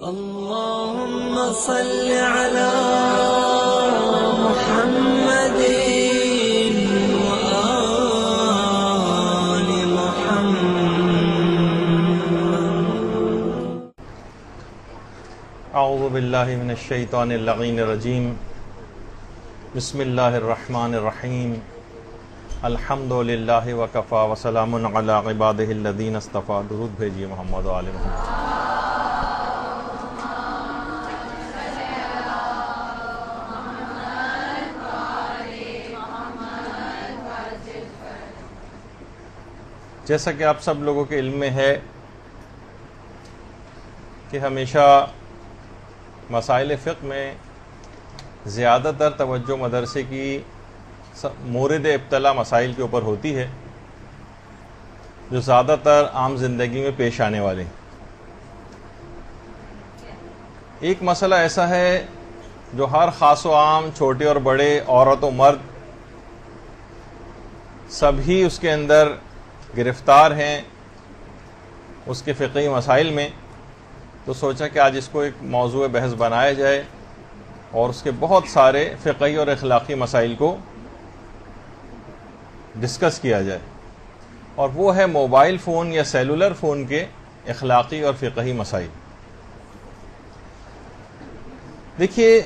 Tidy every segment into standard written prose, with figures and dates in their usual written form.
اللهم صل على محمد وآل محمد. اعوذ باللہ من الشیطان اللعین الرجیم. بسم اللہ الرحمن الرحیم. الحمد للہ وکفی وسلام علی عبادہ الذین اصطفی. درود بھیجیے محمد و آل محمد. جیسا کہ آپ سب لوگوں کے علم میں ہے کہ ہمیشہ مسائل فقہ میں زیادہ تر توجہ مدرسے کی مورد ابتلا مسائل کے اوپر ہوتی ہے جو زیادہ تر عام زندگی میں پیش آنے والے ہیں. ایک مسئلہ ایسا ہے جو ہر خاص و عام، چھوٹے اور بڑے، عورت و مرد سبھی اس کے اندر گرفتار ہیں اس کے فقہی مسائل میں. تو سوچا کہ آج اس کو ایک موضوع بحث بنایا جائے اور اس کے بہت سارے فقہی اور اخلاقی مسائل کو ڈسکس کیا جائے، اور وہ ہے موبائل فون یا سیلولر فون کے اخلاقی اور فقہی مسائل. دیکھیے،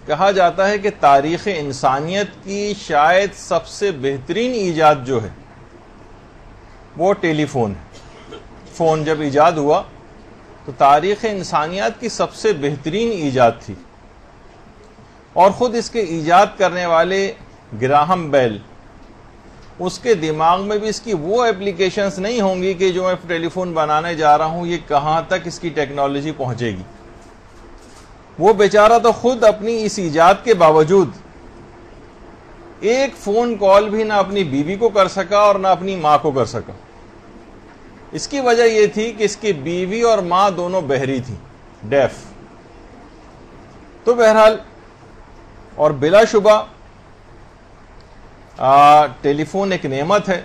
کہا جاتا ہے کہ تاریخ انسانیت کی شاید سب سے بہترین ایجاد جو ہے وہ ٹیلی فون ہے. فون جب ایجاد ہوا تو تاریخ انسانیت کی سب سے بہترین ایجاد تھی، اور خود اس کے ایجاد کرنے والے گراہم بیل، اس کے دماغ میں بھی اس کی وہ اپلیکیشنز نہیں ہوں گی کہ جو میں ٹیلی فون بنانے جا رہا ہوں یہ کہاں تک اس کی ٹیکنالوجی پہنچے گی. وہ بیچارہ تو خود اپنی اس ایجاد کے باوجود ایک فون کال بھی نہ اپنی بیوی کو کر سکا اور نہ اپنی ماں کو کر سکا. اس کی وجہ یہ تھی کہ اس کی بیوی اور ماں دونوں بہری تھیں، ڈیف. تو بہرحال، اور بلا شبہ ٹیلی فون ایک نعمت ہے،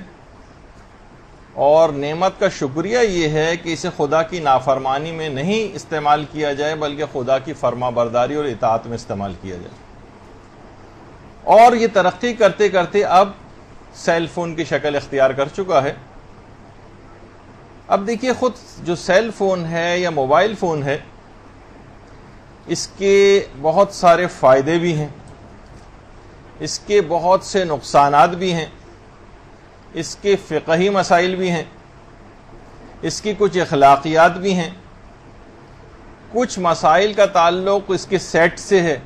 اور نعمت کا شکریہ یہ ہے کہ اسے خدا کی نافرمانی میں نہیں استعمال کیا جائے بلکہ خدا کی فرما برداری اور اطاعت میں استعمال کیا جائے. اور یہ ترقی کرتے کرتے اب سیل فون کی شکل اختیار کر چکا ہے. اب دیکھیے، خود جو سیل فون ہے یا موبائل فون ہے، اس کے بہت سارے فائدے بھی ہیں، اس کے بہت سے نقصانات بھی ہیں، اس کے فقہی مسائل بھی ہیں، اس کی کچھ اخلاقیات بھی ہیں. کچھ مسائل کا تعلق اس کے سیٹ سے ہے،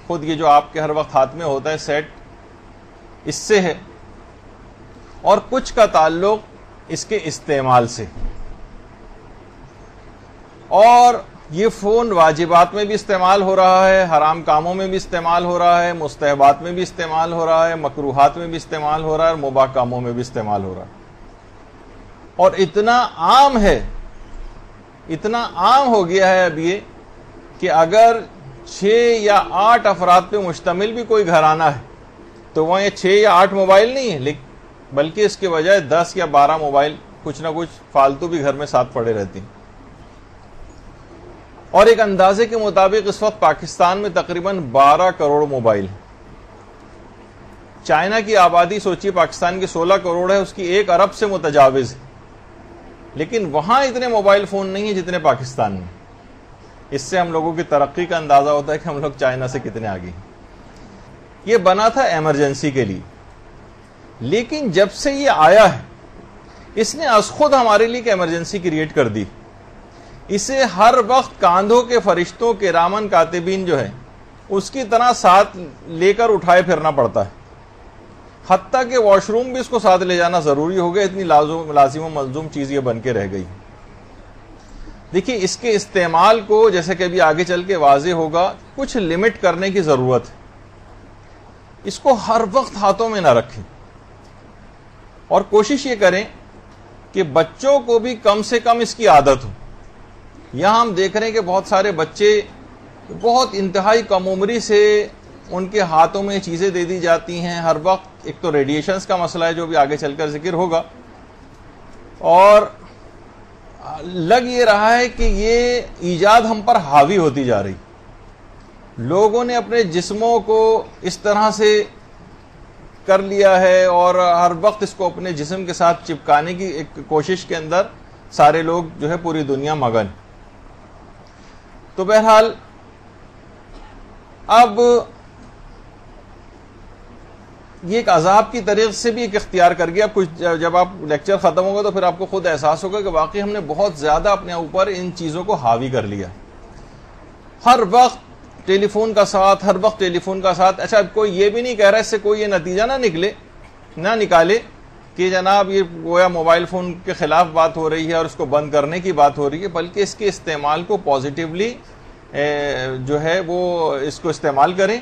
خود یہ جو آپ کے ہر وقت ہاتھ میں ہوتا ہے سیٹ، اس سے ہے، اور کچھ کا تعلق اس کے استعمال سے. اور یہ فون واجبات میں بھی استعمال ہو رہا ہے، حرام کاموں میں بھی استعمال ہو رہا ہے، مستحبات میں بھی استعمال ہو رہا ہے، مکروہات میں بھی استعمال ہو رہا ہے، اور مباح کاموں میں بھی استعمال ہو رہا ہے. اور اتنا عام ہے، اتنا عام ہو گیا ہے اب یہ کہ اگر 6 یا 8 افراد پہ مشتمل بھی کوئی گھرانہ ہے تو وہاں یہ 6 یا 8 موبائل نہیں ہے، بلکہ اس کے بجائے 10 یا 12 موبائل کچھ نہ کچھ فالتو بھی گھر میں ساتھ پڑے رہتی ہیں. اور ایک اندازے کے مطابق اس وقت پاکستان میں تقریباً 12 کروڑ موبائل ہیں. چائنا کی آبادی سوچیے پاکستان کی 16 کروڑ ہے، اس کی 1 ارب سے متجاوز ہے، لیکن وہاں اتنے موبائل فون نہیں ہیں جتنے پاکستان میں. اس سے ہم لوگوں کی ترقی کا اندازہ ہوتا ہے کہ ہم لوگ چائنا سے کتنے آگے ہیں. یہ بنا تھا ایمرجنسی کے لیے، لیکن جب سے یہ آیا ہے اس نے از خود ہمارے لیے ایک ایمرجنسی کریٹ کر دی. اسے ہر وقت کاندھوں کے فرشتوں کے رامن کاتبین جو ہے اس کی طرح ساتھ لے کر اٹھائے پھرنا پڑتا ہے، حتیٰ کہ واش روم بھی اس کو ساتھ لے جانا ضروری ہو گیا. اتنی لازم و ملزوم چیز یہ بن کے رہ گئی. دیکھیے، اس کے استعمال کو جیسے کہ ابھی آگے چل کے واضح ہوگا کچھ لمٹ کرنے کی ضرورت ہے. اس کو ہر وقت ہاتھوں میں نہ رکھیں، اور کوشش یہ کریں کہ بچوں کو بھی کم سے کم اس کی عادت ہو. یہاں ہم دیکھ رہے ہیں کہ بہت سارے بچے بہت انتہائی کم عمری سے ان کے ہاتھوں میں چیزیں دے دی جاتی ہیں ہر وقت. ایک تو ریڈیشنز کا مسئلہ ہے جو بھی آگے چل کر ذکر ہوگا، اور لگ یہ رہا ہے کہ یہ ایجاد ہم پر حاوی ہوتی جا رہی. لوگوں نے اپنے جسموں کو اس طرح سے کر لیا ہے اور ہر وقت اس کو اپنے جسم کے ساتھ چپکانے کی ایک کوشش کے اندر سارے لوگ جو ہے پوری دنیا مگن. تو بہرحال اب یہ ایک عذاب کی طریق سے بھی ایک اختیار کر گیا. کچھ جب آپ لیکچر ختم ہوگا تو پھر آپ کو خود احساس ہوگا کہ واقعی ہم نے بہت زیادہ اپنے اوپر ان چیزوں کو حاوی کر لیا. ہر وقت ٹیلی فون کا ساتھ، ہر وقت ٹیلی فون کا ساتھ. اچھا کوئی یہ بھی نہیں کہہ رہا، اس سے کوئی یہ نتیجہ نہ نکالے کہ جناب یہ گویا موبائل فون کے خلاف بات ہو رہی ہے اور اس کو بند کرنے کی بات ہو رہی ہے، بلکہ اس کے استعمال کو پازیٹیولی جو ہے وہ اس کو استعمال کریں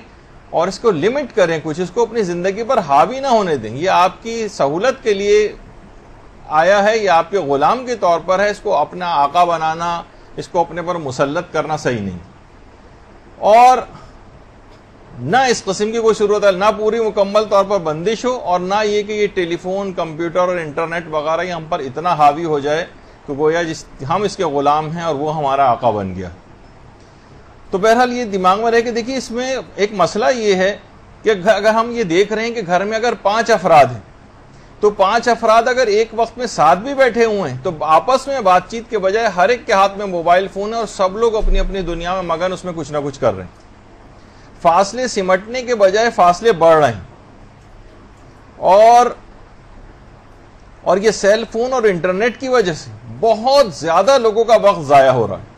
اور اس کو لمٹ کریں، کچھ اس کو اپنی زندگی پر حاوی نہ ہونے دیں. یہ آپ کی سہولت کے لیے آیا ہے، یہ آپ کے غلام کے طور پر ہے. اس کو اپنا آقا بنانا، اس کو اپنے پر مسلط کرنا صحیح نہیں. اور نہ اس قسم کی کوئی صورت ہے، نہ پوری مکمل طور پر بندش ہو اور نہ یہ کہ یہ ٹیلی فون، کمپیوٹر اور انٹرنیٹ وغیرہ یہ ہم پر اتنا حاوی ہو جائے کہ گویا ہم اس کے غلام ہیں اور وہ ہمارا آقا بن گیا. تو بہرحال یہ دماغ میں رہے کہ دیکھیے اس میں ایک مسئلہ یہ ہے کہ اگر ہم یہ دیکھ رہے ہیں کہ گھر میں اگر 5 افراد ہیں تو 5 افراد اگر ایک وقت میں ساتھ بھی بیٹھے ہوئے ہیں تو آپس میں بات چیت کے بجائے ہر ایک کے ہاتھ میں موبائل فون ہے اور سب لوگ اپنی اپنی دنیا میں مگن اس میں کچھ نہ کچھ کر رہے ہیں. فاصلے سمٹنے کے بجائے فاصلے بڑھ رہے ہیں اور یہ سیل فون اور انٹرنیٹ کی وجہ سے بہت زیادہ لوگوں کا وقت ضائع ہو رہا ہے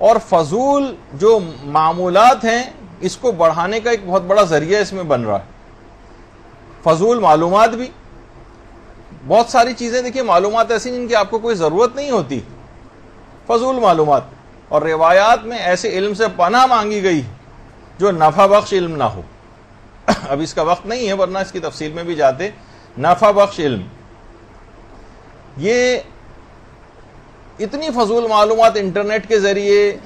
اور فضول جو معمولات ہیں اس کو بڑھانے کا ایک بہت بڑا ذریعہ اس میں بن رہا ہے. فضول معلومات بھی، بہت ساری چیزیں دیکھیے، معلومات ایسی جن کی آپ کو کوئی ضرورت نہیں ہوتی، فضول معلومات. اور روایات میں ایسے علم سے پناہ مانگی گئی جو نفع بخش علم نہ ہو. اب اس کا وقت نہیں ہے ورنہ اس کی تفصیل میں بھی جاتے. نفع بخش علم، یہ اتنی فضول معلومات انٹرنیٹ کے ذریعے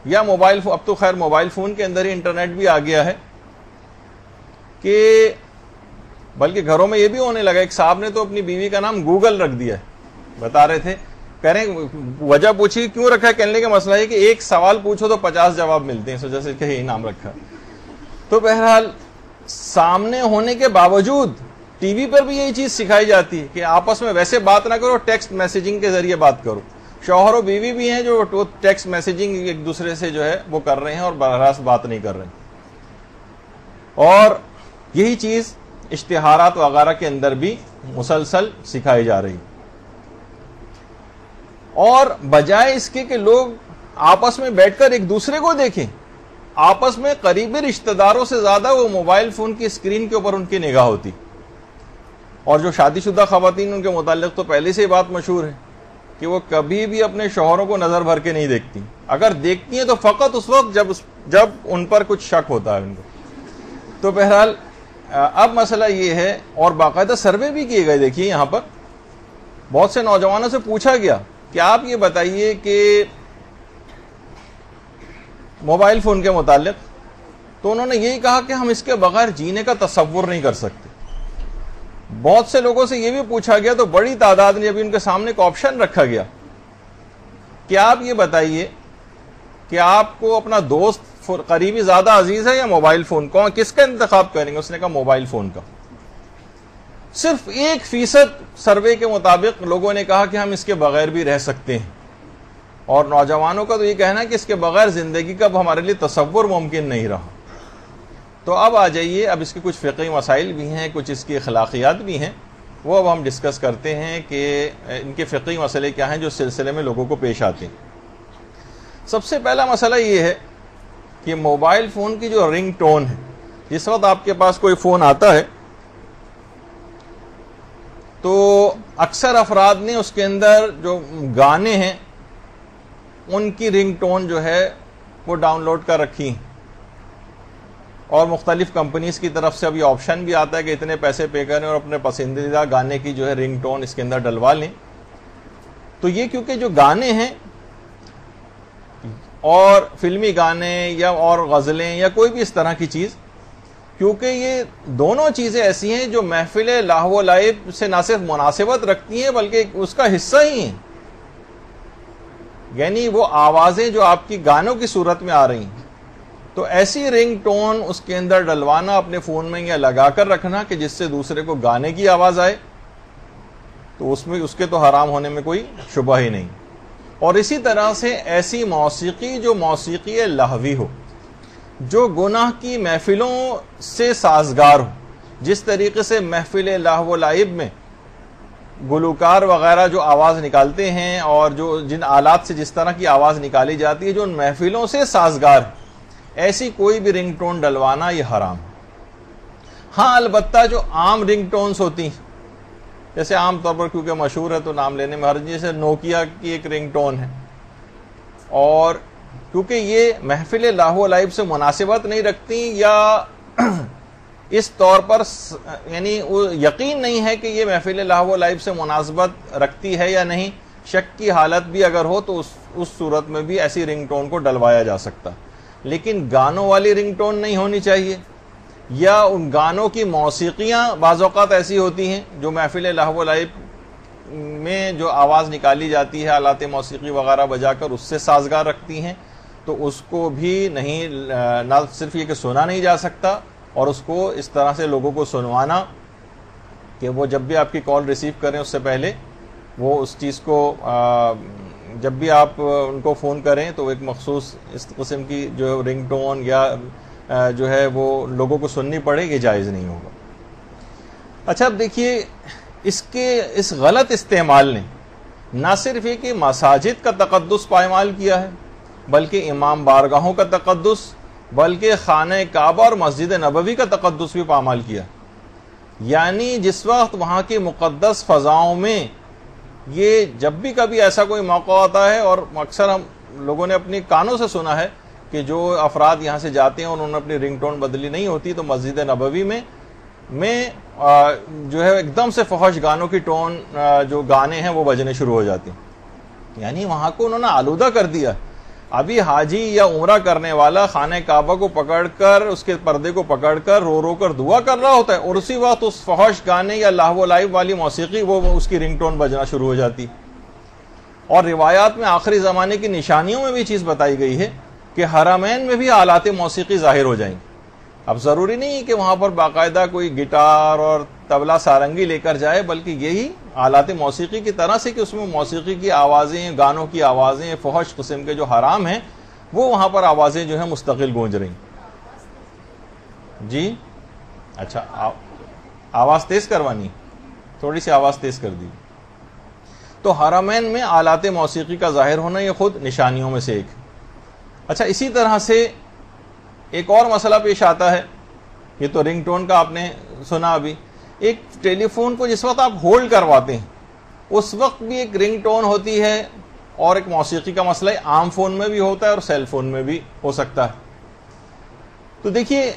یا موبائل فون، اب تو خیر موبائل فون کے اندر ہی انٹرنیٹ بھی آ گیا ہے کہ بلکہ گھروں میں یہ بھی ہونے لگا. ایک صاحب نے تو اپنی بیوی کا نام گوگل رکھ دیا ہے. بتا رہے تھے، کہہ رہے ہیں وجہ پوچھی کیوں رکھا ہے، کہنے کا مسئلہ ہے کہ ایک سوال پوچھو تو 50 جواب ملتے ہیں، اس وجہ سے کہ یہی نام رکھا. تو بہرحال سامنے ہونے کے باوجود ٹی وی پر بھی یہی چیز سکھائی جاتی ہے کہ آپس میں ویسے بات نہ کرو، ٹیکسٹ میسیجنگ کے ذریعے بات کرو. شوہر و بیوی بھی ہیں جو ٹیکسٹ میسیجنگ ایک دوسرے سے جو ہے وہ کر رہے ہیں اور براہ راست بات نہیں کر رہے ہیں. اور یہی چیز اشتہارات وغیرہ کے اندر بھی مسلسل سکھائی جا رہی. اور بجائے اس کے کہ لوگ آپس میں بیٹھ کر ایک دوسرے کو دیکھیں، آپس میں قریبی رشتہ داروں سے زیادہ وہ موبائل فون کی اسکرین کے اوپر ان کی نگاہ ہوتی. اور جو شادی شدہ خواتین ان کے متعلق تو پہلے سے ہی بات مشہور ہے کہ وہ کبھی بھی اپنے شوہروں کو نظر بھر کے نہیں دیکھتی. اگر دیکھتی ہیں تو فقط اس وقت جب ان پر کچھ شک ہوتا ہے ان کو. تو بہرحال اب مسئلہ یہ ہے، اور باقاعدہ سروے بھی کیے گئے. دیکھیے یہاں پر بہت سے نوجوانوں سے پوچھا گیا کہ آپ یہ بتائیے کہ موبائل فون کے متعلق، تو انہوں نے یہی کہا کہ ہم اس کے بغیر جینے کا تصور نہیں کر سکتے. بہت سے لوگوں سے یہ بھی پوچھا گیا تو بڑی تعداد نے ابھی ان کے سامنے ایک آپشن رکھا گیا کہ آپ یہ بتائیے کہ آپ کو اپنا دوست قریبی زیادہ عزیز ہے یا موبائل فون، کس کا انتخاب کریں گے؟ اس نے کہا موبائل فون کا. صرف 1% سروے کے مطابق لوگوں نے کہا کہ ہم اس کے بغیر بھی رہ سکتے ہیں. اور نوجوانوں کا تو یہ کہنا ہے کہ اس کے بغیر زندگی کا اب ہمارے لیے تصور ممکن نہیں رہا. تو اب آ جائیے، اب اس کے کچھ فقہی مسائل بھی ہیں، کچھ اس کی اخلاقیات بھی ہیں، وہ اب ہم ڈسکس کرتے ہیں کہ ان کے فقہی مسئلے کیا ہیں جو اس سلسلے میں لوگوں کو پیش آتے ہیں. سب سے پہلا مسئلہ یہ ہے کہ موبائل فون کی جو رنگ ٹون ہے، جس وقت آپ کے پاس کوئی فون آتا ہے تو اکثر افراد نے اس کے اندر جو گانے ہیں ان کی رنگ ٹون جو ہے وہ ڈاؤن لوڈ کر رکھی ہیں. اور مختلف کمپنیز کی طرف سے اب یہ آپشن بھی آتا ہے کہ اتنے پیسے پے کریں اور اپنے پسندیدہ گانے کی جو ہے رنگ ٹون اس کے اندر ڈلوا لیں. تو یہ کیونکہ جو گانے ہیں اور فلمی گانے یا اور غزلیں یا کوئی بھی اس طرح کی چیز، کیونکہ یہ دونوں چیزیں ایسی ہیں جو محفل لہو و لعب سے نہ صرف مناسبت رکھتی ہیں بلکہ اس کا حصہ ہی ہیں. یعنی وہ آوازیں جو آپ کی گانوں کی صورت میں آ رہی ہیں، تو ایسی رنگ ٹون اس کے اندر ڈلوانا اپنے فون میں یا لگا کر رکھنا کہ جس سے دوسرے کو گانے کی آواز آئے، تو اس کے تو حرام ہونے میں کوئی شبہ ہی نہیں۔ اور اسی طرح سے ایسی موسیقی جو موسیقی لہوی ہو، جو گناہ کی محفلوں سے سازگار ہو، جس طریقے سے محفل لہو و لعب میں گلوکار وغیرہ جو آواز نکالتے ہیں اور جو جن آلات سے جس طرح کی آواز نکالی جاتی ہے جو ان محفلوں سے سازگار ہے، ایسی کوئی بھی رنگ ٹون ڈلوانا یہ حرام ہے۔ ہاں البتہ جو عام رنگ ٹونز ہوتی ہیں، جیسے عام طور پر کیونکہ مشہور ہے تو نام لینے میں حرج، جیسے نوکیا کی ایک رنگ ٹون ہے، اور کیونکہ یہ محفل لہو و لعب سے مناسبت نہیں رکھتی یا اس طور پر یعنی یقین نہیں ہے کہ یہ محفل لہو و لعب سے مناسبت رکھتی ہے یا نہیں، شک کی حالت بھی اگر ہو تو اس صورت میں بھی ایسی رنگ ٹون کو ڈلوایا جا سکتا، لیکن گانوں والی رنگ ٹون نہیں ہونی چاہیے، یا ان گانوں کی موسیقیاں بعض اوقات ایسی ہوتی ہیں جو محفل لہو و لعب میں جو آواز نکالی جاتی ہے آلات موسیقی وغیرہ بجا کر اس سے سازگار رکھتی ہیں، تو اس کو بھی نہیں، نہ صرف یہ کہ سنا نہیں جا سکتا، اور اس کو اس طرح سے لوگوں کو سنوانا کہ وہ جب بھی آپ کی کال ریسیو کریں اس سے پہلے وہ اس چیز کو جب بھی آپ ان کو فون کریں تو ایک مخصوص اس قسم کی جو رنگ ٹون یا جو ہے وہ لوگوں کو سننی پڑے، یہ جائز نہیں ہوگا۔ اچھا اب دیکھیے اس غلط استعمال نے نہ صرف یہ کہ مساجد کا تقدس پائمال کیا ہے، بلکہ امام بارگاہوں کا تقدس، بلکہ خانہ کعبہ اور مسجد نبوی کا تقدس بھی پامال کیا۔ یعنی جس وقت وہاں کی مقدس فضاؤں میں یہ جب بھی کبھی ایسا کوئی موقع آتا ہے، اور اکثر ہم لوگوں نے اپنی کانوں سے سنا ہے کہ جو افراد یہاں سے جاتے ہیں انہوں نے اپنی رنگ ٹون بدلی نہیں ہوتی تو مسجد نبوی میں جو ہے ایک دم سے فحش گانوں کی ٹون جو گانے ہیں وہ بجنے شروع ہو جاتی ہیں، یعنی وہاں کو انہوں نے آلودہ کر دیا۔ ابھی حاجی یا عمرہ کرنے والا خانہ کعبہ کو پکڑ کر اس کے پردے کو پکڑ کر رو رو کر دعا کر رہا ہوتا ہے، اور اسی وقت اس فحش گانے یا لہو و لعب والی موسیقی وہ اس کی رنگ ٹون بجنا شروع ہو جاتی۔ اور روایات میں آخری زمانے کی نشانیوں میں بھی چیز بتائی گئی ہے کہ حرمین میں بھی آلات موسیقی ظاہر ہو جائیں گے۔ اب ضروری نہیں کہ وہاں پر باقاعدہ کوئی گٹار اور طبلہ سارنگی لے کر جائے، بلکہ یہی آلات موسیقی کی طرح سے کہ اس میں موسیقی کی آوازیں، گانوں کی آوازیں، فحش قسم کے جو حرام ہیں وہ وہاں پر آوازیں جو ہیں مستقل گونج رہی۔ جی اچھا، آواز تیز کروانی، تھوڑی سی آواز تیز کر دی۔ تو حرمین میں آلات موسیقی کا ظاہر ہونا یہ خود نشانیوں میں سے ایک۔ اچھا اسی طرح سے ایک اور مسئلہ پیش آتا ہے، یہ تو رنگ ٹون کا آپ نے سنا، ابھی ایک ٹیلی فون کو جس وقت آپ ہولڈ کرواتے ہیں اس وقت بھی ایک رنگ ٹون ہوتی ہے، اور ایک موسیقی کا مسئلہ ہے، عام فون میں بھی ہوتا ہے اور سیل فون میں بھی ہو سکتا ہے۔ تو دیکھیے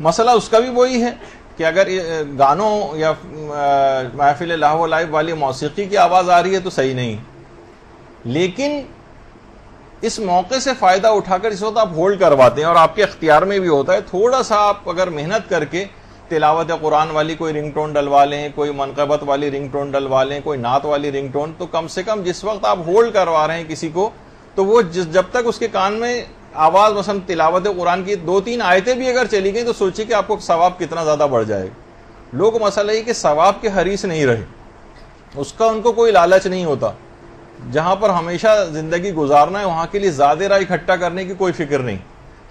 مسئلہ اس کا بھی وہی ہے کہ اگر گانوں یا محفل لہو و لعب والی موسیقی کی آواز آ رہی ہے تو صحیح نہیں، لیکن اس موقع سے فائدہ اٹھا کر اس وقت آپ ہولڈ کرواتے ہیں اور آپ کے اختیار میں بھی ہوتا ہے، تھوڑا سا آپ اگر محنت کر کے تلاوت قرآن والی کوئی رنگ ٹون ڈلوا لیں، کوئی منقبت والی رنگ ٹون ڈلوا لیں، کوئی نعت والی رنگ ٹون، تو کم سے کم جس وقت آپ ہولڈ کروا رہے ہیں کسی کو تو وہ جب تک اس کے کان میں آواز مثلا تلاوت قرآن کی 2-3 آیتیں بھی اگر چلی گئیں تو سوچیے کہ آپ کو ثواب کتنا زیادہ بڑھ جائے گا۔ لوگ مسئلہ یہ کہ ثواب کے حریص نہیں رہے، اس کا ان کو کوئی لالچ نہیں ہوتا، جہاں پر ہمیشہ زندگی گزارنا ہے وہاں کے لیے زیادہ راہ اکٹھا کرنے کی کوئی فکر نہیں۔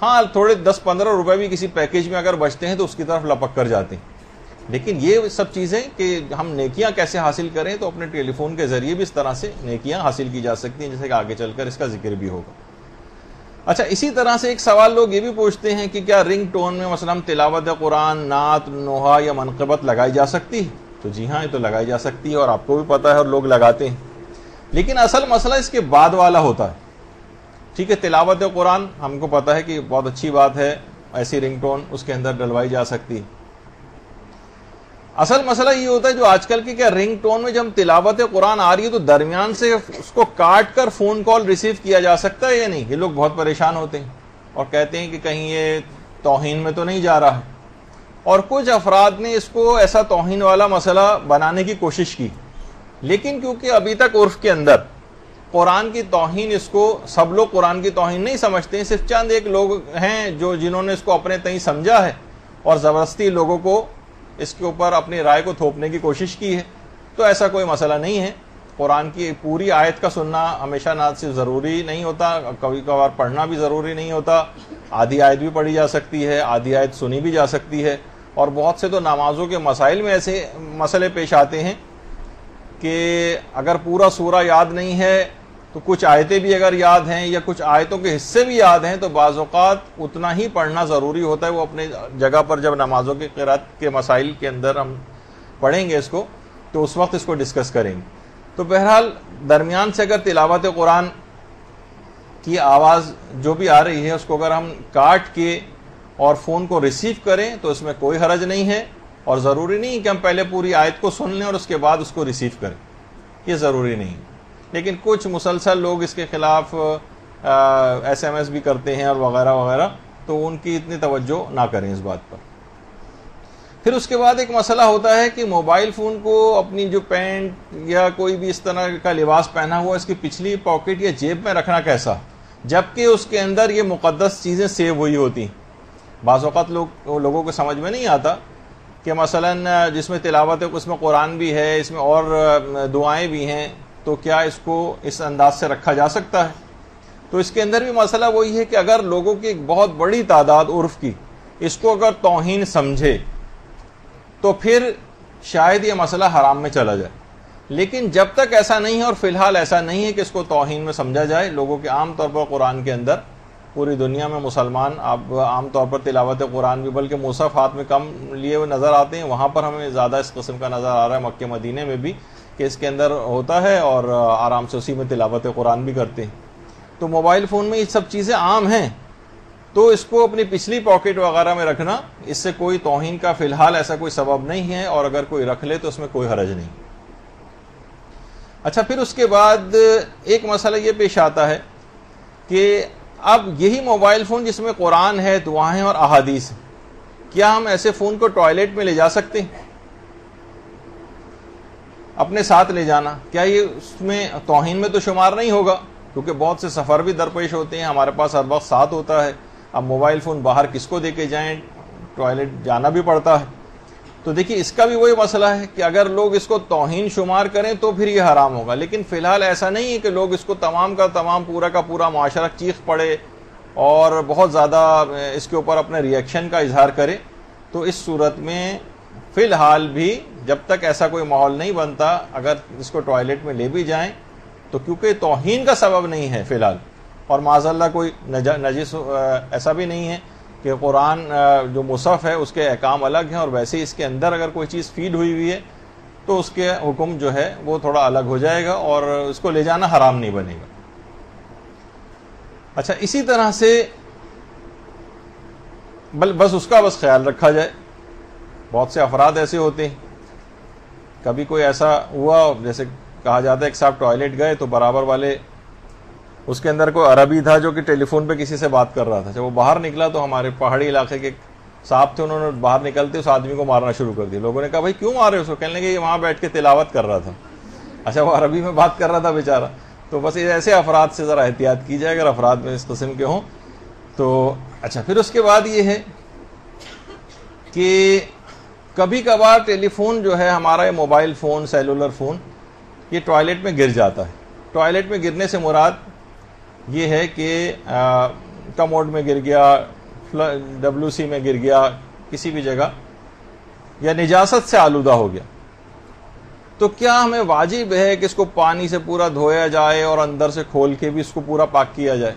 ہاں تھوڑے 10-15 روپے بھی کسی پیکیج میں اگر بچتے ہیں تو اس کی طرف لپک کر جاتے ہیں، لیکن یہ سب چیزیں کہ ہم نیکیاں کیسے حاصل کریں تو اپنے ٹیلی فون کے ذریعے بھی اس طرح سے نیکیاں حاصل کی جا سکتی ہیں، جیسے کہ آگے چل کر اس کا ذکر بھی ہوگا۔ اچھا اسی طرح سے ایک سوال لوگ یہ بھی پوچھتے ہیں کہ کیا رنگ ٹون میں مثلا تلاوت قرآن، نعت، نوحہ یا منقبت لگائی جا سکتی ہے؟ تو جی ہاں، یہ تو لگائی جا سکتی ہے اور آپ کو بھی پتا ہے اور لوگ لگاتے ہیں، لیکن اصل مسئلہ اس کے بعد والا ہوتا ہے۔ ٹھیک ہے، تلاوت قرآن ہم کو پتا ہے کہ بہت اچھی بات ہے، ایسی رنگ ٹون اس کے اندر ڈلوائی جا سکتی ہے۔ اصل مسئلہ یہ ہوتا ہے جو آج کل کی کیا رنگ ٹون میں جب تلاوت قرآن آ رہی ہے تو درمیان سے اس کو کاٹ کر فون کال ریسیو کیا جا سکتا ہے یا نہیں؟ یہ لوگ بہت پریشان ہوتے ہیں اور کہتے ہیں کہ کہیں یہ توہین میں تو نہیں جا رہا ہے، اور کچھ افراد نے اس کو ایسا توہین والا مسئلہ بنانے کی کوشش کی، لیکن کیونکہ ابھی تک عرف کے اندر قرآن کی توہین اس کو سب لوگ قرآن کی توہین نہیں سمجھتے ہیں، صرف چند ایک لوگ ہیں جنہوں نے اس کو اپنے تئیں سمجھا ہے اور زبردستی لوگوں کو اس کے اوپر اپنی رائے کو تھوپنے کی کوشش کی ہے. تو ایسا کوئی مسئلہ نہیں ہے. قرآن کی پوری آیت کا سننا ہمیشہ نہ صرف ضروری نہیں ہوتا، کبھی کبھار پڑھنا بھی ضروری نہیں ہوتا. آدھی آیت بھی پڑھی جا سکتی ہے، آدھی آیت سنی بھی جا سکتی ہے. اور بہت سے تو نمازوں کے مسائل میں ایسے مسئلے پیش آتے ہیں کہ اگر پورا سورہ یاد نہیں ہے تو کچھ آیتیں بھی اگر یاد ہیں یا کچھ آیتوں کے حصے بھی یاد ہیں تو بعض اوقات اتنا ہی پڑھنا ضروری ہوتا ہے. وہ اپنے جگہ پر جب نمازوں کی قرات کے مسائل کے اندر ہم پڑھیں گے اس کو تو اس وقت اس کو ڈسکس کریں گے. تو بہرحال درمیان سے اگر تلاوت قرآن کی آواز جو بھی آ رہی ہے اس کو اگر ہم کاٹ کے اور فون کو ریسیو کریں تو اس میں کوئی حرج نہیں ہے. اور ضروری نہیں کہ ہم پہلے پوری آیت کو سن لیں اور اس کے بعد اس کو ریسیو کریں، یہ ضروری نہیں. لیکن کچھ مسلسل لوگ اس کے خلاف ایس ایم ایس بھی کرتے ہیں اور وغیرہ وغیرہ، تو ان کی اتنی توجہ نہ کریں اس بات پر. پھر اس کے بعد ایک مسئلہ ہوتا ہے کہ موبائل فون کو اپنی جو پینٹ یا کوئی بھی اس طرح کا لباس پہنا ہوا اس کی پچھلی پاکٹ یا جیب میں رکھنا کیسا، جبکہ اس کے اندر یہ مقدس چیزیں سیو ہوئی ہوتی. بعض اوقات لوگوں کو سمجھ میں نہیں آتا کہ مثلا جس میں تلاوت ہے اس میں قرآن بھی ہے، اس میں اور دعائیں بھی ہیں، تو کیا اس کو اس انداز سے رکھا جا سکتا ہے؟ تو اس کے اندر بھی مسئلہ وہی ہے کہ اگر لوگوں کی ایک بہت بڑی تعداد عرف کی اس کو اگر توہین سمجھے تو پھر شاید یہ مسئلہ حرام میں چلا جائے. لیکن جب تک ایسا نہیں ہے، اور فی الحال ایسا نہیں ہے کہ اس کو توہین میں سمجھا جائے، لوگوں کے عام طور پر قرآن کے اندر پوری دنیا میں مسلمان اب عام طور پر تلاوت قرآن بھی بلکہ مصحف ہاتھ میں کم لیے ہوئے نظر آتے ہیں. وہاں پر ہمیں زیادہ اس قسم کا نظر آ رہا ہے مکہ مدینے میں بھی کہ اس کے اندر ہوتا ہے اور آرام سے اسی میں تلاوت قرآن بھی کرتے ہیں. تو موبائل فون میں یہ سب چیزیں عام ہیں، تو اس کو اپنی پچھلی پاکٹ وغیرہ میں رکھنا اس سے کوئی توہین کا فی الحال ایسا کوئی سبب نہیں ہے، اور اگر کوئی رکھ لے تو اس میں کوئی حرج نہیں. اچھا، پھر اس کے بعد ایک مسئلہ یہ پیش آتا ہے کہ اب یہی موبائل فون جس میں قرآن ہے، دعائیں اور احادیث، کیا ہم ایسے فون کو ٹوائلٹ میں لے جا سکتے ہیں؟ اپنے ساتھ لے جانا کیا یہ اس میں توہین میں تو شمار نہیں ہوگا؟ کیونکہ بہت سے سفر بھی درپیش ہوتے ہیں، ہمارے پاس ہر وقت ساتھ ہوتا ہے. اب موبائل فون باہر کس کو دے کے جائیں، ٹوائلٹ جانا بھی پڑتا ہے. تو دیکھیے اس کا بھی وہی مسئلہ ہے کہ اگر لوگ اس کو توہین شمار کریں تو پھر یہ حرام ہوگا. لیکن فی الحال ایسا نہیں ہے کہ لوگ اس کو تمام کا تمام پورا کا پورا معاشرہ چیخ پڑے اور بہت زیادہ اس کے اوپر اپنے ریئیکشن کا اظہار کرے. تو اس صورت میں فی الحال بھی جب تک ایسا کوئی ماحول نہیں بنتا، اگر اس کو ٹوائلٹ میں لے بھی جائیں تو کیونکہ توہین کا سبب نہیں ہے فی الحال، اور معاذ اللہ کوئی نجس ایسا بھی نہیں ہے کہ قرآن جو مصحف ہے اس کے احکام الگ ہیں، اور ویسے اس کے اندر اگر کوئی چیز فیڈ ہوئی ہے تو اس کے حکم جو ہے وہ تھوڑا الگ ہو جائے گا اور اس کو لے جانا حرام نہیں بنے گا. اچھا، اسی طرح سے بس اس کا خیال رکھا جائے. بہت سے افراد ایسے ہوتے ہیں، کبھی کوئی ایسا ہوا جیسے کہا جاتا ہے کہ صاحب ٹوائلٹ گئے تو برابر والے اس کے اندر کوئی عربی تھا جو کہ ٹیلی فون پہ کسی سے بات کر رہا تھا. جب وہ باہر نکلا تو ہمارے پہاڑی علاقے کے صاحب تھے، انہوں نے باہر نکلتے اس آدمی کو مارنا شروع کر دیا. لوگوں نے کہا بھائی کیوں مارے اس کو؟ کہنے لگے یہ وہاں بیٹھ کے تلاوت کر رہا تھا. اچھا، وہ عربی میں بات کر رہا تھا بیچارہ. تو بس ایسے افراد سے ذرا احتیاط کی جائے اگر افراد میں اس قسم کے ہوں تو. اچھا، پھر اس کے بعد یہ ہے کہ کبھی کبھار ٹیلی فون جو ہے ہمارا، یہ موبائل فون سیلولر فون، یہ ٹوائلٹ میں گر جاتا ہے. ٹوائلٹ میں گرنے سے مراد یہ ہے کہ کموڈ میں گر گیا، WC میں گر گیا، کسی بھی جگہ، یا نجاست سے آلودہ ہو گیا. تو کیا ہمیں واجب ہے کہ اس کو پانی سے پورا دھویا جائے اور اندر سے کھول کے بھی اس کو پورا پاک کیا جائے؟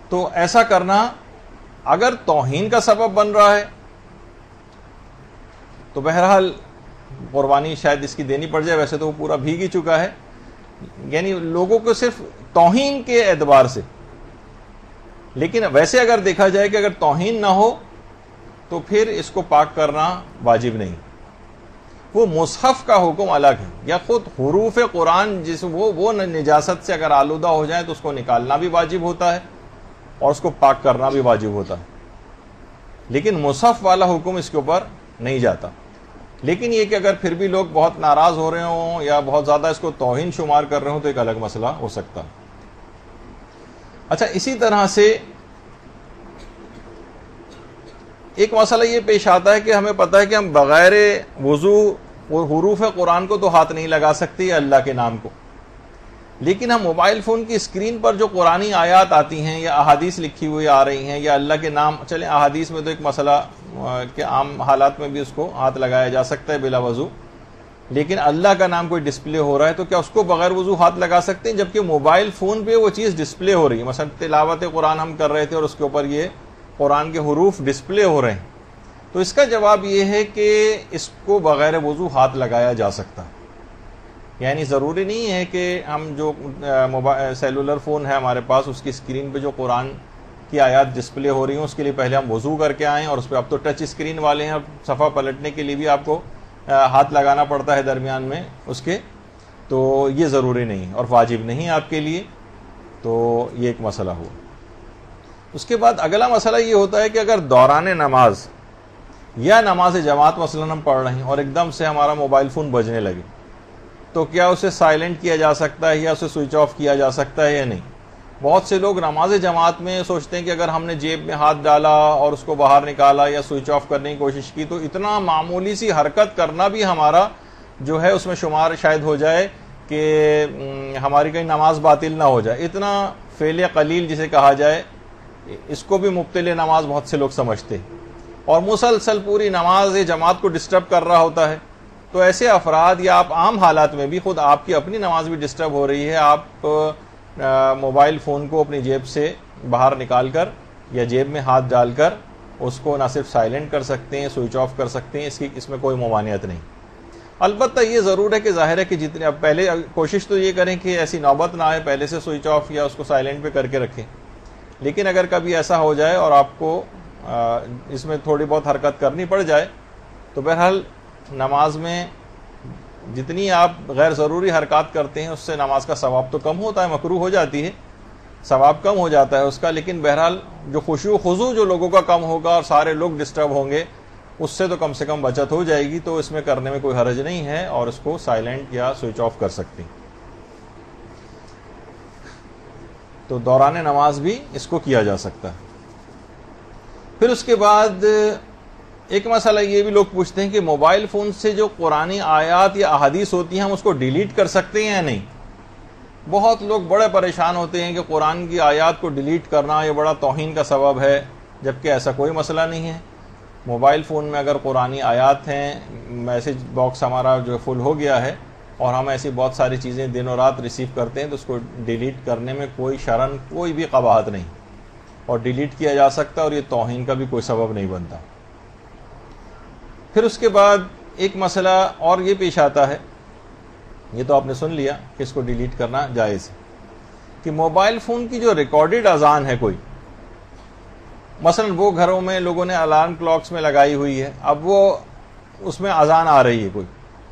تو ایسا کرنا اگر توہین کا سبب بن رہا ہے تو بہرحال قربانی شاید اس کی دینی پڑ جائے. ویسے تو وہ پورا بھیگ ہی چکا ہے، یعنی لوگوں کو صرف توہین کے اعتبار سے. لیکن ویسے اگر دیکھا جائے کہ اگر توہین نہ ہو تو پھر اس کو پاک کرنا واجب نہیں. وہ مصحف کا حکم الگ ہے، یا خود حروف قرآن جس وہ نجاست سے اگر آلودہ ہو جائیں تو اس کو نکالنا بھی واجب ہوتا ہے اور اس کو پاک کرنا بھی واجب ہوتا ہے. لیکن مصحف والا حکم اس کے اوپر نہیں جاتا. لیکن یہ کہ اگر پھر بھی لوگ بہت ناراض ہو رہے ہوں یا بہت زیادہ اس کو توہین شمار کر رہے ہوں تو ایک الگ مسئلہ ہو سکتا. اچھا، اسی طرح سے ایک مسئلہ یہ پیش آتا ہے کہ ہمیں پتہ ہے کہ ہم بغیر وضو حروف قرآن کو تو ہاتھ نہیں لگا سکتے یا اللہ کے نام کو، لیکن ہم موبائل فون کی اسکرین پر جو قرآنی آیات آتی ہیں یا احادیث لکھی ہوئی آ رہی ہیں یا اللہ کے نام، چلیں احادیث میں تو ایک مسئلہ کہ عام حالات میں بھی اس کو ہاتھ لگایا جا سکتا ہے بلا وضو، لیکن اللہ کا نام کوئی ڈسپلے ہو رہا ہے تو کیا اس کو بغیر وضو ہاتھ لگا سکتے ہیں؟ جبکہ موبائل فون پہ وہ چیز ڈسپلے ہو رہی ہے. مثلا تلاوت قرآن ہم کر رہے تھے اور اس کے اوپر یہ قرآن کے حروف ڈسپلے ہو رہے ہیں، تو اس کا جواب یہ ہے کہ اس کو بغیر وضو ہاتھ لگایا جا سکتا ہے. یعنی ضروری نہیں ہے کہ ہم جو سیلولر فون ہے ہمارے پاس اس کی اسکرین پہ جو قرآن کی آیات ڈسپلے ہو رہی ہیں اس کے لیے پہلے ہم وضو کر کے آئیں، اور اس پہ اب تو ٹچ اسکرین والے ہیں، صفحہ پلٹنے کے لیے بھی آپ کو ہاتھ لگانا پڑتا ہے درمیان میں اس کے، تو یہ ضروری نہیں اور واجب نہیں آپ کے لیے. تو یہ ایک مسئلہ ہوا. اس کے بعد اگلا مسئلہ یہ ہوتا ہے کہ اگر دوران نماز یا نماز جماعت مثلا ہم پڑھ رہے ہیں اور ایک دم سے ہمارا موبائل فون بجنے لگے تو کیا اسے سائلنٹ کیا جا سکتا ہے یا اسے سوئچ آف کیا جا سکتا ہے یا نہیں؟ بہت سے لوگ نماز جماعت میں سوچتے ہیں کہ اگر ہم نے جیب میں ہاتھ ڈالا اور اس کو باہر نکالا یا سوئچ آف کرنے کی کوشش کی تو اتنا معمولی سی حرکت کرنا بھی ہمارا جو ہے اس میں شمار شاید ہو جائے کہ ہماری کہیں نماز باطل نہ ہو جائے. اتنا فعل قلیل جسے کہا جائے اس کو بھی مبطل نماز بہت سے لوگ سمجھتے ہیں اور مسلسل پوری نماز جماعت کو ڈسٹرب کر رہا ہوتا ہے. تو ایسے افراد یا آپ عام حالات میں بھی خود آپ کی اپنی نماز بھی ڈسٹرب ہو رہی ہے، آپ موبائل فون کو اپنی جیب سے باہر نکال کر یا جیب میں ہاتھ ڈال کر اس کو نہ صرف سائلنٹ کر سکتے ہیں، سوئچ آف کر سکتے ہیں، اس میں کوئی ممانعت نہیں. البتہ یہ ضرور ہے کہ ظاہر ہے کہ جتنے اب پہلے کوشش تو یہ کریں کہ ایسی نوبت نہ آئے پہلے سے سوئچ آف یا اس کو سائلنٹ پہ کر کے رکھیں. لیکن اگر کبھی ایسا ہو جائے اور آپ کو اس میں تھوڑی بہت حرکت کرنی پڑ جائے تو بہرحال نماز میں جتنی آپ غیر ضروری حرکات کرتے ہیں اس سے نماز کا ثواب تو کم ہوتا ہے، مکروہ ہو جاتی ہے، ثواب کم ہو جاتا ہے اس کا، لیکن بہرحال جو خشوع و خضوع جو لوگوں کا کم ہوگا اور سارے لوگ ڈسٹرب ہوں گے اس سے تو کم سے کم بچت ہو جائے گی. تو اس میں کرنے میں کوئی حرج نہیں ہے اور اس کو سائلنٹ یا سوئچ آف کر سکتے ہیں. تو دوران نماز بھی اس کو کیا جا سکتا ہے. پھر اس کے بعد ایک مسئلہ یہ بھی لوگ پوچھتے ہیں کہ موبائل فون سے جو قرآنی آیات یا احادیث ہوتی ہیں ہم اس کو ڈیلیٹ کر سکتے ہیں یا نہیں؟ بہت لوگ بڑے پریشان ہوتے ہیں کہ قرآن کی آیات کو ڈیلیٹ کرنا یہ بڑا توہین کا سبب ہے، جبکہ ایسا کوئی مسئلہ نہیں ہے. موبائل فون میں اگر قرآنی آیات ہیں، میسج باکس ہمارا جو فل ہو گیا ہے اور ہم ایسی بہت ساری چیزیں دن و رات ریسیو کرتے ہیں تو اس کو ڈیلیٹ کرنے میں کوئی شرن کوئی بھی قباحت نہیں اور ڈیلیٹ کیا جا سکتا اور یہ توہین کا بھی کوئی سبب نہیں بنتا. پھر اس کے بعد ایک مسئلہ اور یہ پیش آتا ہے، یہ تو آپ نے سن لیا کہ اس کو ڈیلیٹ کرنا جائز ہے، کہ موبائل فون کی جو ریکارڈڈ اذان ہے کوئی، مثلا وہ گھروں میں لوگوں نے الارم کلاکس میں لگائی ہوئی ہے، اب وہ اس میں اذان آ رہی ہے کوئی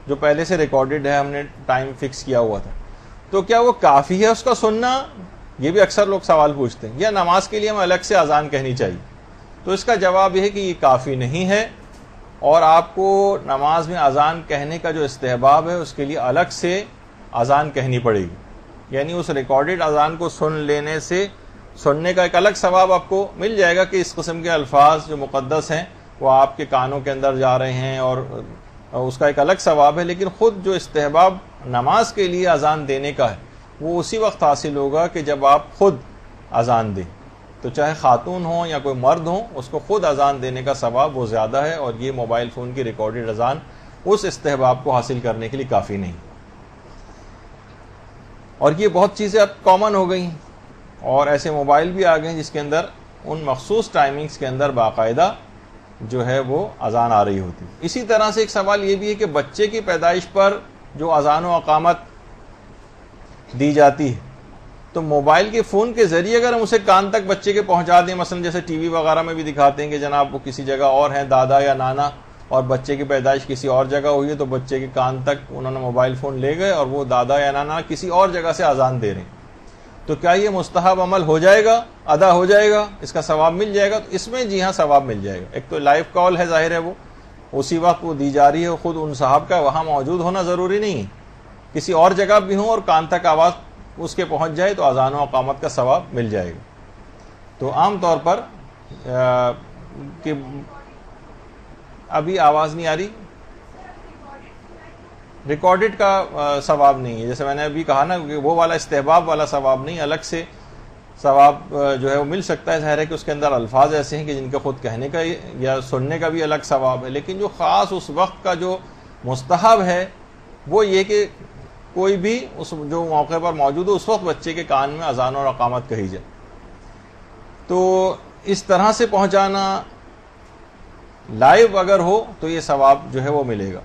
جو پہلے سے ریکارڈڈ ہے، ہم نے ٹائم فکس کیا ہوا تھا، تو کیا وہ کافی ہے اس کا سننا؟ یہ بھی اکثر لوگ سوال پوچھتے ہیں. یا نماز کے لیے ہمیں الگ سے اذان کہنی چاہیے؟ تو اس کا جواب یہ ہے کہ یہ کافی نہیں ہے اور آپ کو نماز میں اذان کہنے کا جو استحباب ہے اس کے لیے الگ سے اذان کہنی پڑے گی. یعنی اس ریکارڈڈ اذان کو سن لینے سے سننے کا ایک الگ ثواب آپ کو مل جائے گا کہ اس قسم کے الفاظ جو مقدس ہیں وہ آپ کے کانوں کے اندر جا رہے ہیں اور اس کا ایک الگ ثواب ہے. لیکن خود جو استحباب نماز کے لیے اذان دینے کا ہے وہ اسی وقت حاصل ہوگا کہ جب آپ خود اذان دیں. تو چاہے خاتون ہوں یا کوئی مرد ہوں اس کو خود اذان دینے کا ثواب وہ زیادہ ہے اور یہ موبائل فون کی ریکارڈڈ اذان اس استحباب کو حاصل کرنے کے لیے کافی نہیں. اور یہ بہت چیزیں اب کامن ہو گئی ہیں اور ایسے موبائل بھی آ گئے ہیں جس کے اندر ان مخصوص ٹائمنگز کے اندر باقاعدہ جو ہے وہ اذان آ رہی ہوتی. اسی طرح سے ایک سوال یہ بھی ہے کہ بچے کی پیدائش پر جو اذان و اقامت دی جاتی ہے تو موبائل کے فون کے ذریعے اگر ہم اسے کان تک بچے کے پہنچا دیں، مثلا جیسے ٹی وی وغیرہ میں بھی دکھاتے ہیں کہ جناب وہ کسی جگہ اور ہیں دادا یا نانا اور بچے کی پیدائش کسی اور جگہ ہوئی ہے تو بچے کے کان تک انہوں نے موبائل فون لے گئے اور وہ دادا یا نانا کسی اور جگہ سے اذان دے رہے ہیں، تو کیا یہ مستحب عمل ہو جائے گا، ادا ہو جائے گا، اس کا ثواب مل جائے گا؟ تو اس میں جی ہاں ثواب مل جائے گا. ایک تو لائیو کال ہے، ظاہر ہے وہ اسی وقت وہ دی جا رہی ہے، خود ان صاحب کا وہاں موجود ہونا ضروری نہیں، کسی اور جگہ بھی ہوں اور کان تک آواز اس کے پہنچ جائے تو اذان و اقامت کا ثواب مل جائے گا۔ تو عام طور پر کہ ابھی آواز نہیں آ رہی، ریکارڈڈ کا ثواب نہیں ہے، جیسے میں نے ابھی کہا نا کہ وہ والا استحباب والا ثواب نہیں، الگ سے ثواب جو ہے وہ مل سکتا ہے۔ ظاہر ہے کہ اس کے اندر الفاظ ایسے ہیں کہ جن کا خود کہنے کا یا سننے کا بھی الگ ثواب ہے، لیکن جو خاص اس وقت کا جو مستحب ہے وہ یہ کہ کوئی بھی اس جو موقع پر موجود ہو اس وقت بچے کے کان میں اذان اور اقامت کہی جائے۔ تو اس طرح سے پہنچانا لائیو اگر ہو تو یہ ثواب جو ہے وہ ملے گا،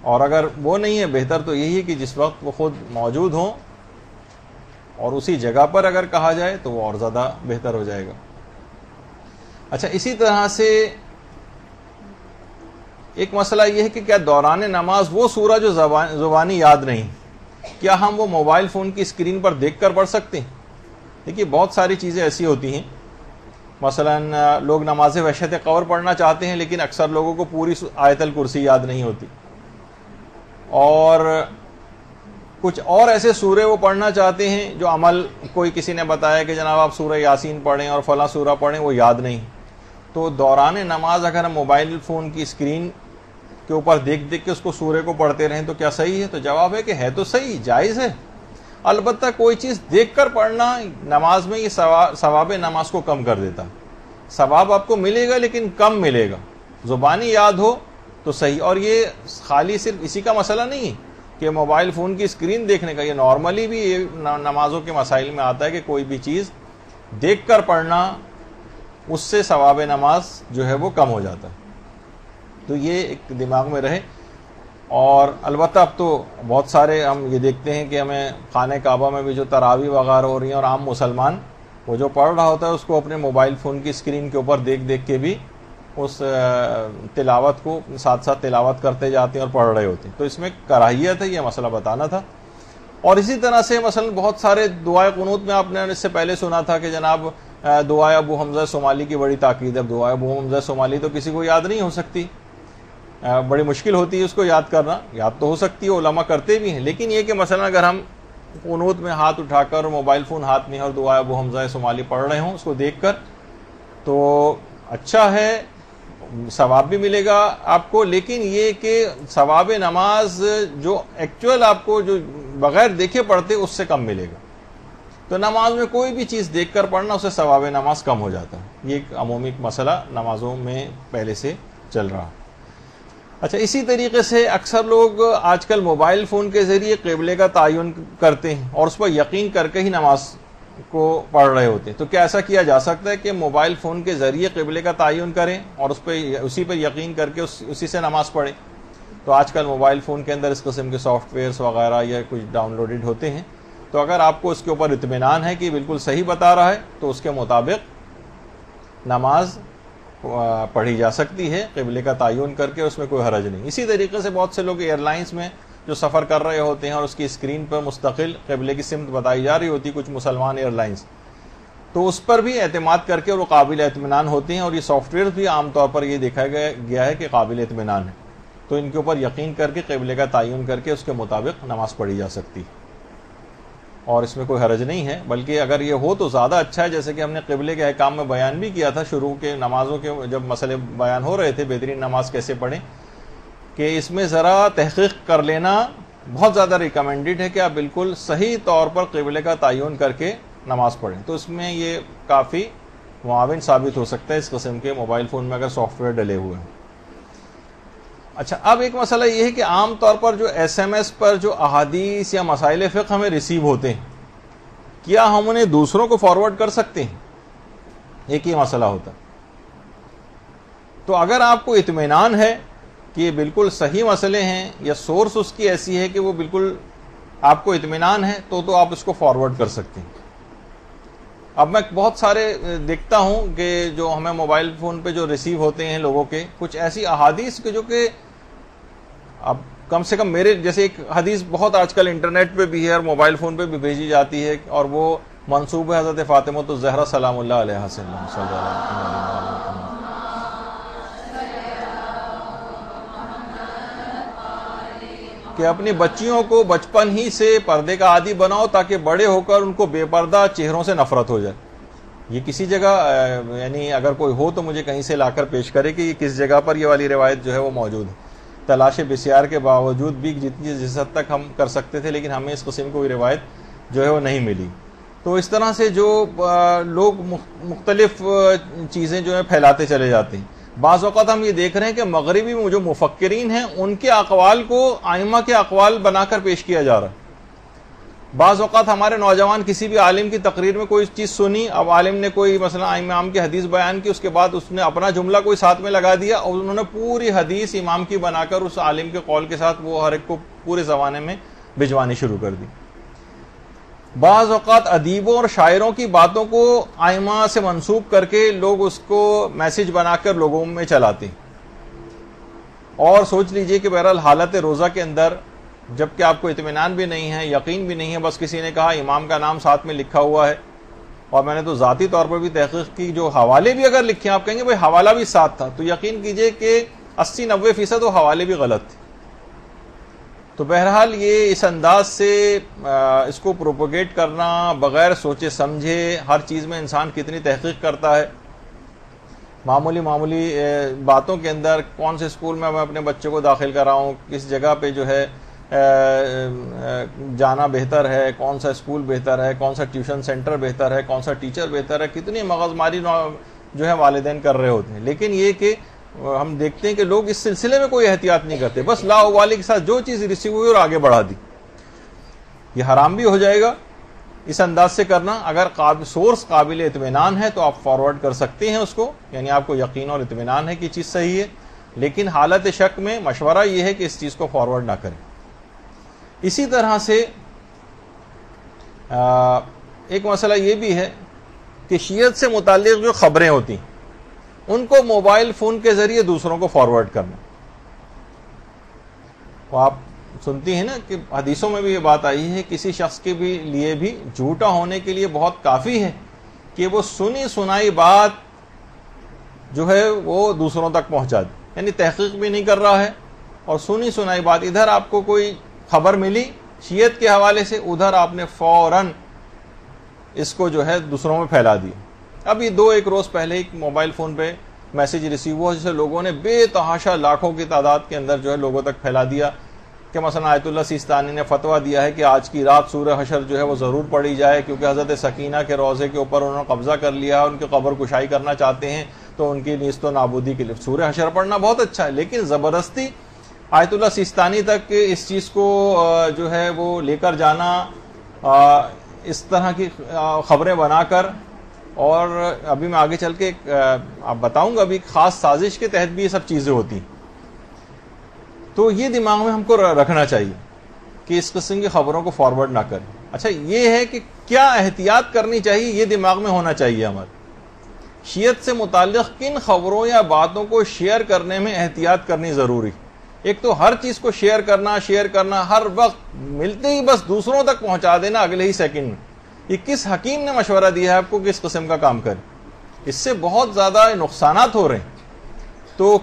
اور اگر وہ نہیں ہے بہتر تو یہی ہے کہ جس وقت وہ خود موجود ہوں اور اسی جگہ پر اگر کہا جائے تو وہ اور زیادہ بہتر ہو جائے گا۔ اچھا، اسی طرح سے ایک مسئلہ یہ ہے کہ کیا دوران نماز وہ سورہ جو زبانی یاد نہیں، کیا ہم وہ موبائل فون کی اسکرین پر دیکھ کر پڑھ سکتے ہیں؟ دیکھیے بہت ساری چیزیں ایسی ہوتی ہیں، مثلا لوگ نماز وحشت قبر پڑھنا چاہتے ہیں لیکن اکثر لوگوں کو پوری آیت الکرسی یاد نہیں ہوتی، اور کچھ اور ایسے سورے وہ پڑھنا چاہتے ہیں جو عمل کوئی کسی نے بتایا کہ جناب آپ سورہ یاسین پڑھیں اور فلاں سورہ پڑھیں، وہ یاد نہیں۔ تو دوران نماز اگر ہم موبائل فون کی اسکرین کے اوپر دیکھ دیکھ کے اس کو سورے کو پڑھتے رہیں تو کیا صحیح ہے؟ تو جواب ہے کہ ہے تو صحیح، جائز ہے، البتہ کوئی چیز دیکھ کر پڑھنا نماز میں یہ ثواب نماز کو کم کر دیتا ہے۔ ثواب آپ کو ملے گا لیکن کم ملے گا، زبانی یاد ہو تو صحیح۔ اور یہ خالی صرف اسی کا مسئلہ نہیں ہے کہ موبائل فون کی اسکرین دیکھنے کا، یہ نارملی بھی یہ نمازوں کے مسائل میں آتا ہے کہ کوئی بھی چیز دیکھ کر پڑھنا اس سے ثواب نماز جو ہے وہ کم ہو جاتا ہے۔ تو یہ ایک دماغ میں رہے۔ اور البتہ اب تو بہت سارے ہم یہ دیکھتے ہیں کہ ہمیں خانہ کعبہ میں بھی جو تراویح وغیرہ ہو رہی ہیں، اور عام مسلمان وہ جو پڑھ رہا ہوتا ہے اس کو اپنے موبائل فون کی اسکرین کے اوپر دیکھ دیکھ کے بھی اس تلاوت کو ساتھ ساتھ تلاوت کرتے جاتے ہیں اور پڑھ رہے ہوتے ہیں۔ تو اس میں کراہیت ہے، یہ مسئلہ بتانا تھا۔ اور اسی طرح سے مثلا بہت سارے دعائے قنوت میں آپ نے اس سے پہلے سنا تھا کہ جناب دعائے ابو حمزہ صومالی کی بڑی تاکید ہے۔ اب دعائے ابو حمزہ صومالی تو کسی کو یاد نہیں ہو سکتی، بڑی مشکل ہوتی ہے اس کو یاد کرنا، یاد تو ہو سکتی ہے، علماء کرتے بھی ہیں، لیکن یہ کہ مثلا اگر ہم قنوت میں ہاتھ اٹھا کر موبائل فون ہاتھ میں اور دعائے ابو حمزہ صومالی پڑھ رہے ہوں اس کو دیکھ کر، تو اچھا ہے، ثواب بھی ملے گا آپ کو، لیکن یہ کہ ثواب نماز جو ایکچوئل آپ کو جو بغیر دیکھے پڑھتے اس سے کم ملے گا۔ تو نماز میں کوئی بھی چیز دیکھ کر پڑھنا اس سے ثواب نماز کم ہو جاتا ہے۔ یہ ایک عمومی مسئلہ نمازوں میں پہلے سے چل رہا۔ اچھا، اسی طریقے سے اکثر لوگ آج کل موبائل فون کے ذریعے قبلے کا تعین کرتے ہیں اور اس پر یقین کر کے ہی نماز کو پڑھ رہے ہوتے ہیں۔ تو کیا ایسا کیا جا سکتا ہے کہ موبائل فون کے ذریعے قبلے کا تعین کریں اور اسی پر یقین کر کے اسی سے نماز پڑھیں؟ تو آج کل موبائل فون کے اندر اس قسم کے سافٹ ویئرس وغیرہ یا کچھ ڈاؤن لوڈڈ ہوتے ہیں، تو اگر آپ کو اس کے اوپر اطمینان ہے کہ بالکل صحیح بتا رہا ہے تو اس کے مطابق نماز پڑھی جا سکتی ہے قبلے کا تعین کر کے، اس میں کوئی حرج نہیں۔ اسی طریقے سے بہت سے لوگ ایئر لائنس میں جو سفر کر رہے ہوتے ہیں اور اس کی اسکرین پر مستقل قبلے کی سمت بتائی جا رہی ہوتی، کچھ مسلمان ایئر لائنس، تو اس پر بھی اعتماد کر کے وہ قابل اطمینان ہوتے ہیں، اور یہ سافٹ ویئر بھی عام طور پر یہ دیکھا گیا ہے کہ قابل اطمینان ہے، تو ان کے اوپر یقین کر کے قبلے کا تعین کر کے اس کے مطابق نماز پڑھی جا سکتی ہے، اور اس میں کوئی حرج نہیں ہے۔ بلکہ اگر یہ ہو تو زیادہ اچھا ہے، جیسے کہ ہم نے قبلے کے احکام میں بیان بھی کیا تھا شروع کے نمازوں کے جب مسئلے بیان ہو رہے تھے، بہترین نماز کیسے پڑھیں، کہ اس میں ذرا تحقیق کر لینا بہت زیادہ ریکمینڈڈ ہے کہ آپ بالکل صحیح طور پر قبلے کا تعین کر کے نماز پڑھیں، تو اس میں یہ کافی معاون ثابت ہو سکتا ہے اس قسم کے موبائل فون میں اگر سافٹ ویئر ڈلے ہوئے ہیں۔ اچھا، اب ایک مسئلہ یہ ہے کہ عام طور پر جو ایس ایم ایس پر جو احادیث یا مسائل فقہ ہمیں ریسیو ہوتے ہیں، کیا ہم انہیں دوسروں کو فارورڈ کر سکتے ہیں؟ ایک یہ مسئلہ ہوتا ہے۔ تو اگر آپ کو اطمینان ہے کہ یہ بالکل صحیح مسئلے ہیں یا سورس اس کی ایسی ہے کہ وہ بالکل آپ کو اطمینان ہے تو آپ اس کو فارورڈ کر سکتے ہیں۔ اب میں بہت سارے دیکھتا ہوں کہ جو ہمیں موبائل فون پہ جو ریسیو ہوتے ہیں لوگوں کے، کچھ ایسی احادیث کے جو کہ اب کم سے کم میرے جیسے ایک حدیث بہت آج کل انٹرنیٹ پہ بھی ہے اور موبائل فون پہ بھی بھیجی جاتی ہے، اور وہ منسوب ہے حضرت فاطمہ الزہرا سلام اللہ علیہ وسلم۔ کہ اپنی بچیوں کو بچپن ہی سے پردے کا عادی بناؤ تاکہ بڑے ہو کر ان کو بے پردہ چہروں سے نفرت ہو جائے. یہ کسی جگہ یعنی اگر کوئی ہو تو مجھے کہیں سے لا کر پیش کرے کہ یہ کس جگہ پر یہ والی روایت جو ہے وہ موجود ہے. تلاش بسیار کے باوجود بھی جس حد تک ہم کر سکتے تھے لیکن ہمیں اس قسم کی روایت جو ہے وہ نہیں ملی. تو اس طرح سے جو لوگ مختلف چیزیں جو ہے پھیلاتے چلے جاتے ہیں. بعض اوقات ہم یہ دیکھ رہے ہیں کہ مغربی جو مفکرین ہیں ان کے اقوال کو ائمہ کے اقوال بنا کر پیش کیا جا رہا ہے. بعض اوقات ہمارے نوجوان کسی بھی عالم کی تقریر میں کوئی چیز سنی, اب عالم نے کوئی مثلا امام کی حدیث بیان کی, اس کے بعد اس نے اپنا جملہ کوئی ساتھ میں لگا دیا اور انہوں نے پوری حدیث امام کی بنا کر اس عالم کے قول کے ساتھ وہ ہر ایک کو پورے زمانے میں بھجوانی شروع کر دی. بعض اوقات ادیبوں اور شاعروں کی باتوں کو ائمہ سے منسوب کر کے لوگ اس کو میسج بنا کر لوگوں میں چلاتے. اور سوچ لیجئے کہ بہرحال حالت روزہ کے اندر جبکہ آپ کو اطمینان بھی نہیں ہے, یقین بھی نہیں ہے, بس کسی نے کہا امام کا نام ساتھ میں لکھا ہوا ہے, اور میں نے تو ذاتی طور پر بھی تحقیق کی, جو حوالے بھی اگر لکھے آپ کہیں گے بھائی حوالہ بھی ساتھ تھا, تو یقین کیجئے کہ 80-90% وہ حوالے بھی غلط تھے. تو بہرحال یہ اس انداز سے اس کو پروپوگیٹ کرنا بغیر سوچے سمجھے, ہر چیز میں انسان کتنی تحقیق کرتا ہے, معمولی باتوں کے اندر کون سے اسکول میں اپنے بچے کو داخل کراؤں, کس جگہ پہ جو ہے جانا بہتر ہے, کون سا اسکول بہتر ہے, کون سا ٹیوشن سینٹر بہتر ہے, کون سا ٹیچر بہتر ہے, کتنی مغز ماری جو ہے والدین کر رہے ہوتے ہیں. لیکن یہ کہ ہم دیکھتے ہیں کہ لوگ اس سلسلے میں کوئی احتیاط نہیں کرتے, بس لاوالے کے ساتھ جو چیز ریسیو ہوئی اور آگے بڑھا دی. یہ حرام بھی ہو جائے گا اس انداز سے کرنا. اگر سورس قابل اطمینان ہے تو آپ فارورڈ کر سکتے ہیں اس کو, یعنی آپ کو یقین اور اطمینان ہے کہ چیز صحیح ہے, لیکن حالت شک میں مشورہ یہ ہے کہ اس چیز کو فارورڈ نہ کریں. اسی طرح سے ایک مسئلہ یہ بھی ہے کہ شیعت سے متعلق جو خبریں ہوتی ان کو موبائل فون کے ذریعے دوسروں کو فارورڈ کرنا. وہ آپ سنتی ہیں نا کہ حدیثوں میں بھی یہ بات آئی ہے, کسی شخص کے بھی لیے بھی جھوٹا ہونے کے لیے بہت کافی ہے کہ وہ سنی سنائی بات جو ہے وہ دوسروں تک پہنچا دے, یعنی تحقیق بھی نہیں کر رہا ہے اور سنی سنائی بات, ادھر آپ کو کوئی خبر ملی شیعت کے حوالے سے, ادھر آپ نے فوراً اس کو جو ہے دوسروں میں پھیلا دیا. ابھی 2-1 روز پہلے ایک موبائل فون پہ میسج ریسیو ہوا جسے لوگوں نے بے تحاشا لاکھوں کی تعداد کے اندر جو ہے لوگوں تک پھیلا دیا کہ مثلا آیت اللہ سیستانی نے فتویٰ دیا ہے کہ آج کی رات سورہ حشر جو ہے وہ ضرور پڑھی جائے, کیونکہ حضرت سکینہ کے روضے کے اوپر انہوں نے قبضہ کر لیا ہے, ان کی قبر کشائی کرنا چاہتے ہیں, تو ان کی نیست و نابودی کے لیے سورہ حشر پڑھنا بہت اچھا ہے. لیکن زبردستی آیت اللہ سیستانی تک اس چیز کو جو ہے وہ لے کر جانا, اس طرح کی خبریں بنا کر, اور ابھی میں آگے چل کے آپ بتاؤں گا ابھی خاص سازش کے تحت بھی یہ سب چیزیں ہوتی. تو یہ دماغ میں ہم کو رکھنا چاہیے کہ اس قسم کی خبروں کو فارورڈ نہ کریں. اچھا یہ ہے کہ کیا احتیاط کرنی چاہیے, یہ دماغ میں ہونا چاہیے ہمارے. شیعت سے متعلق کن خبروں یا باتوں کو شیئر کرنے میں احتیاط کرنی ضروری. ایک تو ہر چیز کو شیئر کرنا ہر وقت ملتے ہی بس دوسروں تک پہنچا دینا اگلے ہی سیکنڈ میں. یہ کس حکیم نے مشورہ دیا ہے آپ کو کس قسم کا کام کریں؟ اس سے بہت زیادہ نقصانات ہو رہے ہیں. تو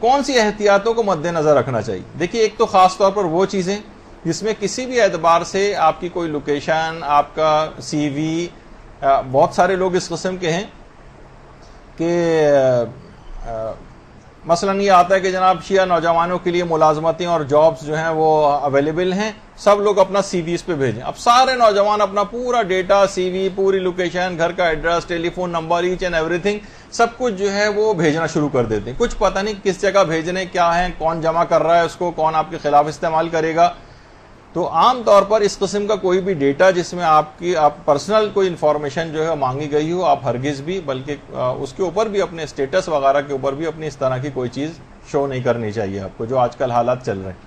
کون سی احتیاطوں کو مد نظر رکھنا چاہیے؟ دیکھیے, ایک تو خاص طور پر وہ چیزیں جس میں کسی بھی اعتبار سے آپ کی کوئی لوکیشن, آپ کا سی وی, بہت سارے لوگ اس قسم کے ہیں کہ مثلا یہ آتا ہے کہ جناب شیعہ نوجوانوں کے لیے ملازمتیں اور جابز جو ہیں وہ اویلیبل ہیں, سب لوگ اپنا سی وی اس پہ بھیجیں. اب سارے نوجوان اپنا پورا ڈیٹا, سی وی, پوری لوکیشن, گھر کا address, telephone number, each and everything سب کچھ جو ہے وہ بھیجنا شروع کر دیتے ہیں. کچھ پتہ نہیں کس جگہ بھیجنے, کیا ہے, کون جمع کر رہا ہے اس کو, کون آپ کے خلاف استعمال کرے گا. تو عام طور پر اس قسم کا کوئی بھی ڈیٹا جس میں آپ پرسنل کوئی انفارمیشن جو ہے مانگی گئی ہو, آپ ہرگز بھی, بلکہ اس کے اوپر بھی اپنے اسٹیٹس وغیرہ کے اوپر بھی اپنی اس طرح کی کوئی چیز شو نہیں کرنی چاہیے آپ کو, جو آج کل حالات چل رہے ہیں.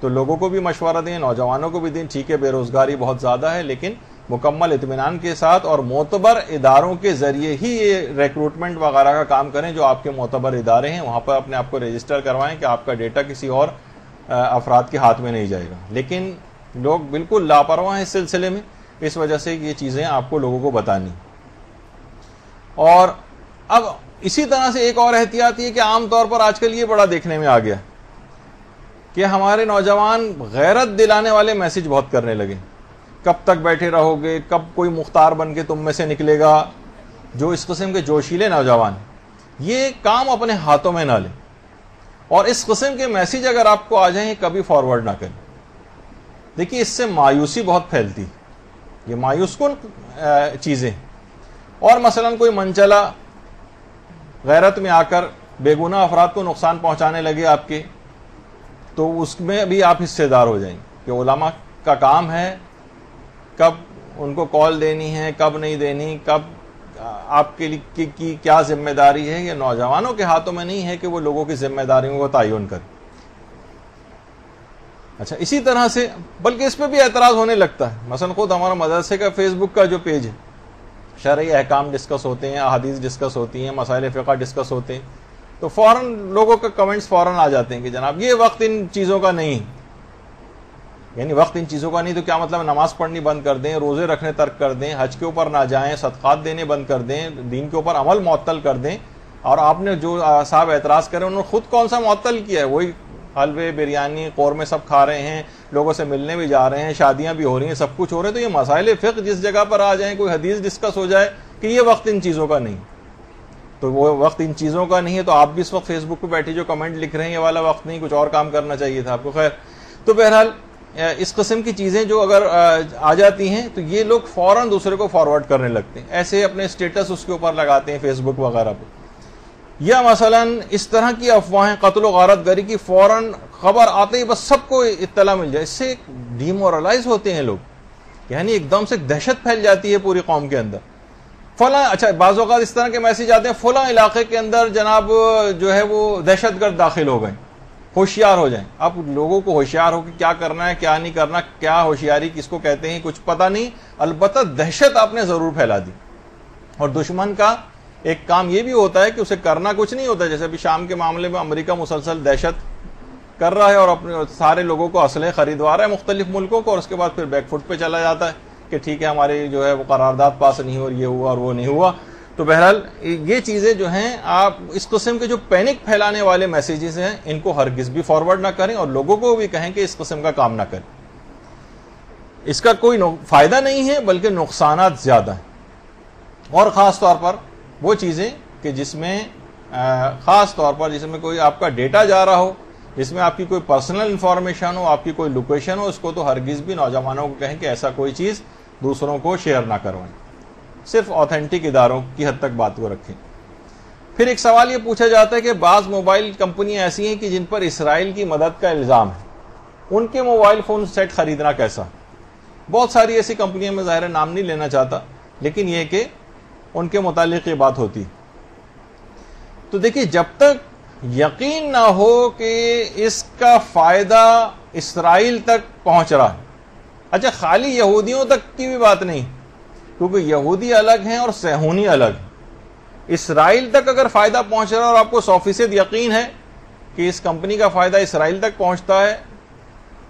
تو لوگوں کو بھی مشورہ دیں, نوجوانوں کو بھی دیں. ٹھیک ہے بے روزگاری بہت زیادہ ہے, لیکن مکمل اطمینان کے ساتھ اور معتبر اداروں کے ذریعے ہی یہ ریکروٹمنٹ وغیرہ کا کام کریں. جو آپ کے معتبر ادارے ہیں وہاں پر اپنے آپ کو رجسٹر کروائیں کہ آپ کا ڈیٹا کسی اور افراد کے ہاتھ میں نہیں جائے گا. لیکن لوگ بالکل لاپرواہ ہیں اس سلسلے میں, اس وجہ سے یہ چیزیں آپ کو لوگوں کو بتانی. اور اب اسی طرح سے ایک اور احتیاط یہ کہ عام طور پر آج کل یہ بڑا دیکھنے میں آ گیا کہ ہمارے نوجوان غیرت دلانے والے میسج بہت کرنے لگے. کب تک بیٹھے رہو گے, کب کوئی مختار بن کے تم میں سے نکلے گا. جو اس قسم کے جوشیلے نوجوان یہ کام اپنے ہاتھوں میں نہ لیں, اور اس قسم کے میسج اگر آپ کو آ جائیں کبھی فارورڈ نہ کریں. دیکھیے اس سے مایوسی بہت پھیلتی, یہ مایوس کن چیزیں. اور مثلا کوئی منچلا غیرت میں آ کر بے گناہ افراد کو نقصان پہنچانے لگے آپ کے, تو اس میں بھی آپ حصے دار ہو جائیں کہ علماء کا کام ہے کب ان کو کال دینی ہے, کب نہیں دینی, کب آپ کے لیے کی کیا ذمہ داری ہے. یہ نوجوانوں کے ہاتھوں میں نہیں ہے کہ وہ لوگوں کی ذمہ داریوں کو تعین کریں. اچھا, اسی طرح سے بلکہ اس پہ بھی اعتراض ہونے لگتا ہے. مثلا خود ہمارا مدرسے کا فیس بک کا جو پیج ہے, شرعی احکام ڈسکس ہوتے ہیں, احادیث ڈسکس ہوتی ہیں, مسائل فقہ ڈسکس ہوتے ہیں, تو فوراً لوگوں کے کمنٹس فوراً آ جاتے ہیں کہ جناب یہ وقت ان چیزوں کا نہیں. یعنی وقت ان چیزوں کا نہیں تو کیا مطلب نماز پڑھنی بند کر دیں, روزے رکھنے ترک کر دیں, حج کے اوپر نہ جائیں, صدقات دینے بند کر دیں, دین کے اوپر عمل معطل کر دیں. اور آپ نے جو صاحب اعتراض کرے انہوں نے خود کون سا معطل کیا ہے؟ وہی حلوے, بریانی, قورمے سب کھا رہے ہیں, لوگوں سے ملنے بھی جا رہے ہیں, شادیاں بھی ہو رہی ہیں, سب کچھ ہو رہا ہے. تو یہ مسائل فقہ جس جگہ پر آ جائیں, کوئی حدیث ڈسکس ہو جائے کہ یہ وقت ان چیزوں کا نہیں, تو وہ وقت ان چیزوں کا نہیں ہے. تو آپ بھی اس وقت فیس بک پہ بیٹھے جو کمنٹ لکھ رہے ہیں یہ والا وقت نہیں, کچھ اور کام کرنا چاہیے تھا آپ کو. خیر, تو بہرحال اس قسم کی چیزیں جو اگر آ جاتی ہیں تو یہ لوگ فوراً دوسرے کو فارورڈ کرنے لگتے ہیں, ایسے اپنے اسٹیٹس اس کے اوپر لگاتے ہیں فیس بک وغیرہ پہ. یا مثلا اس طرح کی افواہیں, قتل و غارت گری کی فوراً خبر آتے ہی بس سب کو اطلاع مل جائے. اس سے ڈیمورلائز ہوتے ہیں لوگ, یعنی ایک دم سے دہشت پھیل جاتی ہے پوری قوم کے اندر. فلاں, اچھا بعض اوقات اس طرح کے میسج آتے ہیں فلاں علاقے کے اندر جناب جو ہے وہ دہشت گرد داخل ہو گئے, ہوشیار ہو جائیں. اب لوگوں کو ہوشیار ہو کہ کیا کرنا ہے کیا نہیں کرنا, کیا ہوشیاری کس کو کہتے ہیں کچھ پتہ نہیں, البتہ دہشت آپ نے ضرور پھیلا دی. اور دشمن کا ایک کام یہ بھی ہوتا ہے کہ اسے کرنا کچھ نہیں ہوتا, جیسے ابھی شام کے معاملے میں امریکہ مسلسل دہشت کر رہا ہے اور اپنے سارے لوگوں کو اسلحے خریدوا رہا ہے مختلف ملکوں کو, اور اس کے بعد پھر بیک فٹ پہ چلا جاتا ہے کہ ٹھیک ہے ہماری جو ہے وہ قرارداد پاس نہیں ہو, یہ ہوا اور وہ نہیں ہوا. تو بہرحال یہ چیزیں جو ہیں, آپ اس قسم کے جو پینک پھیلانے والے میسیجز ہیں ان کو ہرگز بھی فارورڈ نہ کریں, اور لوگوں کو بھی کہیں کہ اس قسم کا کام نہ کریں. اس کا کوئی فائدہ نہیں ہے بلکہ نقصانات زیادہ ہیں. اور خاص طور پر وہ چیزیں کہ جس میں خاص طور پر جس میں کوئی آپ کا ڈیٹا جا رہا ہو, جس میں آپ کی کوئی پرسنل انفارمیشن ہو, آپ کی کوئی لوکیشن ہو, اس کو تو ہرگز بھی نوجوانوں کو کہیں کہ ایسا کوئی چیز دوسروں کو شیئر نہ کروائیں. صرف آتھینٹک اداروں کی حد تک بات کو رکھیں. پھر ایک سوال یہ پوچھا جاتا ہے کہ بعض موبائل کمپنیاں ایسی ہیں کہ جن پر اسرائیل کی مدد کا الزام ہے, ان کے موبائل فون سیٹ خریدنا کیسا؟ بہت ساری ایسی کمپنیاں, میں ظاہر نام نہیں لینا چاہتا, لیکن یہ کہ ان کے متعلق یہ بات ہوتی. تو دیکھیے جب تک یقین نہ ہو کہ اس کا فائدہ اسرائیل تک پہنچ رہا ہے, اچھا خالی یہودیوں تک کی بھی بات نہیں, کیونکہ یہودی الگ ہیں اور صہیونی الگ ہیں. اسرائیل تک اگر فائدہ پہنچ رہا ہے اور آپ کو 100% یقین ہے کہ اس کمپنی کا فائدہ اسرائیل تک پہنچتا ہے,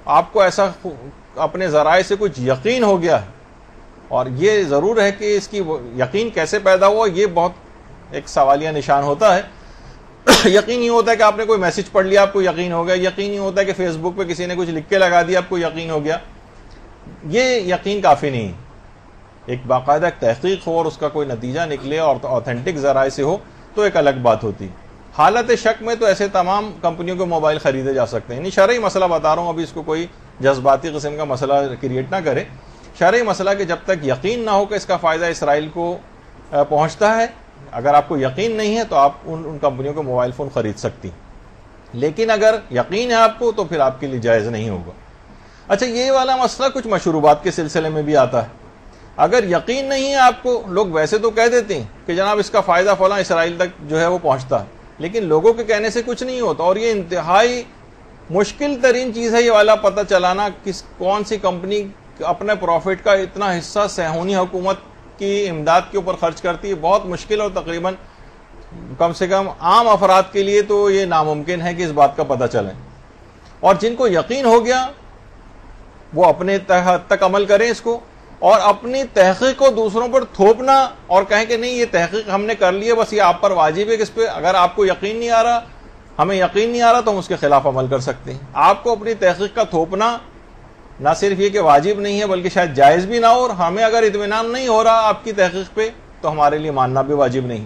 آپ کو ایسا اپنے ذرائع سے کچھ یقین ہو گیا ہے, اور یہ ضرور ہے کہ اس کی یقین کیسے پیدا ہوا, یہ بہت ایک سوالیہ نشان ہوتا ہے. یقین ہی ہوتا ہے کہ آپ نے کوئی میسج پڑھ لیا آپ کو یقین ہو گیا, یقین ہی ہوتا ہے کہ فیس بک پہ کسی نے کچھ لکھ کے لگا دیا آپ کو یقین ہو گیا. یہ یقین کافی نہیں. ایک باقاعدہ ایک تحقیق ہو اور اس کا کوئی نتیجہ نکلے اور آتھینٹک ذرائع سے ہو تو ایک الگ بات ہوتی. حالت شک میں تو ایسے تمام کمپنیوں کے موبائل خریدے جا سکتے ہیں. نہیں, شرعی مسئلہ بتا رہا ہوں, ابھی اس کو کوئی جذباتی قسم کا مسئلہ کریٹ نہ کرے. شرعی مسئلہ کہ جب تک یقین نہ ہو کہ اس کا فائدہ اسرائیل کو پہنچتا ہے, اگر آپ کو یقین نہیں ہے تو آپ ان کمپنیوں کے موبائل فون خرید سکتی, لیکن اگر یقین ہے آپ کو تو پھر آپ کے لیے جائز نہیں ہوگا. اچھا, یہ والا مسئلہ کچھ مشروبات کے سلسلے میں بھی آتا ہے. اگر یقین نہیں ہے آپ کو, لوگ ویسے تو کہہ دیتے ہیں کہ جناب اس کا فائدہ فلاں اسرائیل تک جو ہے وہ پہنچتا ہے, لیکن لوگوں کے کہنے سے کچھ نہیں ہوتا. اور یہ انتہائی مشکل ترین چیز ہے یہ والا پتہ چلانا کون سی کمپنی اپنے پروفٹ کا اتنا حصہ صہیونی حکومت کی امداد کے اوپر خرچ کرتی ہے. بہت مشکل, اور تقریباً کم سے کم عام افراد کے لیے تو یہ ناممکن ہے کہ اس بات کا پتہ چلے. اور جن کو یقین ہو گیا وہ اپنے حد تک عمل کریں اس کو, اور اپنی تحقیق کو دوسروں پر تھوپنا اور کہیں کہ نہیں یہ تحقیق ہم نے کر لی ہے, بس یہ آپ پر واجب ہے کہ اس پہ اگر آپ کو یقین نہیں آ رہا ہمیں یقین نہیں آ رہا تو ہم اس کے خلاف عمل کر سکتے ہیں. آپ کو اپنی تحقیق کا تھوپنا نہ صرف یہ کہ واجب نہیں ہے بلکہ شاید جائز بھی نہ ہو, اور ہمیں اگر اطمینان نہیں ہو رہا آپ کی تحقیق پہ تو ہمارے لیے ماننا بھی واجب نہیں.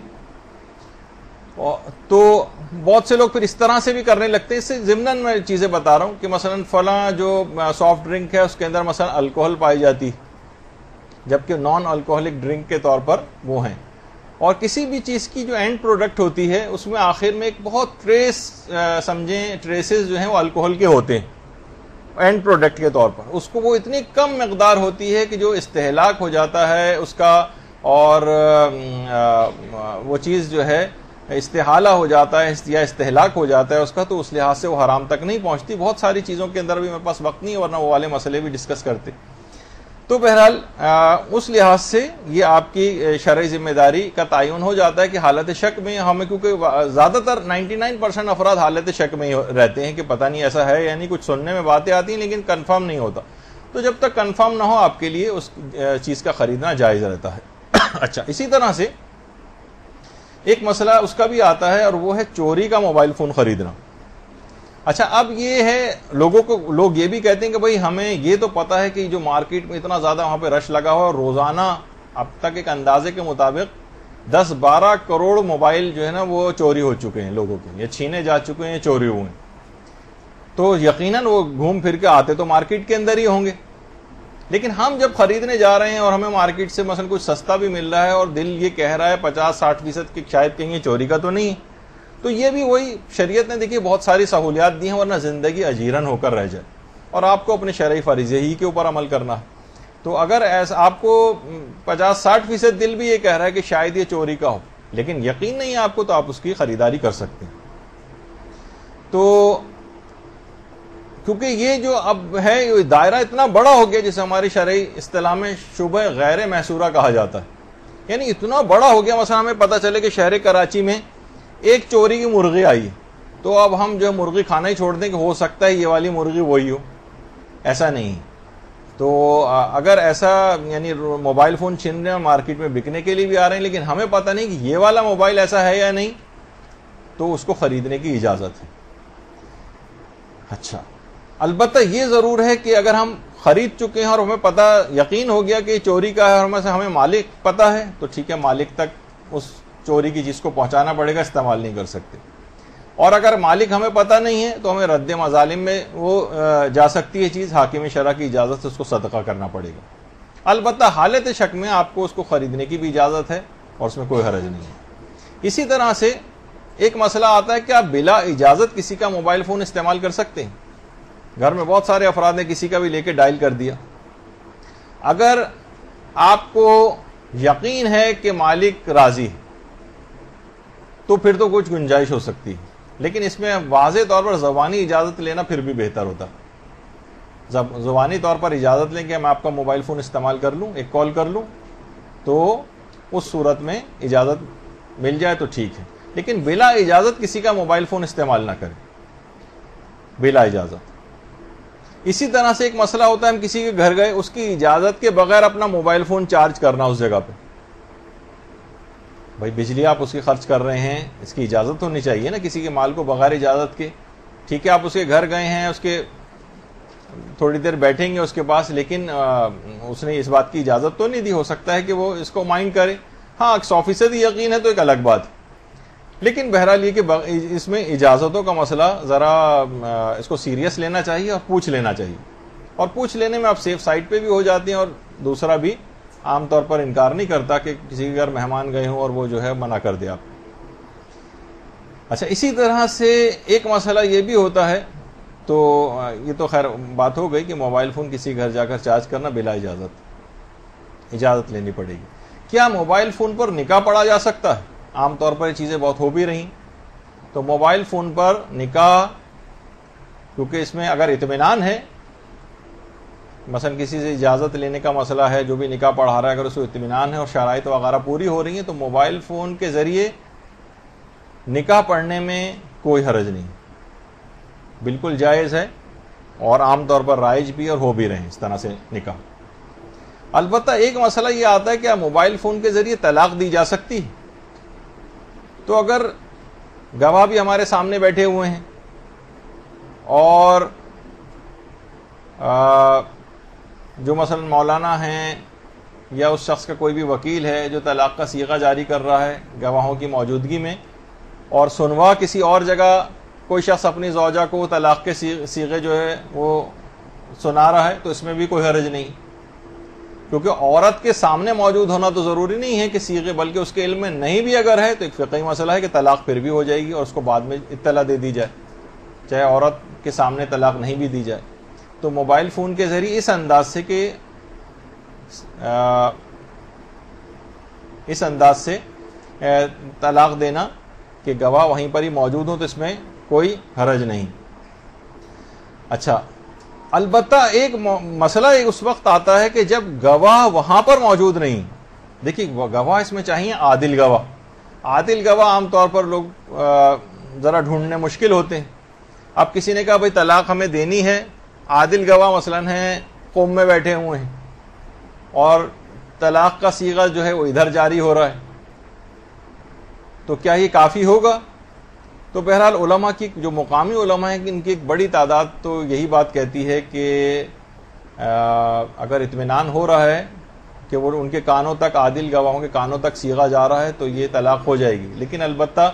تو بہت سے لوگ پھر اس طرح سے بھی کرنے لگتے ہیں. اس سے ضمناً میں چیزیں بتا رہا ہوں کہ مثلا فلاں جو سافٹ ڈرنک ہے اس کے اندر مثلا الکوہل پائی جاتی جبکہ نان الکوہلک ڈرنک کے طور پر وہ ہیں, اور کسی بھی چیز کی جو اینڈ پروڈکٹ ہوتی ہے اس میں آخر میں ایک بہت ٹریسز جو ہیں وہ الکوہل کے ہوتے ہیں اینڈ پروڈکٹ کے طور پر. اس کو وہ اتنی کم مقدار ہوتی ہے کہ جو استہلاک ہو جاتا ہے اس کا, اور وہ چیز جو ہے استحالہ ہو جاتا ہے یا استہلاک ہو جاتا ہے اس کا, تو اس لحاظ سے وہ حرام تک نہیں پہنچتی. بہت ساری چیزوں کے اندر بھی میرے پاس وقت نہیں, ورنہ وہ والے مسئلے بھی ڈسکس کرتے. تو بہرحال اس لحاظ سے یہ آپ کی شرعی ذمہ داری کا تعین ہو جاتا ہے کہ حالت شک میں ہمیں, کیونکہ زیادہ تر 99% افراد حالت شک میں ہی رہتے ہیں کہ پتہ نہیں ایسا ہے, یعنی کچھ سننے میں باتیں آتی ہیں لیکن کنفرم نہیں ہوتا. تو جب تک کنفرم نہ ہو آپ کے لیے اس چیز کا خریدنا جائز رہتا ہے. اچھا, اسی طرح سے ایک مسئلہ اس کا بھی آتا ہے اور وہ ہے چوری کا موبائل فون خریدنا. اچھا, اب یہ ہے لوگ یہ بھی کہتے ہیں کہ بھئی ہمیں یہ تو پتا ہے کہ جو مارکیٹ میں اتنا زیادہ وہاں پہ رش لگا ہوا, روزانہ اب تک ایک اندازے کے مطابق 10-12 کروڑ موبائل جو ہے نا وہ چوری ہو چکے ہیں لوگوں کے, یہ چھینے جا چکے ہیں, چوری ہوئے ہیں. تو یقیناً وہ گھوم پھر کے آتے تو مارکیٹ کے اندر ہی ہوں گے. لیکن ہم جب خریدنے جا رہے ہیں اور ہمیں مارکیٹ سے مثلا کچھ سستا بھی مل رہا ہے اور دل یہ کہہ رہا ہے 50-60% کہ شاید کہیں یہ چوری کا تو نہیں, تو یہ بھی وہی شریعت نے دیکھیے بہت ساری سہولیات دی ہیں ورنہ زندگی اجیرن ہو کر رہ جائے, اور آپ کو اپنے شرعی فریضے ہی کے اوپر عمل کرنا ہے. تو اگر ایسا آپ کو 50-60% دل بھی یہ کہہ رہا ہے کہ شاید یہ چوری کا ہو لیکن یقین نہیں ہے آپ کو, تو آپ اس کی خریداری کر سکتے ہیں. تو کیونکہ یہ جو اب ہے یہ دائرہ اتنا بڑا ہو گیا جسے ہماری شرعی اصطلاح میں شبہ غیر محصورہ کہا جاتا ہے, یعنی اتنا بڑا ہو گیا. مثلا ہمیں پتہ چلے کہ شہر کراچی میں ایک چوری کی مرغی آئی تو اب ہم جو ہے مرغی کھانا ہی چھوڑ دیں کہ ہو سکتا ہے یہ والی مرغی وہی ہو, ایسا نہیں. تو اگر ایسا یعنی موبائل فون چھین رہے ہیں مارکیٹ میں بکنے کے لیے بھی آ رہے ہیں لیکن ہمیں پتہ نہیں کہ یہ والا موبائل ایسا ہے یا نہیں, تو اس کو خریدنے کی اجازت ہے. اچھا, البتہ یہ ضرور ہے کہ اگر ہم خرید چکے ہیں اور ہمیں پتہ یقین ہو گیا کہ چوری کا ہے اور ہمیں مالک پتہ ہے تو ٹھیک ہے, مالک تک اس چوری کی چیز کو پہنچانا پڑے گا, استعمال نہیں کر سکتے. اور اگر مالک ہمیں پتہ نہیں ہے تو ہمیں رد مظالم میں وہ جا سکتی ہے چیز, حاکم شرع کی اجازت سے اس کو صدقہ کرنا پڑے گا. البتہ حالت شک میں آپ کو اس کو خریدنے کی بھی اجازت ہے اور اس میں کوئی حرج نہیں ہے. اسی طرح سے ایک مسئلہ آتا ہے کہ آپ بلا اجازت کسی کا موبائل فون استعمال کر سکتے ہیں. گھر میں بہت سارے افراد نے کسی کا بھی لے کے ڈائل کر دیا. اگر آپ کو یقین ہے کہ مالک راضی ہے تو پھر تو کچھ گنجائش ہو سکتی ہے, لیکن اس میں واضح طور پر زبانی اجازت لینا پھر بھی بہتر ہوتا. زبانی طور پر اجازت لیں کہ میں آپ کا موبائل فون استعمال کر لوں, ایک کال کر لوں, تو اس صورت میں اجازت مل جائے تو ٹھیک ہے. لیکن بلا اجازت کسی کا موبائل فون استعمال نہ کریں, بلا اجازت. اسی طرح سے ایک مسئلہ ہوتا ہے ہم کسی کے گھر گئے, اس کی اجازت کے بغیر اپنا موبائل فون چارج کرنا اس جگہ پہ. بھائی بجلی آپ اس کی خرچ کر رہے ہیں, اس کی اجازت ہونی چاہیے نا کسی کے مال کو بغیر اجازت کے. ٹھیک ہے, آپ اس کے گھر گئے ہیں, اس کے تھوڑی دیر بیٹھیں گے اس کے پاس, لیکن اس نے اس بات کی اجازت تو نہیں دی. ہو سکتا ہے کہ وہ اس کو مائنڈ کرے, ہاں 100% یقین ہے تو ایک الگ بات ہے. لیکن بہرحال یہ کہ اس میں اجازتوں کا مسئلہ ذرا اس کو سیریس لینا چاہیے اور پوچھ لینا چاہیے, اور پوچھ لینے میں آپ سیف سائٹ پہ بھی ہو جاتے ہیں, اور دوسرا بھی عام طور پر انکار نہیں کرتا کہ کسی کے گھر مہمان گئے ہوں اور وہ جو ہے منع کر دے آپ. اچھا, اسی طرح سے ایک مسئلہ یہ بھی ہوتا ہے, تو یہ تو خیر بات ہو گئی کہ موبائل فون کسی گھر جا کر چارج کرنا بلا اجازت لینی پڑے گی. کیا موبائل فون پر نکاح پڑھا جا سکتا ہے؟ عام طور پر یہ چیزیں بہت ہو بھی رہی. تو موبائل فون پر نکاح, کیونکہ اس میں اگر اطمینان ہے, مثلا کسی سے اجازت لینے کا مسئلہ ہے, جو بھی نکاح پڑھا رہا ہے اگر اس کو اطمینان ہے اور شرائط وغیرہ پوری ہو رہی ہیں, تو موبائل فون کے ذریعے نکاح پڑھنے میں کوئی حرج نہیں, بالکل جائز ہے, اور عام طور پر رائج بھی اور ہو بھی رہے ہیں اس طرح سے نکاح. البتہ ایک مسئلہ یہ آتا ہے کہ موبائل فون کے ذریعے طلاق دی جا سکتی ہے. تو اگر گواہ بھی ہمارے سامنے بیٹھے ہوئے ہیں، اور جو مثلا مولانا ہیں یا اس شخص کا کوئی بھی وکیل ہے جو طلاق کا صیغہ جاری کر رہا ہے گواہوں کی موجودگی میں، اور سنوا کسی اور جگہ کوئی شخص اپنی زوجہ کو طلاق کے صیغے جو ہے وہ سنا رہا ہے، تو اس میں بھی کوئی حرج نہیں، کیونکہ عورت کے سامنے موجود ہونا تو ضروری نہیں ہے کہ صیغے، بلکہ اس کے علم میں نہیں بھی اگر ہے تو ایک فقہی مسئلہ ہے کہ طلاق پھر بھی ہو جائے گی اور اس کو بعد میں اطلاع دے دی جائے، چاہے عورت کے سامنے طلاق نہیں بھی دی جائے۔ تو موبائل فون کے ذریعے اس انداز سے طلاق دینا کہ گواہ وہیں پر ہی موجود ہوں، تو اس میں کوئی حرج نہیں۔ اچھا، البتہ ایک مسئلہ اس وقت آتا ہے کہ جب گواہ وہاں پر موجود نہیں۔ دیکھیے، گواہ اس میں چاہیے عادل گواہ۔ عادل گواہ عام طور پر لوگ ذرا ڈھونڈنے مشکل ہوتے ہیں۔ اب کسی نے کہا بھائی طلاق ہمیں دینی ہے، عادل گواہ مثلا ہیں قوم میں بیٹھے ہوئے ہیں اور طلاق کا صیغہ جو ہے وہ ادھر جاری ہو رہا ہے، تو کیا یہ کافی ہوگا؟ تو بہرحال علماء کی جو مقامی علماء ہیں ان کی ایک بڑی تعداد تو یہی بات کہتی ہے کہ اگر اطمینان ہو رہا ہے کہ وہ ان کے کانوں تک، عادل گواہوں کے کانوں تک صیغہ جا رہا ہے تو یہ طلاق ہو جائے گی۔ لیکن البتہ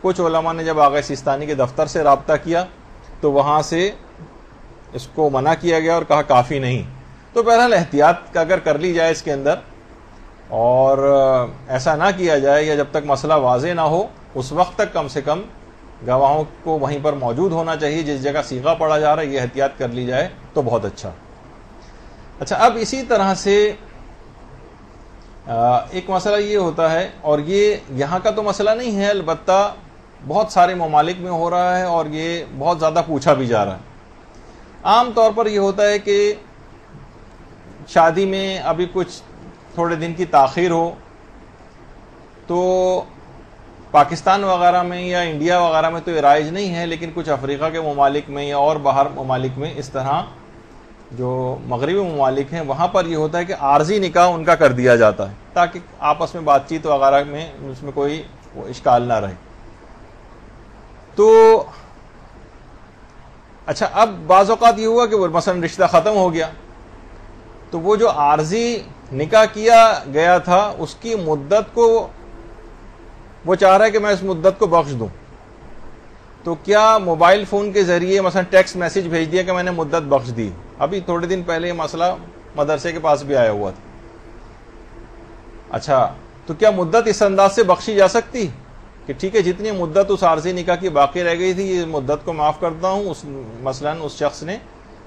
کچھ علماء نے جب آغا سیستانی کے دفتر سے رابطہ کیا تو وہاں سے اس کو منع کیا گیا اور کہا کافی نہیں۔ تو بہرحال احتیاط اگر کر لی جائے اس کے اندر اور ایسا نہ کیا جائے، یا جب تک مسئلہ واضح نہ ہو اس وقت تک کم سے کم گواہوں کو وہیں پر موجود ہونا چاہیے جس جگہ صیغہ پڑھا جا رہا ہے، یہ احتیاط کر لی جائے تو بہت اچھا۔ اچھا، اب اسی طرح سے ایک مسئلہ یہ ہوتا ہے، اور یہ یہاں کا تو مسئلہ نہیں ہے، البتہ بہت سارے ممالک میں ہو رہا ہے اور یہ بہت زیادہ پوچھا بھی جا رہا ہے۔ عام طور پر یہ ہوتا ہے کہ شادی میں ابھی کچھ تھوڑے دن کی تاخیر ہو تو پاکستان وغیرہ میں یا انڈیا وغیرہ میں تو یہ رائج نہیں ہے، لیکن کچھ افریقہ کے ممالک میں یا اور باہر ممالک میں اس طرح جو مغربی ممالک ہیں وہاں پر یہ ہوتا ہے کہ عارضی نکاح ان کا کر دیا جاتا ہے تاکہ آپس میں بات چیت وغیرہ میں اس میں کوئی اشکال نہ رہے۔ تو اچھا، اب بعض اوقات یہ ہوا کہ وہ مثلا رشتہ ختم ہو گیا تو وہ جو عارضی نکاح کیا گیا تھا اس کی مدت کو وہ چاہ رہا ہے کہ میں اس مدت کو بخش دوں، تو کیا موبائل فون کے ذریعے مثلا ٹیکسٹ میسج بھیج دیا کہ میں نے مدت بخش دی؟ ابھی تھوڑے دن پہلے یہ مسئلہ مدرسے کے پاس بھی آیا ہوا تھا۔ اچھا، تو کیا مدت اس انداز سے بخشی جا سکتی کہ ٹھیک ہے جتنی مدت اس عارضی نکاح کی باقی رہ گئی تھی یہ مدت کو معاف کرتا ہوں، مثلا اس شخص نے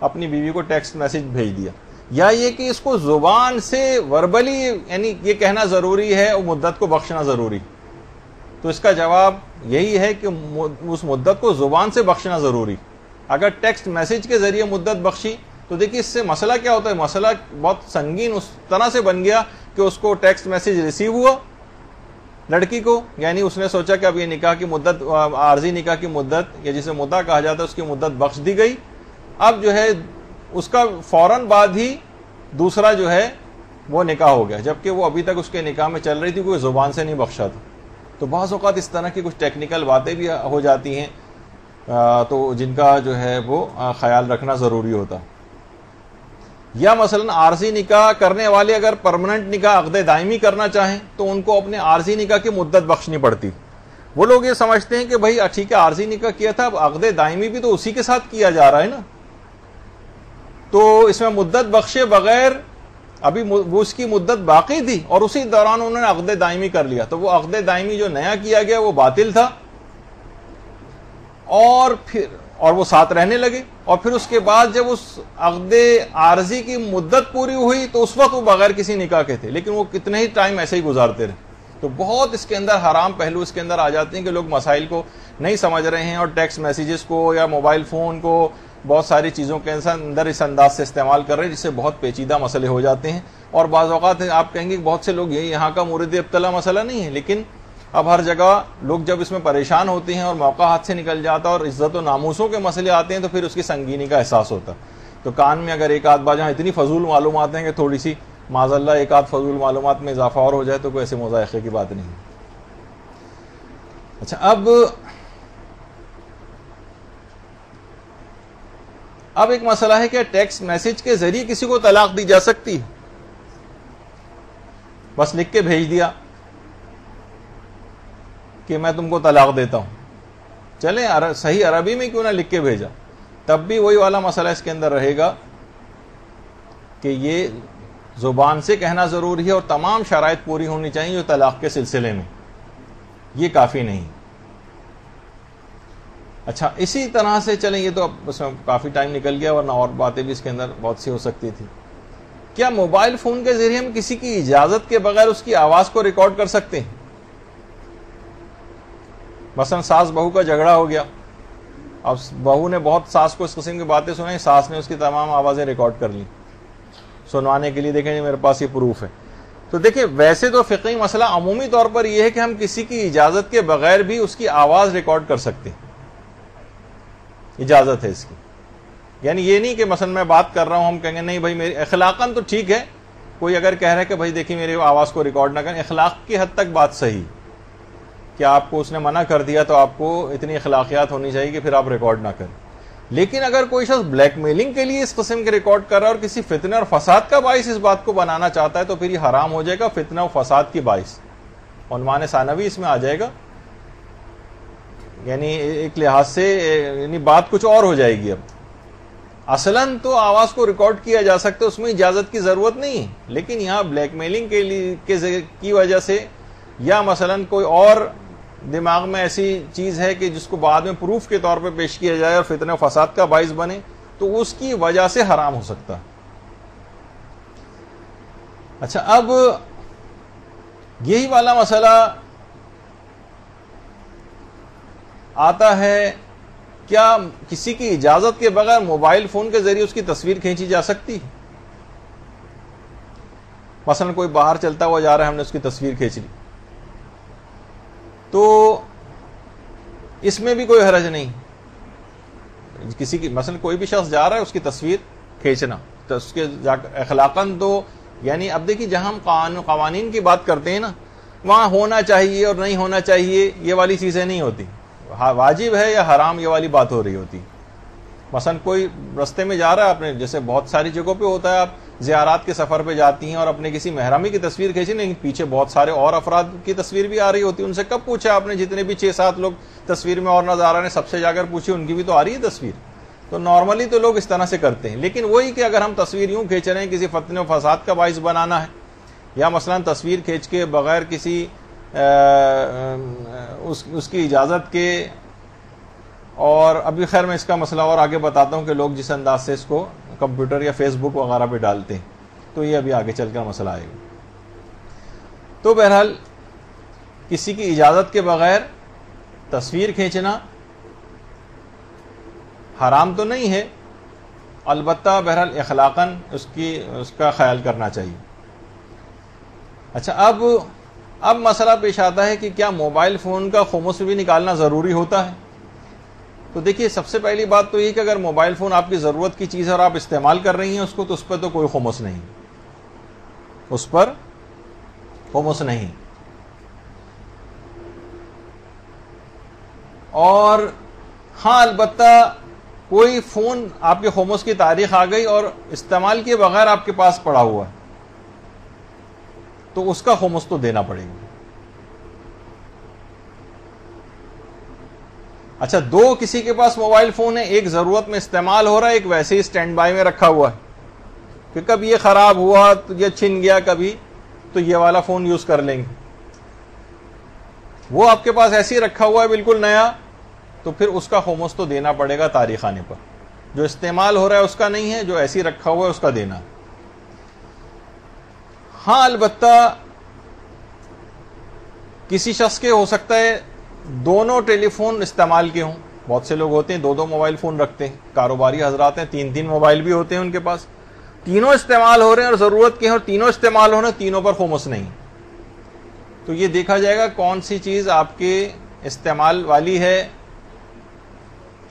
اپنی بیوی کو ٹیکسٹ میسج بھیج دیا، یا یہ کہ اس کو زبان سے وربلی یعنی یہ کہنا ضروری ہے اور مدت کو بخشنا ضروری؟ تو اس کا جواب یہی ہے کہ اس مدت کو زبان سے بخشنا ضروری۔ اگر ٹیکسٹ میسج کے ذریعے مدت بخشی تو دیکھیے اس سے مسئلہ کیا ہوتا ہے، مسئلہ بہت سنگین اس طرح سے بن گیا کہ اس کو ٹیکسٹ میسج ریسیو ہوا لڑکی کو، یعنی اس نے سوچا کہ اب یہ نکاح کی مدت، عارضی نکاح کی مدت یا جسے مدعا کہا جاتا ہے اس کی مدت بخش دی گئی، اب جو ہے اس کا فوراً بعد ہی دوسرا جو ہے وہ نکاح ہو گیا، جبکہ وہ ابھی تک اس کے نکاح میں چل رہی تھی، کوئی زبان سے نہیں بخشا تھا۔ تو بعض اوقات اس طرح کی کچھ ٹیکنیکل باتیں بھی ہو جاتی ہیں تو جن کا جو ہے وہ خیال رکھنا ضروری ہوتا۔ یا مثلا عارضی نکاح کرنے والے اگر پرماننٹ نکاح عقد دائمی کرنا چاہیں تو ان کو اپنے عارضی نکاح کی مدت بخشنی پڑتی۔ وہ لوگ یہ سمجھتے ہیں کہ بھائی ٹھیک ہے عارضی نکاح کیا تھا، اب عقد دائمی بھی تو اسی کے ساتھ کیا جا رہا ہے نا، تو اس میں مدت بخشے بغیر ابھی وہ اس کی مدت باقی تھی اور اسی دوران انہوں نے عقد دائمی کر لیا، تو وہ عقد دائمی جو نیا کیا گیا وہ باطل تھا، اور وہ ساتھ رہنے لگے، اور پھر اس کے بعد جب اس عقد عارضی کی مدت پوری ہوئی تو اس وقت وہ بغیر کسی نکاح کے تھے، لیکن وہ کتنے ہی ٹائم ایسے ہی گزارتے رہے۔ تو بہت اس کے اندر حرام پہلو اس کے اندر آ جاتے ہیں کہ لوگ مسائل کو نہیں سمجھ رہے ہیں اور ٹیکسٹ میسیجز کو یا موبائل فون کو بہت ساری چیزوں کے اندر اس انداز سے استعمال کر رہے ہیں جس سے بہت پیچیدہ مسئلے ہو جاتے ہیں۔ اور بعض اوقات آپ کہیں گے بہت سے لوگ یہاں کا مورد ابتلا مسئلہ نہیں ہے، لیکن اب ہر جگہ لوگ جب اس میں پریشان ہوتے ہیں اور موقع ہاتھ سے نکل جاتا ہے اور عزت و ناموسوں کے مسئلے آتے ہیں تو پھر اس کی سنگینی کا احساس ہوتا ہے۔ تو کان میں اگر ایک آدھ بار جہاں اتنی فضول معلومات ہیں کہ تھوڑی سی معاذ اللہ ایک آدھ فضول معلومات میں اضافہ اور ہو جائے تو کوئی ایسے مذائقے کی بات نہیں۔ اچھا، اب اب ایک مسئلہ ہے کہ ٹیکسٹ میسج کے ذریعے کسی کو طلاق دی جا سکتی ہے؟ بس لکھ کے بھیج دیا کہ میں تم کو طلاق دیتا ہوں، چلیں صحیح عربی میں کیوں نہ لکھ کے بھیجا، تب بھی وہی والا مسئلہ اس کے اندر رہے گا کہ یہ زبان سے کہنا ضروری ہے اور تمام شرائط پوری ہونی چاہیے جو طلاق کے سلسلے میں، یہ کافی نہیں۔ اچھا، اسی طرح سے چلیں، یہ تو اب اس میں کافی ٹائم نکل گیا ورنہ اور باتیں بھی اس کے اندر بہت سی ہو سکتی تھی۔ کیا موبائل فون کے ذریعے ہم کسی کی اجازت کے بغیر اس کی آواز کو ریکارڈ کر سکتے ہیں؟ مثلا ساس بہو کا جھگڑا ہو گیا، اب بہو نے بہت ساس کو اس قسم کی باتیں سنائی، ساس نے اس کی تمام آوازیں ریکارڈ کر لی سنوانے کے لیے، دیکھیں میرے پاس یہ پروف ہے۔ تو دیکھیں ویسے تو فقہی مسئلہ عمومی طور پر یہ ہے کہ ہم کسی کی اجازت کے بغیر بھی اس کی آواز ریکارڈ کر سکتے ہیں، اجازت ہے اس کی، یعنی یہ نہیں کہ مثلا میں بات کر رہا ہوں ہم کہیں گے نہیں بھائی میری اخلاقاً تو ٹھیک ہے، کوئی اگر کہہ رہا ہے کہ بھائی دیکھیے میری آواز کو ریکارڈ نہ کریں، اخلاق کی حد تک بات صحیح کہ آپ کو اس نے منع کر دیا تو آپ کو اتنی اخلاقیات ہونی چاہیے کہ پھر آپ ریکارڈ نہ کریں۔ لیکن اگر کوئی شخص بلیک میلنگ کے لیے اس قسم کے ریکارڈ کر رہا ہے اور کسی فتنہ اور فساد کا باعث اس بات کو بنانا چاہتا ہے تو پھر یہ حرام ہو جائے گا، فتنہ و فساد کی باعث، عنوان ثانوی اس میں آ جائے گا، یعنی ایک لحاظ سے یعنی بات کچھ اور ہو جائے گی۔ اب اصلاً تو آواز کو ریکارڈ کیا جا سکتا ہے، اس میں اجازت کی ضرورت نہیں ہے، لیکن یہاں بلیک میلنگ کے لیے کی وجہ سے یا مثلاً کوئی اور دماغ میں ایسی چیز ہے کہ جس کو بعد میں پروف کے طور پہ پیش کیا جائے اور فتنہ و فساد کا باعث بنے تو اس کی وجہ سے حرام ہو سکتا ہے۔ اچھا، اب یہی والا مسئلہ آتا ہے، کیا کسی کی اجازت کے بغیر موبائل فون کے ذریعے اس کی تصویر کھینچی جا سکتی؟ مثلا کوئی باہر چلتا ہوا جا رہا ہے، ہم نے اس کی تصویر کھینچ لی، تو اس میں بھی کوئی حرج نہیں، کسی کی مثلا کوئی بھی شخص جا رہا ہے اس کی تصویر کھینچنا تو اس کے اخلاقاً تو یعنی اب دیکھیے جہاں ہم قوانین کی بات کرتے ہیں نا، وہاں ہونا چاہیے اور نہیں ہونا چاہیے یہ والی چیزیں نہیں ہوتی، واجب ہے یا حرام یہ والی بات ہو رہی ہوتی۔ مثلا کوئی رستے میں جا رہا ہے، اپنے جیسے بہت ساری جگہوں پہ ہوتا ہے، آپ زیارات کے سفر پہ جاتی ہیں اور اپنے کسی محرمی کی تصویر کھینچیں، لیکن پیچھے بہت سارے اور افراد کی تصویر بھی آ رہی ہوتی ہے، ان سے کب پوچھا آپ نے؟ جتنے بھی 6-7 لوگ تصویر میں اور نظر آ رہے ہیں سب سے جا کر پوچھے، ان کی بھی تو آ رہی ہے تصویر۔ تو نارملی تو لوگ اس طرح سے کرتے ہیں، لیکن وہی کہ اگر ہم تصویر یوں کھینچ رہے ہیں کسی فتنہ و فساد کا باعث بنانا ہے، یا مثلا تصویر کھینچ کے بغیر کسی اس کی اجازت کے، اور ابھی خیر میں اس کا مسئلہ اور آگے بتاتا ہوں کہ لوگ جس انداز سے اس کو کمپیوٹر یا فیس بک وغیرہ پہ ڈالتے ہیں، تو یہ ابھی آگے چل کر مسئلہ آئے گا۔ تو بہرحال کسی کی اجازت کے بغیر تصویر کھینچنا حرام تو نہیں ہے، البتہ بہرحال اخلاقاً اس کا خیال کرنا چاہیے۔ اچھا، اب مسئلہ پیش آتا ہے کہ کیا موبائل فون کا خمس بھی نکالنا ضروری ہوتا ہے؟ تو دیکھیے سب سے پہلی بات تو یہ کہ اگر موبائل فون آپ کی ضرورت کی چیز ہے اور آپ استعمال کر رہی ہیں اس کو، تو اس پر تو کوئی خمس نہیں، اس پر خمس نہیں۔ اور ہاں البتہ کوئی فون آپ کے خمس کی تاریخ آ گئی اور استعمال کیے بغیر آپ کے پاس پڑا ہوا ہے تو اس کا خمس تو دینا پڑے گا۔ اچھا، دو کسی کے پاس موبائل فون ہے، ایک ضرورت میں استعمال ہو رہا ہے، ایک ویسے ہی سٹینڈ بائی میں رکھا ہوا ہے کہ کبھی یہ خراب ہوا تو یہ چھن گیا کبھی تو یہ والا فون یوز کر لیں گے۔ وہ آپ کے پاس ایسے ہی رکھا ہوا ہے بالکل نیا، تو پھر اس کا خمس تو دینا پڑے گا تاریخ آنے پر۔ جو استعمال ہو رہا ہے اس کا نہیں ہے، جو ایسے ہی رکھا ہوا ہے اس کا دینا۔ ہاں البتہ کسی شخص کے ہو سکتا ہے دونوں ٹیلی فون استعمال کے ہوں، بہت سے لوگ ہوتے ہیں 2 موبائل فون رکھتے ہیں، کاروباری حضرات ہیں 3 موبائل بھی ہوتے ہیں ان کے پاس، تینوں استعمال ہو رہے ہیں اور ضرورت کے ہیں اور تینوں استعمال ہو رہے ہیں، تینوں پر خمس نہیں۔ تو یہ دیکھا جائے گا کون سی چیز آپ کے استعمال والی ہے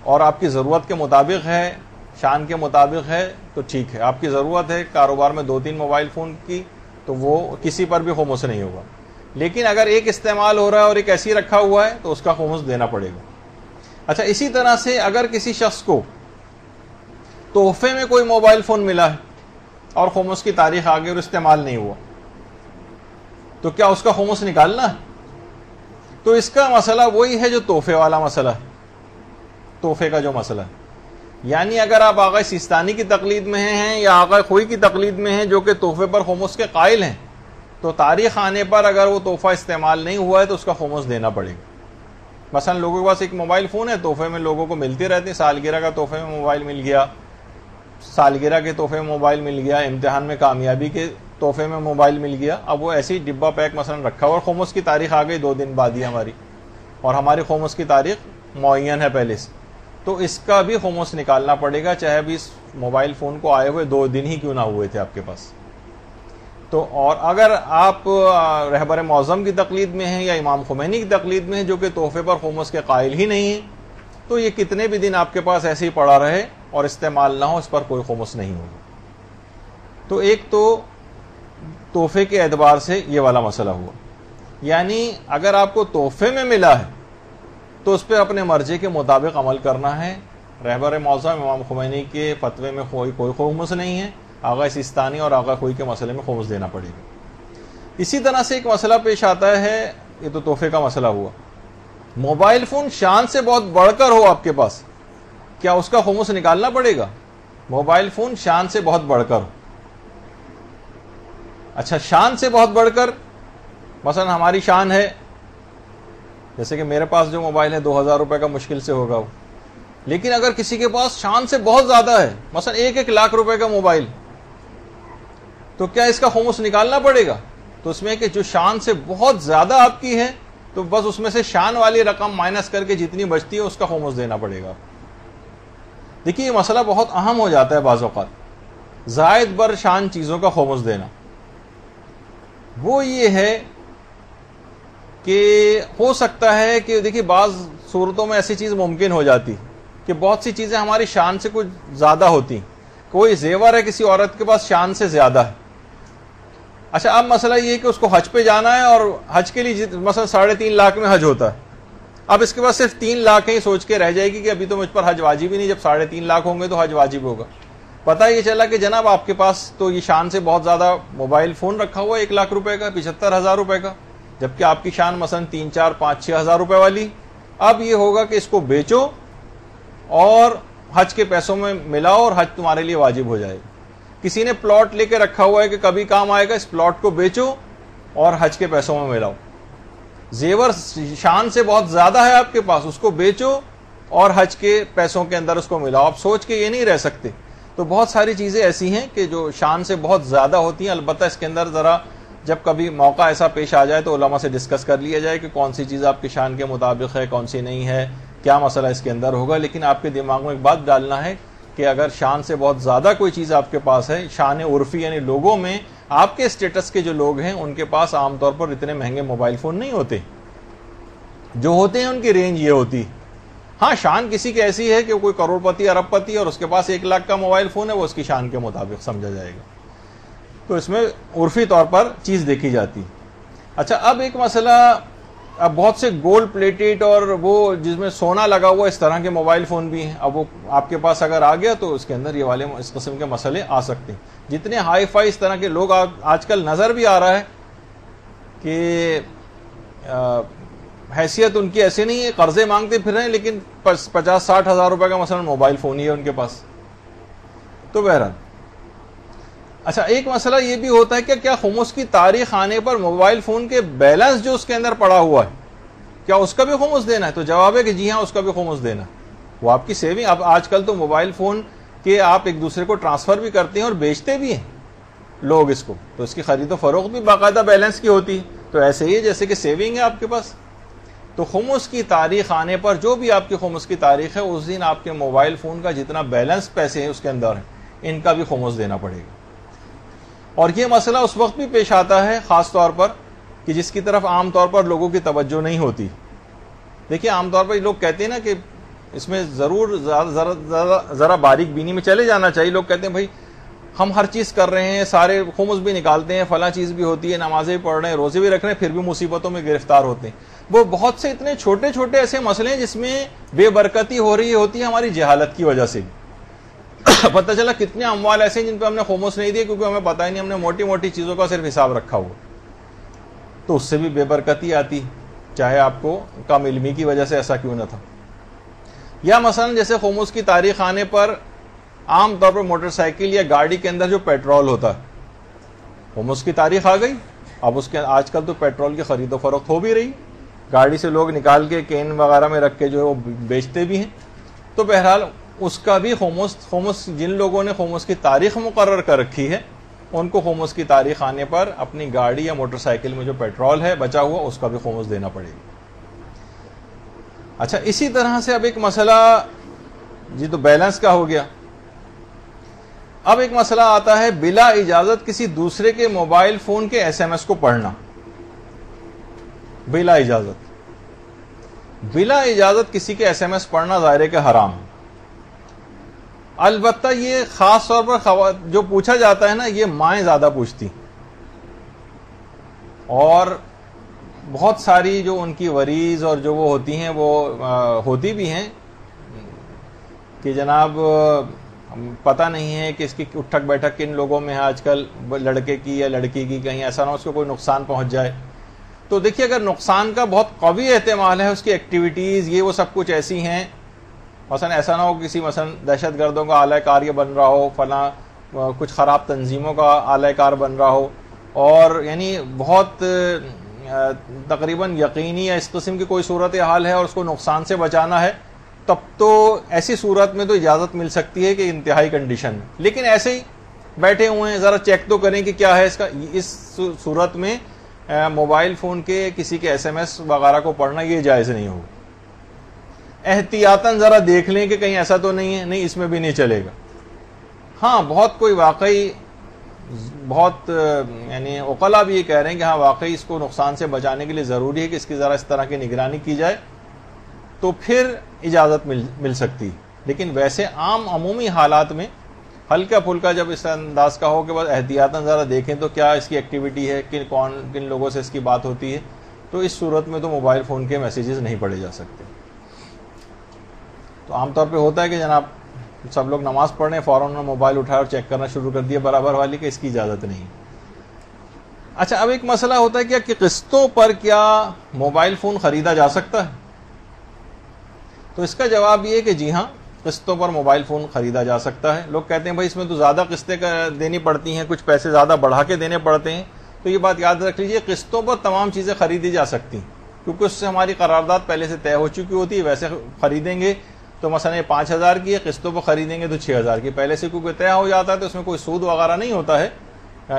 اور آپ کی ضرورت کے مطابق ہے، شان کے مطابق ہے تو ٹھیک ہے۔ آپ کی ضرورت ہے کاروبار میں 2-3 موبائل فون کی تو وہ کسی پر بھی خمس نہیں ہوگا، لیکن اگر ایک استعمال ہو رہا ہے اور ایک ایسی رکھا ہوا ہے تو اس کا خمس دینا پڑے گا۔ اچھا، اسی طرح سے اگر کسی شخص کو تحفے میں کوئی موبائل فون ملا ہے اور خمس کی تاریخ آگے اور استعمال نہیں ہوا، تو کیا اس کا خمس نکالنا ہے؟ تو اس کا مسئلہ وہی ہے جو تحفے والا مسئلہ ہے، تحفے کا جو مسئلہ ہے. یعنی اگر آپ آقا سیستانی کی تقلید میں ہیں یا آقا خوئی کی تقلید میں ہیں جو کہ تحفے پر خمس کے قائل ہیں، تو تاریخ آنے پر اگر وہ تحفہ استعمال نہیں ہوا ہے تو اس کا خمس دینا پڑے گا. مثلا لوگوں کے پاس ایک موبائل فون ہے، تحفے میں لوگوں کو ملتے رہتے ہیں، سالگرہ کا تحفے میں موبائل مل گیا، سالگرہ کے تحفے میں موبائل مل گیا، امتحان میں کامیابی کے تحفے میں موبائل مل گیا. اب وہ ایسے ہی ڈبہ پیک مثلا رکھا ہوا اور خمس کی تاریخ آ گئی 2 دن بعد ہی ہماری، اور ہماری خمس کی تاریخ معین ہے پہلے سے، تو اس کا بھی خمس نکالنا پڑے گا، چاہے ابھی اس موبائل فون کو آئے ہوئے 2 دن ہی کیوں نہ ہوئے تھے آپ کے پاس. تو اور اگر آپ رہبر معظم کی تقلید میں ہیں یا امام خمینی کی تقلید میں ہیں جو کہ تحفے پر خمس کے قائل ہی نہیں ہیں، تو یہ کتنے بھی دن آپ کے پاس ایسے ہی پڑا رہے اور استعمال نہ ہو، اس پر کوئی خمس نہیں ہوگا. تو ایک تو تحفے کے اعتبار سے یہ والا مسئلہ ہوا. یعنی اگر آپ کو تحفے میں ملا ہے تو اس پہ اپنے مرضی کے مطابق عمل کرنا ہے. رہبر معظم امام خمینی کے فتوے میں کوئی خمس نہیں ہے، آغا سیستانی اور آغا خوئی کے مسئلے میں خمس دینا پڑے گا. اسی طرح سے ایک مسئلہ پیش آتا ہے، یہ تو تحفے کا مسئلہ ہوا. موبائل فون شان سے بہت بڑھ کر ہو آپ کے پاس، کیا اس کا خمس نکالنا پڑے گا؟ موبائل فون شان سے بہت بڑھ کر ہو. اچھا، شان سے بہت بڑھ کر مثلا ہماری شان ہے، جیسے کہ میرے پاس جو موبائل ہے 2000 روپے کا مشکل سے ہوگا وہ، لیکن اگر کسی کے پاس شان سے بہت زیادہ ہے، مثلا 1 لاکھ روپے کا موبائل، تو کیا اس کا خمس نکالنا پڑے گا؟ تو اس میں کہ جو شان سے بہت زیادہ آپ کی ہے تو بس اس میں سے شان والی رقم مائنس کر کے جتنی بچتی ہے اس کا خمس دینا پڑے گا. دیکھیے یہ مسئلہ بہت اہم ہو جاتا ہے بعض اوقات، زائد بر شان چیزوں کا خمس دینا. وہ یہ ہے کہ ہو سکتا ہے کہ دیکھیے بعض صورتوں میں ایسی چیز ممکن ہو جاتی کہ بہت سی چیزیں ہماری شان سے کچھ زیادہ ہوتی. کوئی زیور ہے کسی عورت کے پاس شان سے زیادہ ہے. اچھا، اب مسئلہ یہ ہے کہ اس کو حج پہ جانا ہے اور حج کے لیے مثلا 3.5 لاکھ میں حج ہوتا ہے. اب اس کے پاس صرف 3 لاکھ ہی سوچ کے رہ جائے گی کہ ابھی تو مجھ پر حج واجب ہی نہیں، جب 3.5 لاکھ ہوں گے تو حج واجب ہوگا. پتہ یہ چلا کہ جناب آپ کے پاس تو یہ شان سے بہت زیادہ موبائل فون رکھا ہوا ہے 1 لاکھ روپے کا، 75,000 روپے کا، جبکہ آپ کی شان مثلا 3, 4, 5, 6 ہزار روپے والی. اب یہ ہوگا کہ اس کو بیچو اور حج کے پیسوں میں ملاؤ اور حج تمہارے لیے واجب ہو جائے گا. کسی نے پلاٹ لے کے رکھا ہوا ہے کہ کبھی کام آئے گا، اس پلاٹ کو بیچو اور حج کے پیسوں میں ملاؤ. زیور شان سے بہت زیادہ ہے آپ کے پاس، اس کو بیچو اور حج کے پیسوں کے اندر اس کو ملاؤ. آپ سوچ کے یہ نہیں رہ سکتے. تو بہت ساری چیزیں ایسی ہیں کہ جو شان سے بہت زیادہ ہوتی ہیں. البتہ اس کے اندر ذرا جب کبھی موقع ایسا پیش آ جائے تو علماء سے ڈسکس کر لیا جائے کہ کون سی چیز آپ کی شان کے مطابق ہے، کون سی نہیں ہے، کیا مسئلہ اس کے اندر ہوگا. لیکن آپ کے دماغ میں ایک بات ڈالنا ہے کہ اگر شان سے بہت زیادہ کوئی چیز آپ کے پاس ہے، شان عرفی یعنی لوگوں میں آپ کے اسٹیٹس کے جو لوگ ہیں ان کے پاس عام طور پر اتنے مہنگے موبائل فون نہیں ہوتے. جو ہوتے ہیں ان کی رینج یہ ہوتی. ہاں، شان کسی کی ایسی ہے کہ کوئی کروڑ پتی ارب پتی اور اس کے پاس 1 لاکھ کا موبائل فون ہے، وہ اس کی شان کے مطابق سمجھا جائے گا. تو اس میں عرفی طور پر چیز دیکھی جاتی. اچھا، اب ایک مسئلہ، اب بہت سے گولڈ پلیٹڈ اور وہ جس میں سونا لگا ہوا اس طرح کے موبائل فون بھی ہیں. اب وہ آپ کے پاس اگر آ گیا تو اس کے اندر یہ والے اس قسم کے مسئلے آ سکتے ہیں. جتنے ہائی فائی اس طرح کے لوگ آج کل نظر بھی آ رہا ہے کہ حیثیت ان کی ایسے نہیں ہے، قرضے مانگتے پھر رہے ہیں لیکن 50-60 ہزار روپے کا مثلا موبائل فون ہی ہے ان کے پاس. تو بہرحال اچھا، ایک مسئلہ یہ بھی ہوتا ہے کہ کیا خمس کی تاریخ آنے پر موبائل فون کے بیلنس جو اس کے اندر پڑا ہوا ہے کیا اس کا بھی خمس دینا ہے؟ تو جواب ہے کہ جی ہاں، اس کا بھی خمس دینا ہے. وہ آپ کی سیونگ. اب آج کل تو موبائل فون کے آپ ایک دوسرے کو ٹرانسفر بھی کرتے ہیں اور بیچتے بھی ہیں لوگ اس کو، تو اس کی خرید و فروخت بھی باقاعدہ بیلنس کی ہوتی ہے. تو ایسے ہی جیسے کہ سیونگ ہے آپ کے پاس. تو خمس کی تاریخ آنے پر جو بھی آپ کی خمس کی تاریخ ہے اس دن آپ کے موبائل فون کا جتنا بیلنس پیسے ہیں اس کے اندر ہیں ان کا بھی خمس دینا پڑے گا. اور یہ مسئلہ اس وقت بھی پیش آتا ہے خاص طور پر کہ جس کی طرف عام طور پر لوگوں کی توجہ نہیں ہوتی. دیکھیے عام طور پر لوگ کہتے ہیں نا کہ اس میں ضرور ذرا باریک بینی میں چلے جانا چاہیے. لوگ کہتے ہیں بھائی ہم ہر چیز کر رہے ہیں، سارے خمس بھی نکالتے ہیں، فلاں چیز بھی ہوتی ہے، نمازیں بھی پڑھ رہے ہیں، روزے بھی رکھ رہے ہیں، پھر بھی مصیبتوں میں گرفتار ہوتے ہیں. وہ بہت سے اتنے چھوٹے چھوٹے ایسے مسئلے ہیں جس میں بے برکتی ہو رہی ہوتی ہے ہماری جہالت کی وجہ سے. پتہ چلا کتنے اموال ایسے ہیں جن پہ ہم نے خمس نہیں دیے کیونکہ ہمیں پتہ ہی نہیں, ہم نے موٹی موٹی چیزوں کا صرف حساب رکھا ہوا, تو اس سے بھی بے برکتی آتی, چاہے آپ کو کم علمی کی وجہ سے ایسا کیوں نہ تھا. یا مثلا جیسے خمس کی تاریخ آنے پر عام طور پر موٹر سائیکل یا گاڑی کے اندر جو پیٹرول ہوتا ہے, خمس کی تاریخ آ گئی, اب اس کے آج کل تو پیٹرول کی خرید و فروخت ہو بھی رہی, گاڑی سے لوگ نکال کے کین وغیرہ میں رکھ کے جو ہے وہ بیچتے بھی ہیں. تو بہرحال اس کا بھی خمس جن لوگوں نے خمس کی تاریخ مقرر کر رکھی ہے ان کو خمس کی تاریخ آنے پر اپنی گاڑی یا موٹر سائیکل میں جو پیٹرول ہے بچا ہوا اس کا بھی خمس دینا پڑے گا. اچھا, اسی طرح سے اب ایک مسئلہ, جی تو بیلنس کا ہو گیا. اب ایک مسئلہ آتا ہے بلا اجازت کسی دوسرے کے موبائل فون کے ایس ایم ایس کو پڑھنا. بلا اجازت کسی کے ایس ایم ایس پڑھنا ظاہر ہے کہ حرام ہے. البتہ یہ خاص طور پر جو پوچھا جاتا ہے نا, یہ مائیں زیادہ پوچھتی, اور بہت ساری جو ان کی وریز اور جو وہ ہوتی ہیں وہ ہوتی بھی ہیں کہ جناب پتہ نہیں ہے کہ اس کی اٹھک بیٹھک کن لوگوں میں ہے آج کل, لڑکے کی یا لڑکی کی, کہیں ایسا نہ اس کو کوئی نقصان پہنچ جائے. تو دیکھیے اگر نقصان کا بہت قوی احتمال ہے, اس کی ایکٹیویٹیز یہ وہ سب کچھ ایسی ہیں, مثلا ایسا نہ ہو کسی مثلا دہشت گردوں کا اعلی کار یہ بن رہا ہو, فلاں کچھ خراب تنظیموں کا اعلی کار بن رہا ہو, اور یعنی بہت تقریباً یقینی یا اس قسم کی کوئی صورت حال ہے اور اس کو نقصان سے بچانا ہے, تب تو ایسی صورت میں تو اجازت مل سکتی ہے کہ انتہائی کنڈیشن میں. لیکن ایسے ہی بیٹھے ہوئے ہیں, ذرا چیک تو کریں کہ کیا ہے اس کا, اس صورت میں موبائل فون کے کسی کے ایس ایم ایس وغیرہ کو پڑھنا یہ جائز نہیں ہوگا. احتیاطاً ذرا دیکھ لیں کہ کہیں ایسا تو نہیں ہے, نہیں اس میں بھی نہیں چلے گا. ہاں بہت کوئی واقعی بہت یعنی عقلاء بھی یہ کہہ رہے ہیں کہ ہاں واقعی اس کو نقصان سے بچانے کے لیے ضروری ہے کہ اس کی ذرا اس طرح کی نگرانی کی جائے, تو پھر اجازت مل سکتی. لیکن ویسے عام عمومی حالات میں ہلکا پھلکا جب اس انداز کا ہو کہ بس احتیاطاً ذرا دیکھیں تو کیا اس کی ایکٹیویٹی ہے, کن لوگوں سے اس کی بات ہوتی ہے, تو اس صورت میں تو موبائل فون کے میسیجز نہیں پڑھے جا سکتے. تو عام طور پہ ہوتا ہے کہ جناب سب لوگ نماز پڑھ رہے ہیں, فوراً موبائل اٹھایا اور چیک کرنا شروع کر دیا برابر والی, کہ اس کی اجازت نہیں. اچھا, اب ایک مسئلہ ہوتا ہے کہ قسطوں پر کیا موبائل فون خریدا جا سکتا ہے؟ تو اس کا جواب یہ ہے کہ جی ہاں, قسطوں پر موبائل فون خریدا جا سکتا ہے. لوگ کہتے ہیں بھائی اس میں تو زیادہ قسطیں دینی پڑتی ہیں, کچھ پیسے زیادہ بڑھا کے دینے پڑتے ہیں. تو یہ بات یاد رکھ لیجئے, قسطوں پر تمام چیزیں خریدی جا سکتی ہیں کیونکہ اس سے ہماری قرارداد پہلے سے طے ہو چکی ہوتی ہے. ویسے خریدیں گے تو مثلا یہ 5,000 کی ہے, قسطوں پر خریدیں گے تو 6,000 کی, پہلے سے کیونکہ طے ہو جاتا ہے تو اس میں کوئی سود وغیرہ نہیں ہوتا ہے.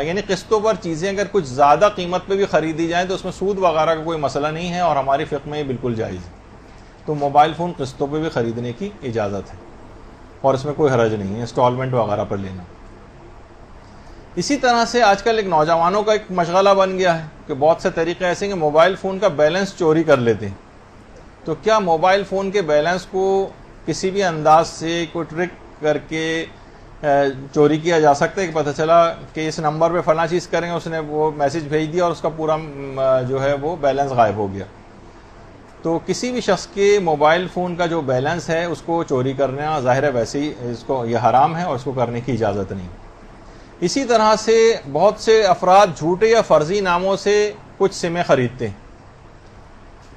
یعنی قسطوں پر چیزیں اگر کچھ زیادہ قیمت پہ بھی خریدی جائیں تو اس میں سود وغیرہ کا کوئی مسئلہ نہیں ہے, اور ہماری فقہ میں یہ بالکل جائز ہے. تو موبائل فون قسطوں پہ بھی خریدنے کی اجازت ہے اور اس میں کوئی حرج نہیں ہے انسٹالمنٹ وغیرہ پر لینا. اسی طرح سے آج کل ایک نوجوانوں کا ایک مشغلہ بن گیا ہے کہ بہت سے طریقے ایسے ہیں کہ موبائل فون کا بیلنس چوری کر لیتے ہیں. تو کیا موبائل فون کے بیلنس کو کسی بھی انداز سے کوئی ٹرک کر کے چوری کیا جا سکتا ہے کہ پتہ چلا کہ اس نمبر پہ فلاں چیز کریں, اس نے وہ میسج بھیج دیا اور اس کا پورا جو ہے وہ بیلنس غائب ہو گیا. تو کسی بھی شخص کے موبائل فون کا جو بیلنس ہے اس کو چوری کرنا ظاہر ہے ویسے ہی اس کو یہ حرام ہے اور اس کو کرنے کی اجازت نہیں. اسی طرح سے بہت سے افراد جھوٹے یا فرضی ناموں سے کچھ سمیں خریدتے ہیں.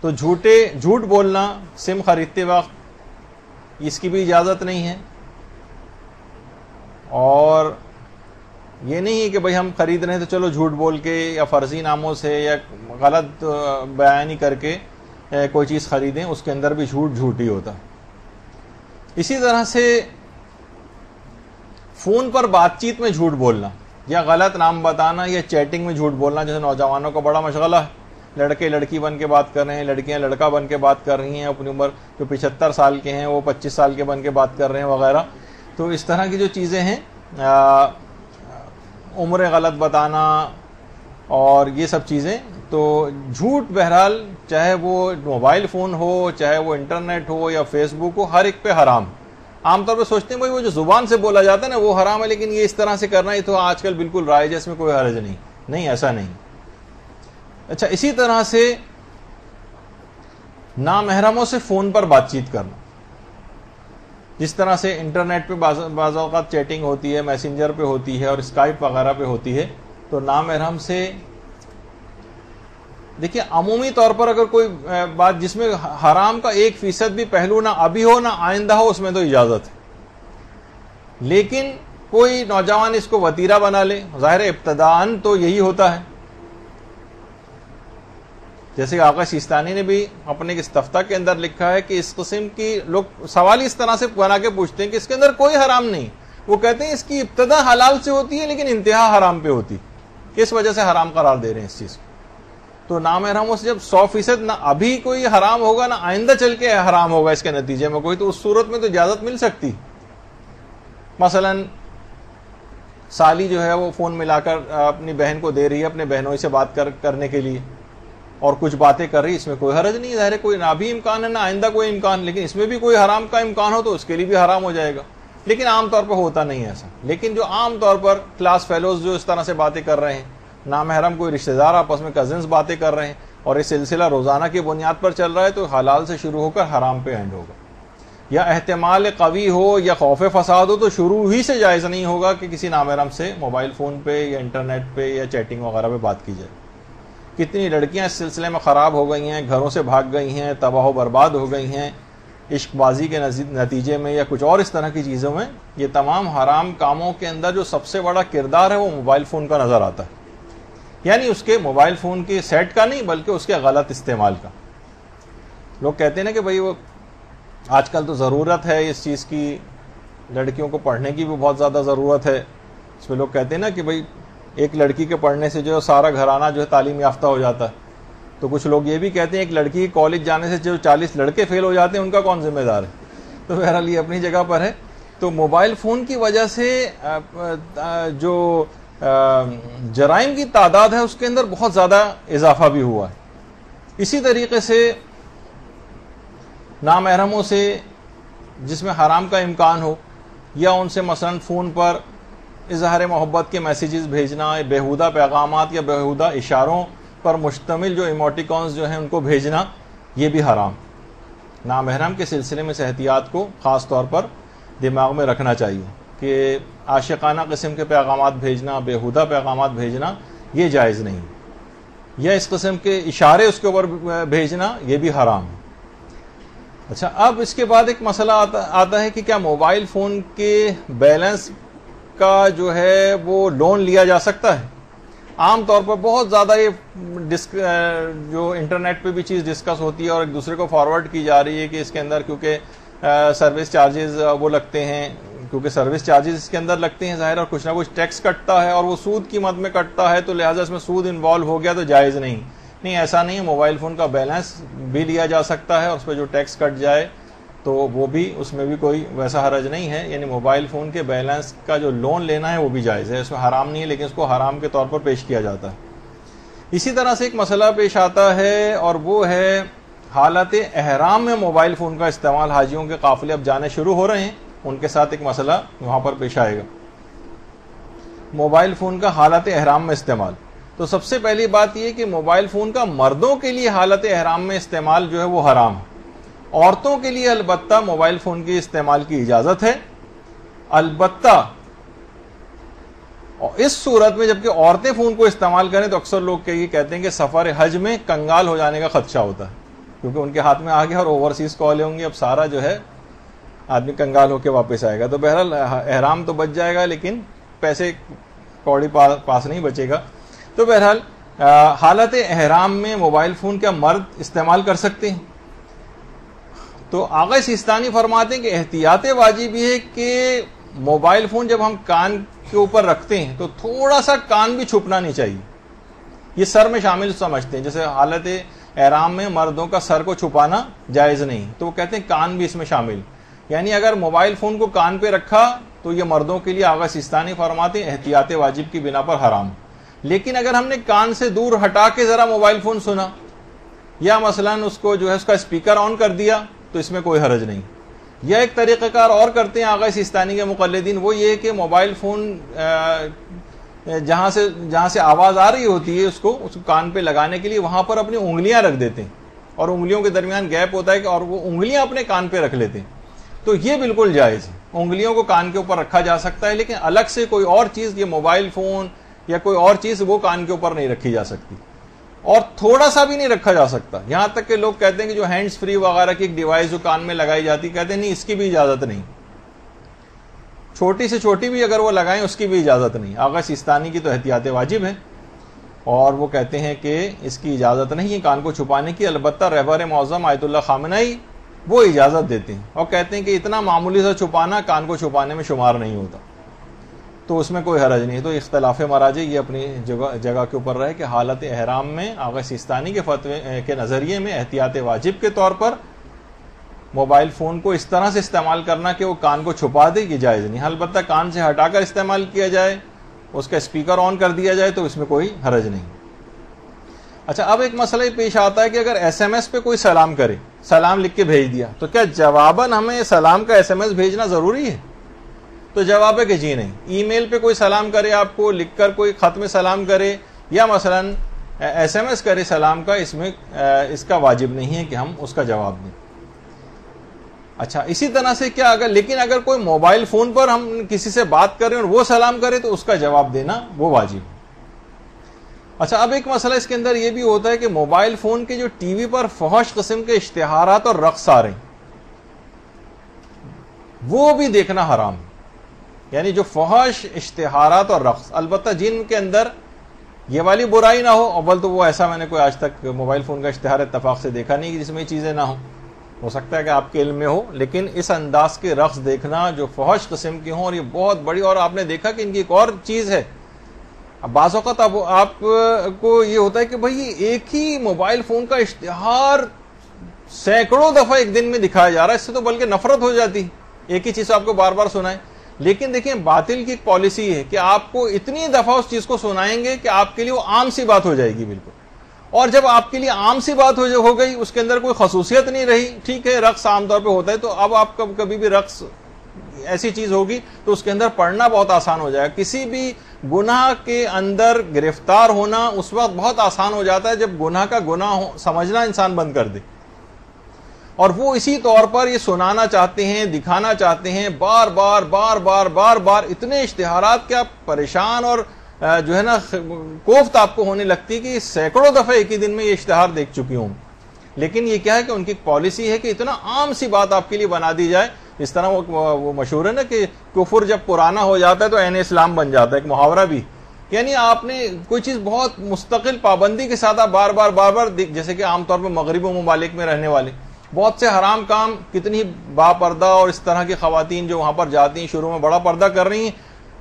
تو جھوٹ بولنا سم خریدتے وقت اس کی بھی اجازت نہیں ہے, اور یہ نہیں ہے کہ بھئی ہم خرید رہے ہیں تو چلو جھوٹ بول کے یا فرضی ناموں سے یا غلط بیانی کر کے کوئی چیز خریدیں, اس کے اندر بھی جھوٹ ہی ہوتا. اسی طرح سے فون پر بات چیت میں جھوٹ بولنا یا غلط نام بتانا یا چیٹنگ میں جھوٹ بولنا, جیسے نوجوانوں کا بڑا مشغلہ ہے, لڑکے لڑکی بن کے بات کر رہے ہیں, لڑکیاں لڑکا بن کے بات کر رہی ہیں, اپنی عمر جو 75 سال کے ہیں وہ 25 سال کے بن کے بات کر رہے ہیں وغیرہ. تو اس طرح کی جو چیزیں ہیں, عمریں غلط بتانا اور یہ سب چیزیں, تو جھوٹ بہرحال چاہے وہ موبائل فون ہو, چاہے وہ انٹرنیٹ ہو یا فیس بک ہو, ہر ایک پہ حرام. عام طور پہ سوچتے ہیں بھائی وہ جو زبان سے بولا جاتا ہے نا وہ حرام ہے, لیکن یہ اس طرح سے کرنا ہی تو آج کل بالکل رائج ہے, اس میں کوئی حرج نہیں. نہیں, ایسا نہیں. اچھا, اسی طرح سے نامحرموں سے فون پر بات چیت کرنا. جس طرح سے انٹرنیٹ پہ بعض اوقات چیٹنگ ہوتی ہے، میسنجر پہ ہوتی ہے اور اسکائپ وغیرہ پہ ہوتی ہے، تو نامحرم سے دیکھیے عمومی طور پر اگر کوئی بات جس میں حرام کا 1% بھی پہلو نہ ابھی ہو نہ آئندہ ہو، اس میں تو اجازت ہے. لیکن کوئی نوجوان اس کو وتیرہ بنا لے، ظاہر ابتداءً تو یہی ہوتا ہے. جیسے کہ آقا سیستانی نے بھی اپنے استفتاء کے اندر لکھا ہے کہ اس قسم کی لوگ سوال اس طرح سے بنا کے پوچھتے ہیں کہ اس کے اندر کوئی حرام نہیں. وہ کہتے ہیں اس کی ابتدا حلال سے ہوتی ہے لیکن انتہا حرام پہ ہوتی، اس وجہ سے حرام قرار دے رہے ہیں اس چیز کو. تو نامحرموں سے جب 100% نہ ابھی کوئی حرام ہوگا نہ آئندہ چل کے حرام ہوگا اس کے نتیجے میں کوئی، تو اس صورت میں تو اجازت مل سکتی. مثلا سالی جو ہے وہ فون ملا کر اپنی بہن کو دے رہی ہے اپنے بہنوں سے بات کرنے کے لیے اور کچھ باتیں کر رہی، اس میں کوئی حرج نہیں. ظاہر کوئی نہ بھی امکان ہے نہ آئندہ کوئی امکان، لیکن اس میں بھی کوئی حرام کا امکان ہو تو اس کے لیے بھی حرام ہو جائے گا. لیکن عام طور پر ہوتا نہیں ایسا. لیکن جو عام طور پر کلاس فیلوز جو اس طرح سے باتیں کر رہے ہیں، نامحرم کوئی رشتہ دار آپس میں کزنز باتیں کر رہے ہیں اور یہ سلسلہ روزانہ کی بنیاد پر چل رہا ہے، تو حلال سے شروع ہو کر حرام پہ اینڈ ہوگا. یا احتمال قوی ہو یا خوف فساد ہو تو شروع ہی سے جائز نہیں ہوگا کہ کسی نامحرم سے موبائل فون پہ یا انٹرنیٹ پہ یا چیٹنگ وغیرہ پہ بات کی جائے. کتنی لڑکیاں اس سلسلے میں خراب ہو گئی ہیں، گھروں سے بھاگ گئی ہیں، تباہ و برباد ہو گئی ہیں عشق بازی کے نتیجے میں یا کچھ اور اس طرح کی چیزوں میں. یہ تمام حرام کاموں کے اندر جو سب سے بڑا کردار ہے وہ موبائل فون کا نظر آتا ہے. یعنی اس کے موبائل فون کے سیٹ کا نہیں بلکہ اس کے غلط استعمال کا. لوگ کہتے ہیں نا کہ بھئی وہ آج کل تو ضرورت ہے اس چیز کی، لڑکیوں کو پڑھنے کی بھی بہت زیادہ ضرورت ہے. اس میں لوگ کہتے ہیں نا کہ بھئی ایک لڑکی کے پڑھنے سے جو سارا گھرانہ جو ہے تعلیم یافتہ ہو جاتا ہے. تو کچھ لوگ یہ بھی کہتے ہیں ایک لڑکی کالج جانے سے جو 40 لڑکے فیل ہو جاتے ہیں ان کا کون ذمہ دار ہے. تو بہرحال یہ اپنی جگہ پر ہے. تو موبائل فون کی وجہ سے جو جرائم کی تعداد ہے اس کے اندر بہت زیادہ اضافہ بھی ہوا ہے. اسی طریقے سے نامحرموں سے جس میں حرام کا امکان ہو یا ان سے مثلا فون پر اظہار محبت کے میسیجز بھیجنا، بیہودہ پیغامات یا بیہودہ اشاروں پر مشتمل جو ایموٹیکونز جو ہیں ان کو بھیجنا، یہ بھی حرام. نامحرم کے سلسلے میں احتیاط کو خاص طور پر دماغ میں رکھنا چاہیے کہ عاشقانہ قسم کے پیغامات بھیجنا، بیہودہ پیغامات بھیجنا یہ جائز نہیں. یا اس قسم کے اشارے اس کے اوپر بھیجنا یہ بھی حرام ہے. اچھا، اب اس کے بعد ایک مسئلہ آتا ہے کہ کیا موبائل فون کے بیلنس کا جو ہے وہ لون لیا جا سکتا ہے؟ عام طور پر بہت زیادہ یہ جو انٹرنیٹ پہ بھی چیز ڈسکس ہوتی ہے اور ایک دوسرے کو فارورڈ کی جا رہی ہے کہ اس کے اندر کیونکہ سروس چارجز وہ لگتے ہیں، کیونکہ سروس چارجز اس کے اندر لگتے ہیں ظاہر، اور کچھ نہ کچھ ٹیکس کٹتا ہے اور وہ سود کی مد میں کٹتا ہے، تو لہٰذا اس میں سود انوالو ہو گیا تو جائز نہیں. نہیں، ایسا نہیں ہے. موبائل فون کا بیلنس بھی لیا جا سکتا ہے اور اس پہ جو ٹیکس کٹ جائے تو وہ بھی، اس میں بھی کوئی ویسا حرج نہیں ہے. یعنی موبائل فون کے بیلنس کا جو لون لینا ہے وہ بھی جائز ہے، اس میں حرام نہیں ہے، لیکن اس کو حرام کے طور پر پیش کیا جاتا ہے. اسی طرح سے ایک مسئلہ پیش آتا ہے اور وہ ہے حالت احرام میں موبائل فون کا استعمال. حاجیوں کے قافلے اب جانے شروع ہو رہے ہیں، ان کے ساتھ ایک مسئلہ وہاں پر پیش آئے گا. موبائل فون کا حالت احرام میں استعمال. تو سب سے پہلی بات یہ کہ موبائل فون کا مردوں کے لیے حالت احرام میں استعمال جو ہے وہ حرام ہے. عورتوں کے لیے البتہ موبائل فون کی استعمال کی اجازت ہے. البتہ اس صورت میں جبکہ عورتیں فون کو استعمال کریں تو اکثر لوگ یہ کہتے ہیں کہ سفر حج میں کنگال ہو جانے کا خدشہ ہوتا ہے، کیونکہ ان کے ہاتھ میں آ گیا اور اوورسیز کالیں ہوں گی، اب سارا جو ہے آدمی کنگال ہو کے واپس آئے گا. تو بہرحال احرام تو بچ جائے گا لیکن پیسے کوڑی پاس نہیں بچے گا. تو بہرحال حالت احرام میں موبائل فون کیا مرد استعمال کر سکتے ہیں؟ تو آقا سیستانی فرماتے ہیں کہ احتیاط واجب یہ ہے کہ موبائل فون جب ہم کان کے اوپر رکھتے ہیں تو تھوڑا سا کان بھی چھپنا نہیں چاہیے. یہ سر میں شامل سمجھتے ہیں، جیسے حالت احرام میں مردوں کا سر کو چھپانا جائز نہیں، تو وہ کہتے ہیں کان بھی اس میں شامل. یعنی اگر موبائل فون کو کان پہ رکھا تو یہ مردوں کے لیے آقا سیستانی فرماتے ہیں احتیاط واجب کی بنا پر حرام. لیکن اگر ہم نے کان سے دور ہٹا کے ذرا موبائل فون سنا یا مثلا اس کو جو ہے اس کا اسپیکر آن کر دیا تو اس میں کوئی حرج نہیں. یا ایک طریقہ کار اور کرتے ہیں آقا سیستانی کے مقلدین، وہ یہ کہ موبائل فون جہاں سے آواز آ رہی ہوتی ہے اس کو کان پہ لگانے کے لیے وہاں پر اپنی انگلیاں رکھ دیتے ہیں اور انگلیوں کے درمیان گیپ ہوتا ہے اور وہ انگلیاں اپنے کان پہ رکھ لیتے ہیں تو یہ بالکل جائز ہے، انگلیوں کو کان کے اوپر رکھا جا سکتا ہے، لیکن الگ سے کوئی اور چیز، یہ موبائل فون یا کوئی اور چیز وہ کان کے اوپر نہیں رکھی جا سکتی، اور تھوڑا سا بھی نہیں رکھا جا سکتا۔ یہاں تک کہ لوگ کہتے ہیں کہ جو ہینڈز فری وغیرہ کی ایک ڈیوائس جو کان میں لگائی جاتی، کہتے ہیں نہیں، اس کی بھی اجازت نہیں، چھوٹی سے چھوٹی بھی اگر وہ لگائیں اس کی بھی اجازت نہیں۔ آغا سیستانی کی تو احتیاط واجب ہے، اور وہ کہتے ہیں کہ اس کی اجازت نہیں ہے کان کو چھپانے کی، البتہ رہبر معظم آیت اللہ خامنہئی وہ اجازت دیتے ہیں اور کہتے ہیں کہ اتنا معمولی سا چھپانا کان کو چھپانے میں شمار نہیں ہوتا، تو اس میں کوئی حرج نہیں۔ تو اختلاف مراجع یہ اپنی جگہ کے اوپر رہے کہ حالت احرام میں آغا سیستانی کے فتوے کے نظریے میں احتیاط واجب کے طور پر موبائل فون کو اس طرح سے استعمال کرنا کہ وہ کان کو چھپا دے، یہ جائز نہیں۔ البتہ کان سے ہٹا کر استعمال کیا جائے، اس کا اسپیکر آن کر دیا جائے تو اس میں کوئی حرج نہیں۔ اچھا، اب ایک مسئلہ یہ پیش آتا ہے کہ اگر ایس ایم ایس پہ کوئی سلام کرے، سلام لکھ کے بھیج دیا، تو کیا جواباً ہمیں سلام کا ایس ایم ایس بھیجنا ضروری ہے؟ تو جواب ہے کہ جی نہیں۔ ای میل پہ کوئی سلام کرے، آپ کو لکھ کر کوئی خط میں سلام کرے، یا مثلا ایس ایم ایس کرے سلام کا، اس کا واجب نہیں ہے کہ ہم اس کا جواب دیں۔ اچھا، اسی طرح سے کیا لیکن اگر کوئی موبائل فون پر ہم کسی سے بات کریں اور وہ سلام کرے تو اس کا جواب دینا وہ واجب ہے۔ اچھا، اب ایک مسئلہ اس کے اندر یہ بھی ہوتا ہے کہ موبائل فون کے جو ٹی وی پر فحش قسم کے اشتہارات اور رقص آ رہے ہیں، وہ بھی دیکھنا حرام ہے۔ یعنی جو فحش اشتہارات اور رقص، البتہ جن کے اندر یہ والی برائی نہ ہو، اول تو وہ ایسا میں نے کوئی آج تک موبائل فون کا اشتہار اتفاق سے دیکھا نہیں جس میں یہ چیزیں نہ ہوں، ہو سکتا ہے کہ آپ کے علم میں ہو، لیکن اس انداز کے رقص دیکھنا جو فحش قسم کی ہوں، اور یہ بہت بڑی، اور آپ نے دیکھا کہ ان کی ایک اور چیز ہے، اب بعض اوقات اب آپ کو یہ ہوتا ہے کہ بھائی ایک ہی موبائل فون کا اشتہار سینکڑوں دفعہ ایک دن میں دکھایا جا رہا ہے، اس سے تو بلکہ نفرت ہو جاتی، ایک ہی چیز آپ کو بار بار سنائیں۔ لیکن دیکھیں، باطل کی ایک پالیسی ہے کہ آپ کو اتنی دفعہ اس چیز کو سنائیں گے کہ آپ کے لیے وہ عام سی بات ہو جائے گی بالکل، اور جب آپ کے لیے عام سی بات ہو گئی، اس کے اندر کوئی خصوصیت نہیں رہی، ٹھیک ہے رقص عام طور پہ ہوتا ہے، تو اب آپ کبھی بھی رقص ایسی چیز ہوگی تو اس کے اندر پڑھنا بہت آسان ہو جائے گا۔ کسی بھی گناہ کے اندر گرفتار ہونا اس وقت بہت آسان ہو جاتا ہے جب گناہ کا گناہ سمجھنا انسان بند کر دے، اور وہ اسی طور پر یہ سنانا چاہتے ہیں، دکھانا چاہتے ہیں، بار بار بار بار بار بار اتنے اشتہارات کہ آپ پریشان اور جو ہے نا کوفت آپ کو ہونے لگتی کہ سینکڑوں دفعہ ایک ہی دن میں یہ اشتہار دیکھ چکی ہوں۔ لیکن یہ کیا ہے کہ ان کی پالیسی ہے کہ اتنا عام سی بات آپ کے لیے بنا دی جائے، اس طرح وہ مشہور ہے نا کہ کفر جب پرانا ہو جاتا ہے تو عین اسلام بن جاتا ہے، ایک محاورہ بھی، یعنی آپ نے کوئی چیز بہت مستقل پابندی کے ساتھ آپ بار بار جیسے کہ عام طور پہ مغرب و ممالک میں رہنے والے بہت سے حرام کام، کتنی با پردہ اور اس طرح کی خواتین جو وہاں پر جاتی ہیں شروع میں بڑا پردہ کر رہی ہیں،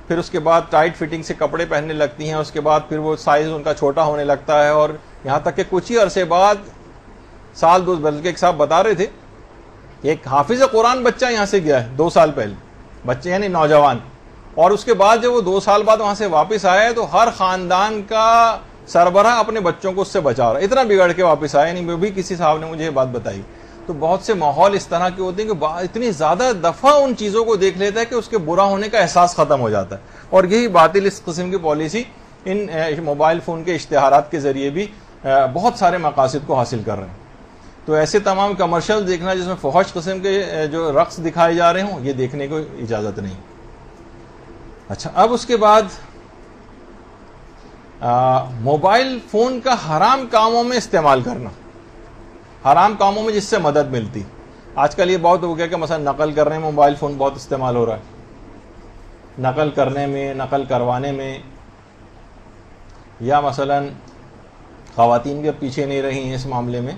پھر اس کے بعد ٹائٹ فٹنگ سے کپڑے پہننے لگتی ہیں، اس کے بعد پھر وہ سائز ان کا چھوٹا ہونے لگتا ہے، اور یہاں تک کہ کچھ ہی عرصے بعد سال دو، بلکہ ایک صاحب بتا رہے تھے ایک حافظ قرآن بچہ یہاں سے گیا ہے 2 سال پہلے، بچے یعنی نوجوان، اور اس کے بعد جب وہ 2 سال بعد وہاں سے واپس آیا ہے تو ہر خاندان کا سربراہ اپنے بچوں کو اس سے بچا رہا ہے، اتنا بگڑ کے واپس آیا، یعنی بھی کسی صاحب نے مجھے یہ بات بتائی۔ تو بہت سے ماحول اس طرح کے ہوتے ہیں کہ اتنی زیادہ دفعہ ان چیزوں کو دیکھ لیتا ہے کہ اس کے برا ہونے کا احساس ختم ہو جاتا ہے، اور یہی باطل اس قسم کی پالیسی ان موبائل فون کے اشتہارات کے ذریعے بھی بہت سارے مقاصد کو حاصل کر رہے ہیں۔ تو ایسے تمام کمرشل دیکھنا جس میں فحش قسم کے جو رقص دکھائے جا رہے ہوں، یہ دیکھنے کو اجازت نہیں۔ اچھا، اب اس کے بعد موبائل فون کا حرام کاموں میں استعمال کرنا، حرام کاموں میں جس سے مدد ملتی۔ آج کل یہ بہت ہو گیا کہ مثلا نقل کرنے میں موبائل فون بہت استعمال ہو رہا ہے، نقل کرنے میں، نقل کروانے میں، یا مثلا خواتین بھی اب پیچھے نہیں رہی ہیں اس معاملے میں،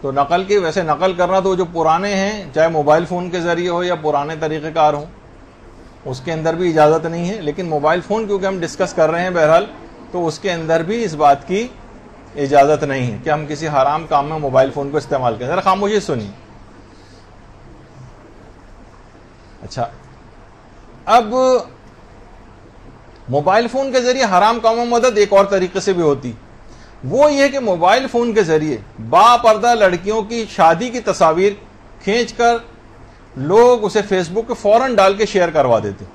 تو نقل کی ویسے نقل کرنا تو جو پرانے ہیں چاہے موبائل فون کے ذریعے ہو یا پرانے طریقہ کار ہوں اس کے اندر بھی اجازت نہیں ہے، لیکن موبائل فون کیونکہ ہم ڈسکس کر رہے ہیں بہرحال، تو اس کے اندر بھی اس بات کی اجازت نہیں ہے کہ ہم کسی حرام کام میں موبائل فون کو استعمال کریں۔ ذرا خاموشی سنیے۔ اچھا، اب موبائل فون کے ذریعے حرام کاموں میں مدد ایک اور طریقے سے بھی ہوتی، وہ یہ کہ موبائل فون کے ذریعے با پردہ لڑکیوں کی شادی کی تصاویر کھینچ کر لوگ اسے فیس بک پہ فوراً ڈال کے شیئر کروا دیتے۔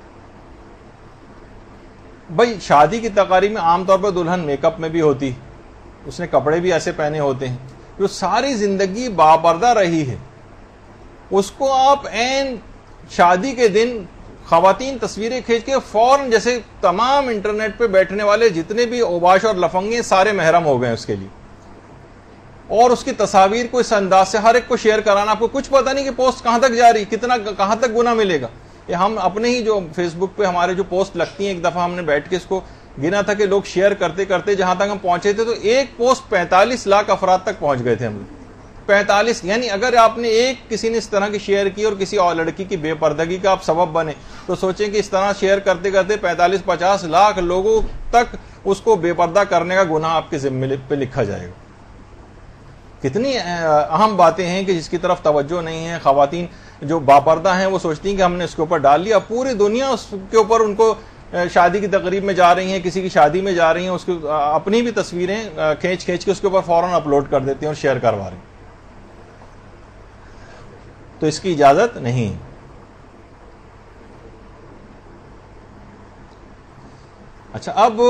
بھائی شادی کی تقاریب میں عام طور پر دلہن میک اپ میں بھی ہوتی، اس نے کپڑے بھی ایسے پہنے ہوتے ہیں، جو ساری زندگی با پردہ رہی ہے، اس کو آپ عین شادی کے دن خواتین تصویریں کھینچ کے فوراً، جیسے تمام انٹرنیٹ پہ بیٹھنے والے جتنے بھی اوباش اور لفنگے سارے محرم ہو گئے اس کے لیے، اور اس کی تصاویر کو اس انداز سے ہر ایک کو شیئر کرانا. آپ کو کچھ پتہ نہیں کہ پوسٹ کہاں تک جا رہی، کتنا کہاں تک گنا ملے گا. یہ ہم اپنے ہی جو فیس بک پہ ہمارے جو پوسٹ لگتی ہیں، ایک دفعہ ہم نے بیٹھ کے اس کو گنا تھا کہ لوگ شیئر کرتے کرتے جہاں تک ہم پہنچے تھے تو ایک پوسٹ 45 لاکھ افراد تک پہنچ گئے تھے ہم لوگ. 45، یعنی اگر آپ نے کسی نے اس طرح کی شیئر کی اور کسی اور لڑکی کی بے پردگی کا آپ سبب بنے تو سوچیں کہ اس طرح شیئر کرتے کرتے 45-50 لاکھ لوگوں تک اس کو بے پردہ کرنے کا گناہ آپ کے ذمے پہ لکھا جائے گا. کتنی اہم باتیں ہیں کہ جس کی طرف توجہ نہیں ہے. خواتین جو باپردہ ہیں وہ سوچتی ہیں کہ ہم نے اس کے اوپر ڈال لیا، پوری دنیا اس کے اوپر ان کو شادی کی تقریب میں جا رہی ہیں، کسی کی شادی میں جا رہی ہیں، اس کو اپنی بھی تصویریں کھینچ کے اس کے اوپر فوراً اپلوڈ کر دیتی ہیں اور شیئر کروا رہی ہیں. تو اس کی اجازت نہیں. اچھا، اب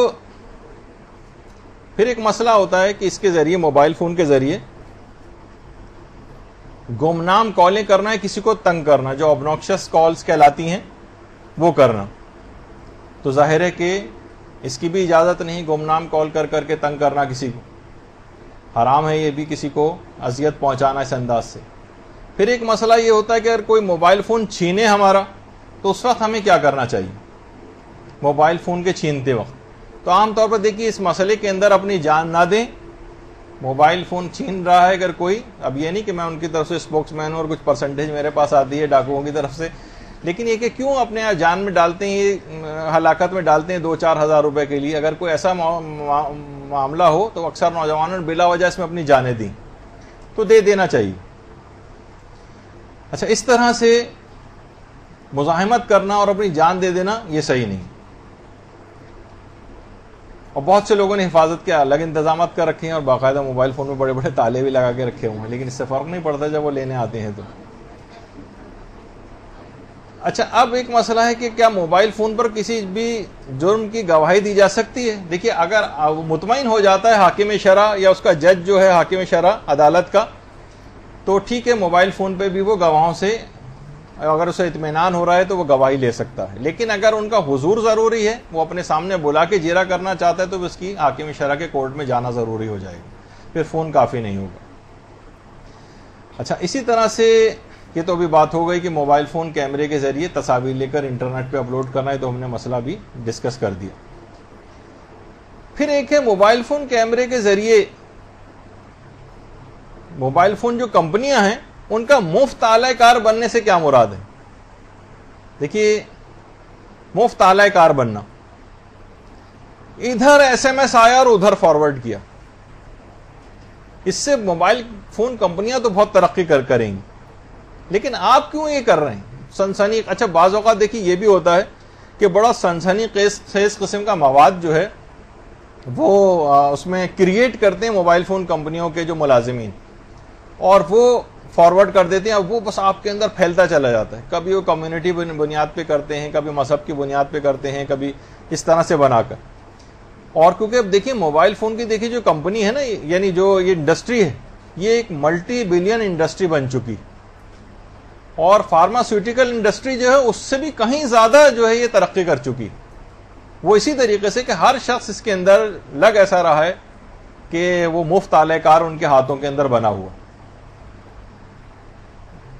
پھر ایک مسئلہ ہوتا ہے کہ اس کے ذریعے، موبائل فون کے ذریعے گمنام کالیں کرنا ہے، کسی کو تنگ کرنا، جو obnoxious کالز کہلاتی ہیں وہ کرنا. تو ظاہر ہے کہ اس کی بھی اجازت نہیں، گمنام کال کر کر کے تنگ کرنا کسی کو. حرام ہے یہ بھی، کسی کو اذیت پہنچانا اس انداز سے. پھر ایک مسئلہ یہ ہوتا ہے کہ اگر کوئی موبائل فون چھینے ہمارا تو اس وقت ہمیں کیا کرنا چاہیے موبائل فون کے چھینتے وقت. تو عام طور پر دیکھیے اس مسئلے کے اندر اپنی جان نہ دیں. موبائل فون چھین رہا ہے اگر کوئی، اب یہ نہیں کہ میں ان کی طرف سے اسپوکس مین ہوں اور کچھ پرسنٹیج میرے پاس آتی ہے ڈاکوؤں کی طرف سے، لیکن یہ کہ کیوں اپنے جان میں ڈالتے ہیں، یہ ہلاکت میں ڈالتے ہیں 2-4 ہزار روپے کے لیے. اگر کوئی ایسا معاملہ ہو تو اکثر نوجوانوں نے بلا وجہ اس میں اپنی جانیں دیں، تو دے دینا چاہیے. اچھا، اس طرح سے مزاحمت کرنا اور اپنی جان دے دینا یہ صحیح نہیں. اور بہت سے لوگوں نے حفاظت کے الگ انتظامات کر رکھے ہیں اور باقاعدہ موبائل فون میں بڑے بڑے تالے بھی لگا کے رکھے ہوئے ہیں، لیکن اس سے فرق نہیں پڑتا جب وہ لینے آتے ہیں تو. اچھا، اب ایک مسئلہ ہے کہ کیا موبائل فون پر کسی بھی جرم کی گواہی دی جا سکتی ہے؟ دیکھیے، اگر مطمئن ہو جاتا ہے حاکم شرع یا اس کا جج جو ہے حاکم شرع عدالت کا، تو ٹھیک ہے، موبائل فون پہ بھی وہ گواہوں سے اگر اسے اطمینان ہو رہا ہے تو وہ گواہی لے سکتا ہے. لیکن اگر ان کا حضور ضروری ہے، وہ اپنے سامنے بلا کے جیرا کرنا چاہتا ہے، تو اس کی حاکم شرع کے کورٹ میں جانا ضروری ہو جائے گا، پھر فون کافی نہیں ہوگا. اچھا، اسی طرح سے یہ تو ابھی بات ہو گئی کہ موبائل فون کیمرے کے ذریعے تصاویر لے کر انٹرنیٹ پہ اپلوڈ کرنا ہے، تو ہم نے مسئلہ بھی ڈسکس کر دیا. پھر ایک ہے موبائل فون کیمرے کے ذریعے، موبائل فون جو کمپنیاں ہیں ان کا مفت اعلی کار بننے سے کیا مراد ہے؟ دیکھیے، مفت اعلی کار بننا، ادھر SMS آیا اور ادھر فارورڈ کیا، اس سے موبائل فون کمپنیاں تو بہت ترقی کریں گی، لیکن آپ کیوں یہ کر رہے ہیں؟ سنسنی. اچھا، بعض اوقات دیکھیے یہ بھی ہوتا ہے کہ بڑا سنسنی خیز قسم کا مواد جو ہے وہ اس میں کریٹ کرتے ہیں موبائل فون کمپنیوں کے جو ملازمین، اور وہ فارورڈ کر دیتے ہیں، اور وہ بس آپ کے اندر پھیلتا چلا جاتا ہے. کبھی وہ کمیونٹی بنیاد پہ کرتے ہیں، کبھی مذہب کی بنیاد پہ کرتے ہیں، کبھی اس طرح سے بنا کر. اور کیونکہ اب دیکھیے موبائل فون کی دیکھیے جو کمپنی ہے نا، یعنی جو یہ انڈسٹری ہے، یہ ایک ملٹی بلین انڈسٹری بن چکی، اور فارماسیوٹیکل انڈسٹری جو ہے اس سے بھی کہیں زیادہ جو ہے یہ ترقی کر چکی. وہ اسی طریقے سے کہ ہر شخص اس کے اندر لگ ایسا رہا ہے کہ وہ مفت اعلی کار ان کے ہاتھوں کے اندر بنا ہوا.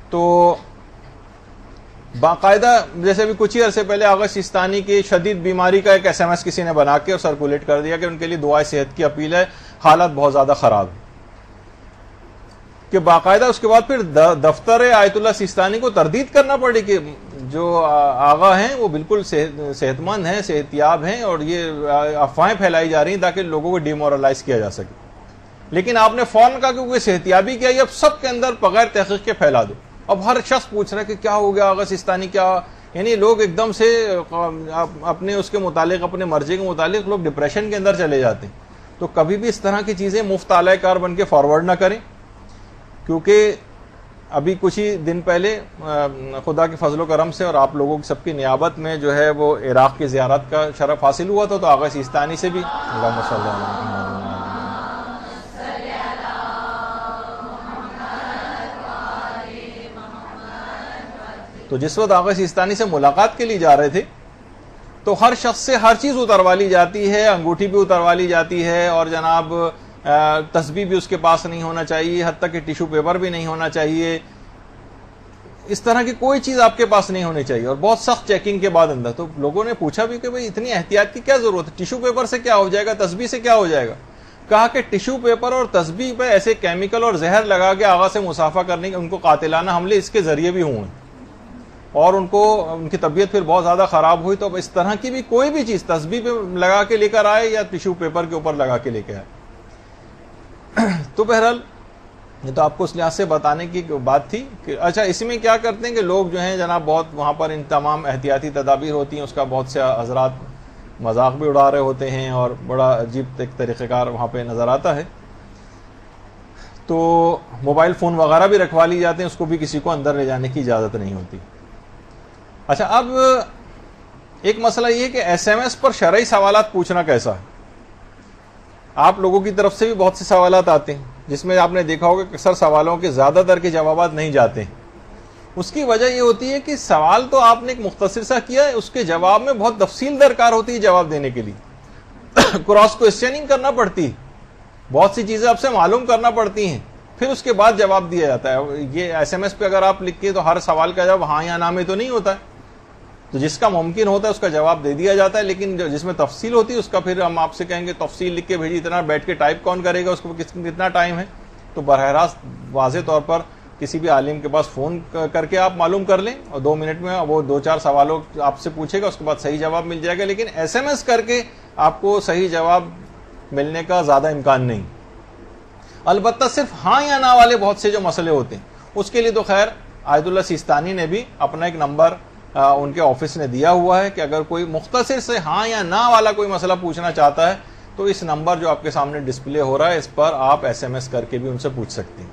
تو باقاعدہ جیسے بھی کچھ ہی عرصے پہلے آغا سیستانی کی شدید بیماری کا ایک SMS کسی نے بنا کے اور سرکولیٹ کر دیا کہ ان کے لیے دعائے صحت کی اپیل ہے، حالت بہت زیادہ خراب ہے. کہ باقاعدہ اس کے بعد پھر دفتر آیت اللہ سیستانی کو تردید کرنا پڑی کہ جو آغا ہیں وہ بالکل صحت مند ہیں، صحت یاب ہیں، اور یہ افواہیں پھیلائی جا رہی ہیں تاکہ لوگوں کو ڈیمورلائز کیا جا سکے. لیکن آپ نے فوراً کہا کہ کوئی صحت یابی کیا، یہ اب سب کے اندر بغیر تحقیق کے پھیلا دو. اب ہر شخص پوچھ رہا ہے کہ کیا ہو گیا آغا سیستانی، کیا، یعنی لوگ ایک دم سے اپنے اس کے متعلق، اپنے مرضی کے متعلق لوگ ڈپریشن کے اندر چلے جاتے ہیں. تو کبھی بھی اس طرح کی چیزیں مفت اعلی کار بن کے فارورڈ نہ کریں، کیونکہ ابھی کچھ ہی دن پہلے خدا کے فضل و کرم سے اور آپ لوگوں کی سب کی نیابت میں جو ہے وہ عراق کی زیارت کا شرف حاصل ہوا تھا. تو آغا سیستانی سے بھی اللہم صلی اللہ علیہ وسلم تو جس وقت آغا سیستانی سے ملاقات کے لیے جا رہے تھے تو ہر شخص سے ہر چیز اتروا لی جاتی ہے، انگوٹھی بھی اتروا لی جاتی ہے، اور جناب تسبیح بھی اس کے پاس نہیں ہونا چاہیے، حتیٰ کہ ٹیشو پیپر بھی نہیں ہونا چاہیے، اس طرح کی کوئی چیز آپ کے پاس نہیں ہونی چاہیے، اور بہت سخت چیکنگ کے بعد اندر۔ تو لوگوں نے پوچھا بھی کہ بھئی اتنی احتیاط کی کیا ضرورت ہے، ٹیشو پیپر سے کیا ہو جائے گا، تسبیح سے کیا ہو جائے گا؟ کہا کہ ٹیشو پیپر اور تسبیح پہ ایسے کیمیکل اور زہر لگا کے آغا سے مسافہ کرنے کے ان کو قاتلانہ حملے اس کے ذریعے بھی ہوئے، اور ان کی طبیعت پھر بہت زیادہ خراب ہوئی۔ تو اب اس طرح کی بھی کوئی بھی چیز تسبیح پہ لگا کے لے کر آئے یا ٹیشو پیپر کے اوپر لگا کے لے کے آئے۔ تو بہرحال یہ تو آپ کو اس لحاظ سے بتانے کی بات تھی کہ اچھا اس میں کیا کرتے ہیں کہ لوگ جو ہیں جناب بہت وہاں پر ان تمام احتیاطی تدابیر ہوتی ہیں، اس کا بہت سے حضرات مذاق بھی اڑا رہے ہوتے ہیں، اور بڑا عجیب ایک طریقہ کار وہاں پہ نظر آتا ہے۔ تو موبائل فون وغیرہ بھی رکھوا لی جاتے ہیں، اس کو بھی کسی کو اندر لے جانے کی اجازت نہیں ہوتی۔ اچھا اب ایک مسئلہ یہ ہے کہ ایس ایم ایس پر شرعی سوالات پوچھنا کیسا ہے؟ آپ لوگوں کی طرف سے بھی بہت سے سوالات آتے ہیں، جس میں آپ نے دیکھا ہوگا کہ اکثر سوالوں کے زیادہ تر کے جوابات نہیں جاتے ہیں۔ اس کی وجہ یہ ہوتی ہے کہ سوال تو آپ نے ایک مختصر سا کیا ہے، اس کے جواب میں بہت تفصیل درکار ہوتی ہے جواب دینے کے لیے، کراس کوسچننگ کرنا پڑتی ہے، بہت سی چیزیں آپ سے معلوم کرنا پڑتی ہیں، پھر اس کے بعد جواب دیا جاتا ہے۔ یہ ایس ایم ایس پہ اگر آپ لکھ کے تو ہر سوال کا جواب ہاں یا نہ میں تو نہیں ہوتا ہے، تو جس کا ممکن ہوتا ہے اس کا جواب دے دیا جاتا ہے، لیکن جس میں تفصیل ہوتی ہے اس کا پھر ہم آپ سے کہیں گے تفصیل لکھ کے بھیجی، اتنا بیٹھ کے ٹائپ کون کرے گا، اس کو کتنا ٹائم ہے؟ تو براہ راست واضح طور پر کسی بھی عالم کے پاس فون کر کے آپ معلوم کر لیں، اور 2 منٹ میں وہ 2-4 سوالوں آپ سے پوچھے گا، اس کے بعد صحیح جواب مل جائے گا۔ لیکن ایس ایم ایس کر کے آپ کو صحیح جواب ملنے کا زیادہ امکان نہیں۔ البتہ صرف ہاں یا نہ والے بہت سے جو مسئلے ہوتے ہیں اس کے لیے تو خیر آیت اللہ سیستانی نے بھی اپنا ایک نمبر ان کے آفس نے دیا ہوا ہے کہ اگر کوئی مختصر سے ہاں یا نہ والا کوئی مسئلہ پوچھنا چاہتا ہے تو اس نمبر جو آپ کے سامنے ڈسپلے ہو رہا ہے اس پر آپ ایس ایم ایس کر کے بھی ان سے پوچھ سکتے ہیں۔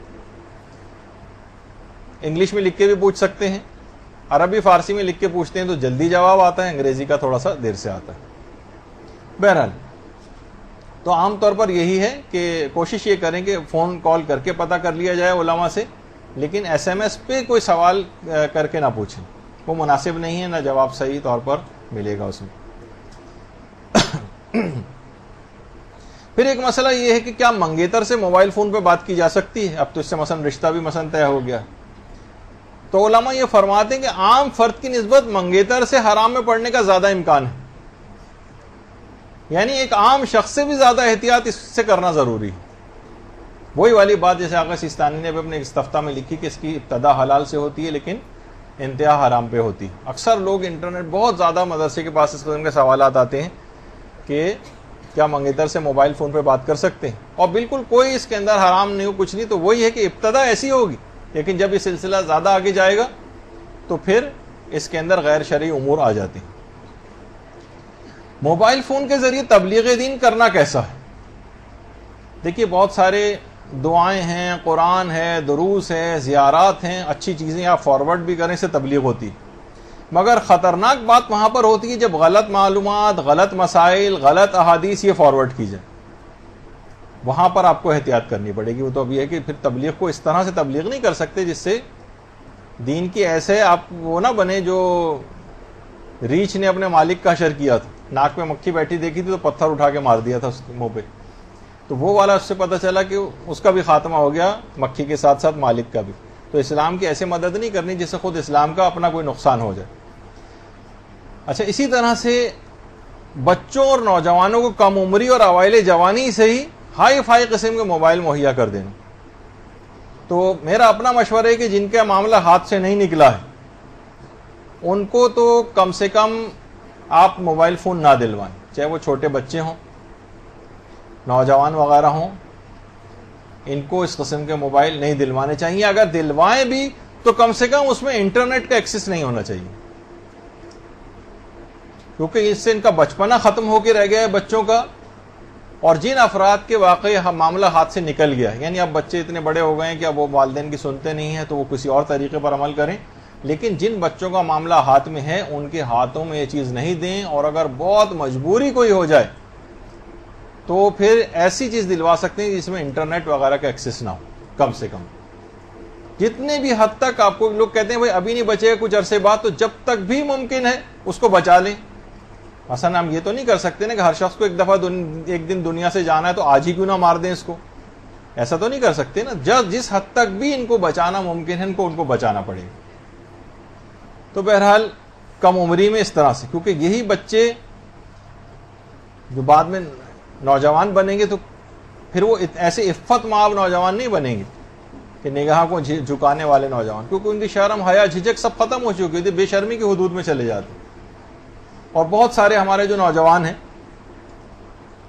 انگلش میں لکھ کے بھی پوچھ سکتے ہیں، عربی فارسی میں لکھ کے پوچھتے ہیں تو جلدی جواب آتا ہے، انگریزی کا تھوڑا سا دیر سے آتا ہے۔ بہرحال تو عام طور پر یہی ہے کہ کوشش یہ کریں کہ فون کال کر کے پتہ کر لیا جائے علماء سے، لیکن ایس ایم ایس پہ کوئی سوال کر کے نہ پوچھیں، وہ مناسب نہیں ہے، نہ جواب صحیح طور پر ملے گا اس میں۔ پھر ایک مسئلہ یہ ہے کہ کیا منگیتر سے موبائل فون پہ بات کی جا سکتی ہے؟ اب تو اس سے مثلا رشتہ بھی مثلا طے ہو گیا، تو علماء یہ فرماتے ہیں کہ عام فرد کی نسبت منگیتر سے حرام میں پڑنے کا زیادہ امکان ہے، یعنی ایک عام شخص سے بھی زیادہ احتیاط اس سے کرنا ضروری ہے۔ وہی والی بات جیسے آغا سیستانی نے بھی اپنے استفتاء میں لکھی کہ اس کی ابتدا حلال سے ہوتی ہے لیکن انتہا حرام پہ ہوتی ہے۔ اکثر لوگ انٹرنیٹ بہت زیادہ مدرسے کے پاس اس قسم کے سوالات آتے ہیں کہ کیا منگیتر سے موبائل فون پہ بات کر سکتے ہیں، اور بالکل کوئی اس کے اندر حرام نہیں ہو، کچھ نہیں، تو وہی ہے کہ ابتدا ایسی ہوگی، لیکن جب یہ سلسلہ زیادہ آگے جائے گا تو پھر اس کے اندر غیر شرعی امور آ جاتے ہیں۔ موبائل فون کے ذریعے تبلیغ دین کرنا کیسا ہے؟ دیکھیے بہت سارے دعائیں ہیں، قرآن ہے، دروس ہے، زیارات ہیں، اچھی چیزیں آپ فارورڈ بھی کریں سے تبلیغ ہوتی ہے، مگر خطرناک بات وہاں پر ہوتی ہے جب غلط معلومات، غلط مسائل، غلط احادیث یہ فارورڈ کی جائے، وہاں پر آپ کو احتیاط کرنی پڑے گی۔ وہ تو اب یہ ہے کہ پھر تبلیغ کو اس طرح سے تبلیغ نہیں کر سکتے جس سے دین کی ایسے آپ وہ نہ بنے جو ریچھ نے اپنے مالک کا حشر کیا تھا، ناک میں مکھی بیٹھی دیکھی تھی تو پتھر اٹھا کے مار دیا تھا اس کے منہ پہ، تو وہ والا اس سے پتہ چلا کہ اس کا بھی خاتمہ ہو گیا مکھی کے ساتھ ساتھ مالک کا بھی۔ تو اسلام کی ایسے مدد نہیں کرنی جس سے خود اسلام کا اپنا کوئی نقصان ہو جائے۔ اچھا اسی طرح سے بچوں اور نوجوانوں کو کم عمری اور اوائل جوانی سے ہی ہائی فائی قسم کے موبائل مہیا کر دینا، تو میرا اپنا مشورہ ہے کہ جن کا معاملہ ہاتھ سے نہیں نکلا ہے ان کو تو کم سے کم آپ موبائل فون نہ دلوائیں، چاہے وہ چھوٹے بچے ہوں، نوجوان وغیرہ ہوں، ان کو اس قسم کے موبائل نہیں دلوانے چاہیے۔ اگر دلوائیں بھی تو کم سے کم اس میں انٹرنیٹ کا ایکسس نہیں ہونا چاہیے، کیونکہ اس سے ان کا بچپنا ختم ہو کے رہ گیا ہے بچوں کا، اور جن افراد کے واقعی معاملہ ہاتھ سے نکل گیا، یعنی اب بچے اتنے بڑے ہو گئے ہیں کہ اب وہ والدین کی سنتے نہیں ہیں تو وہ کسی اور طریقے پر عمل کریں، لیکن جن بچوں کا معاملہ ہاتھ میں ہے ان کے ہاتھوں میں یہ چیز نہیں دیں، اور اگر بہت مجبوری کوئی ہو جائے تو پھر ایسی چیز دلوا سکتے ہیں جس میں انٹرنیٹ وغیرہ کا ایکسس نہ ہو، کم سے کم جتنے بھی حد تک آپ کو لوگ کہتے ہیں بھائی ابھی نہیں بچے گا کچھ عرصے بعد، تو جب تک بھی ممکن ہے اس کو بچا لیں. مثلا ہم یہ تو نہیں کر سکتے نا کہ ہر شخص کو ایک دن دنیا سے جانا ہے تو آج ہی کیوں نہ مار دیں اس کو، ایسا تو نہیں کر سکتے نا. جس حد تک بھی ان کو بچانا ممکن ہے ان کو بچانا پڑے گا. تو بہرحال کم عمری میں اس طرح سے، کیونکہ یہی بچے جو بعد میں نوجوان بنیں گے تو پھر وہ ایسے عفت مآب نوجوان نہیں بنیں گے کہ نگاہ کو جھکانے والے نوجوان، کیونکہ ان کی شرم حیا جھجک سب ختم ہو چکی تھی، بے شرمی کی حدود میں چلے جاتے. اور بہت سارے ہمارے جو نوجوان ہیں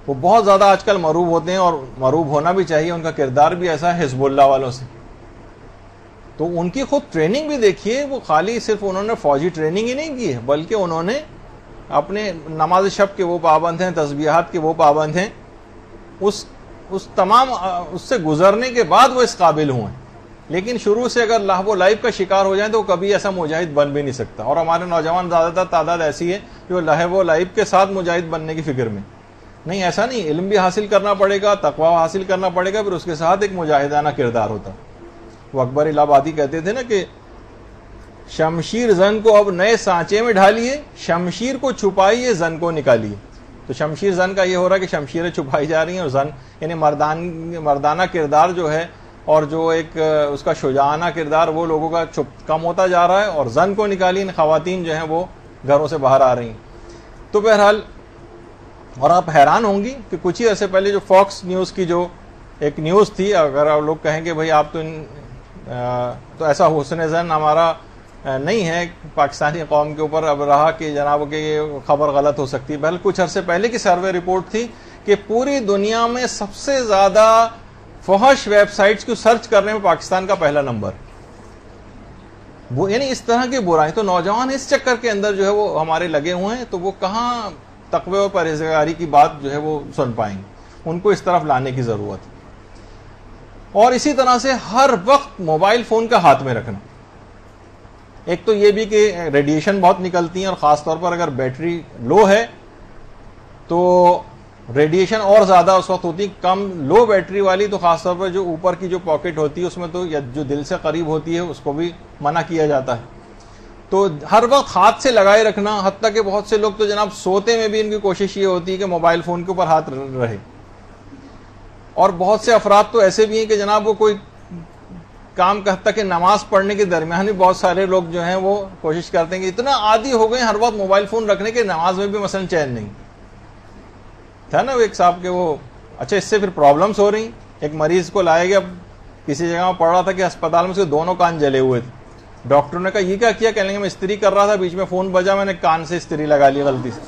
وہ بہت زیادہ آج کل مروب ہوتے ہیں، اور مروب ہونا بھی چاہیے. ان کا کردار بھی ایسا ہے حزب اللہ والوں سے. تو ان کی خود ٹریننگ بھی دیکھیے، وہ خالی صرف انہوں نے فوجی ٹریننگ ہی نہیں کی ہے، بلکہ انہوں نے اپنے نماز شب کے وہ پابند ہیں، تسبیحات کے وہ پابند ہیں، اس سے گزرنے کے بعد وہ اس قابل ہوئے. لیکن شروع سے اگر لہو و لعب کا شکار ہو جائیں تو وہ کبھی ایسا مجاہد بن بھی نہیں سکتا. اور ہمارے نوجوان زیادہ تر تعداد ایسی ہے جو لہو و لعب کے ساتھ مجاہد بننے کی فکر میں. نہیں، ایسا نہیں، علم بھی حاصل کرنا پڑے گا، تقوی حاصل کرنا پڑے گا، پھر اس کے ساتھ ایک مجاہدانہ کردار ہوتا. وہ اکبر الہ آبادی کہتے تھے نا کہ شمشیر زن کو اب نئے سانچے میں ڈھالیے، شمشیر کو چھپائیے، زن کو نکالیے. تو شمشیر زن کا یہ ہو رہا ہے کہ شمشیریں چھپائی جا رہی ہیں، اور زن یعنی مردانہ کردار جو ہے اور جو ایک اس کا شجاعانہ کردار وہ لوگوں کا کم ہوتا جا رہا ہے، اور زن کو نکالیے، خواتین جو ہیں وہ گھروں سے باہر آ رہی ہیں. تو بہرحال، اور آپ حیران ہوں گی کہ کچھ ہی عرصے پہلے جو فاکس نیوز کی جو ایک نیوز تھی، اگر آپ لوگ کہیں کہ بھائی آپ تو ایسا حسن زن ہمارا نہیں ہے پاکستانی قوم کے اوپر اب رہا کہ جناب کہ یہ خبر غلط ہو سکتی ہے. بہرحال کچھ عرصے پہلے کی سروے رپورٹ تھی کہ پوری دنیا میں سب سے زیادہ فحش ویب سائٹس کو سرچ کرنے میں پاکستان کا پہلا نمبر. وہ یعنی اس طرح کی برائی. تو نوجوان اس چکر کے اندر جو ہے وہ ہمارے لگے ہوئے ہیں، تو وہ کہاں تقوی اور پرہیزگاری کی بات جو ہے وہ سن پائیں گے. ان کو اس طرف لانے کی ضرورت ہے. اور اسی طرح سے ہر وقت موبائل فون کا ہاتھ میں رکھنا. ایک تو یہ بھی کہ ریڈیشن بہت نکلتی ہیں، اور خاص طور پر اگر بیٹری لو ہے تو ریڈیشن اور زیادہ اس وقت ہوتی. کم لو بیٹری والی تو خاص طور پر جو اوپر کی جو پاکٹ ہوتی ہے اس میں تو جو دل سے قریب ہوتی ہے اس کو بھی منع کیا جاتا ہے. تو ہر وقت ہاتھ سے لگائے رکھنا. حتیٰ کہ بہت سے لوگ تو جناب سوتے میں بھی ان کی کوشش یہ ہوتی ہے کہ موبائل فون کے اوپر ہاتھ رہے. اور بہت سے افراد تو ایسے بھی ہیں کہ جناب وہ کوئی کام کرتا کہ نماز پڑھنے کے درمیان بھی بہت سارے لوگ جو ہیں وہ کوشش کرتے ہیں کہ اتنا عادی ہو گئے ہر وقت موبائل فون رکھنے کے، نماز میں بھی مثلا چین نہیں تھا نا. وہ ایک صاحب کے وہ اچھا اس سے پھر پرابلمس ہو رہی. ایک مریض کو لائے گیا، کسی جگہ میں پڑ رہا تھا کہ اسپتال میں اس کے دونوں کان جلے ہوئے تھے. ڈاکٹر نے کہا یہ کیا کیا؟ کہنے لگے میں استری کر رہا تھا، بیچ میں فون بجا، میں نے کان سے استری لگا لی غلطی سے.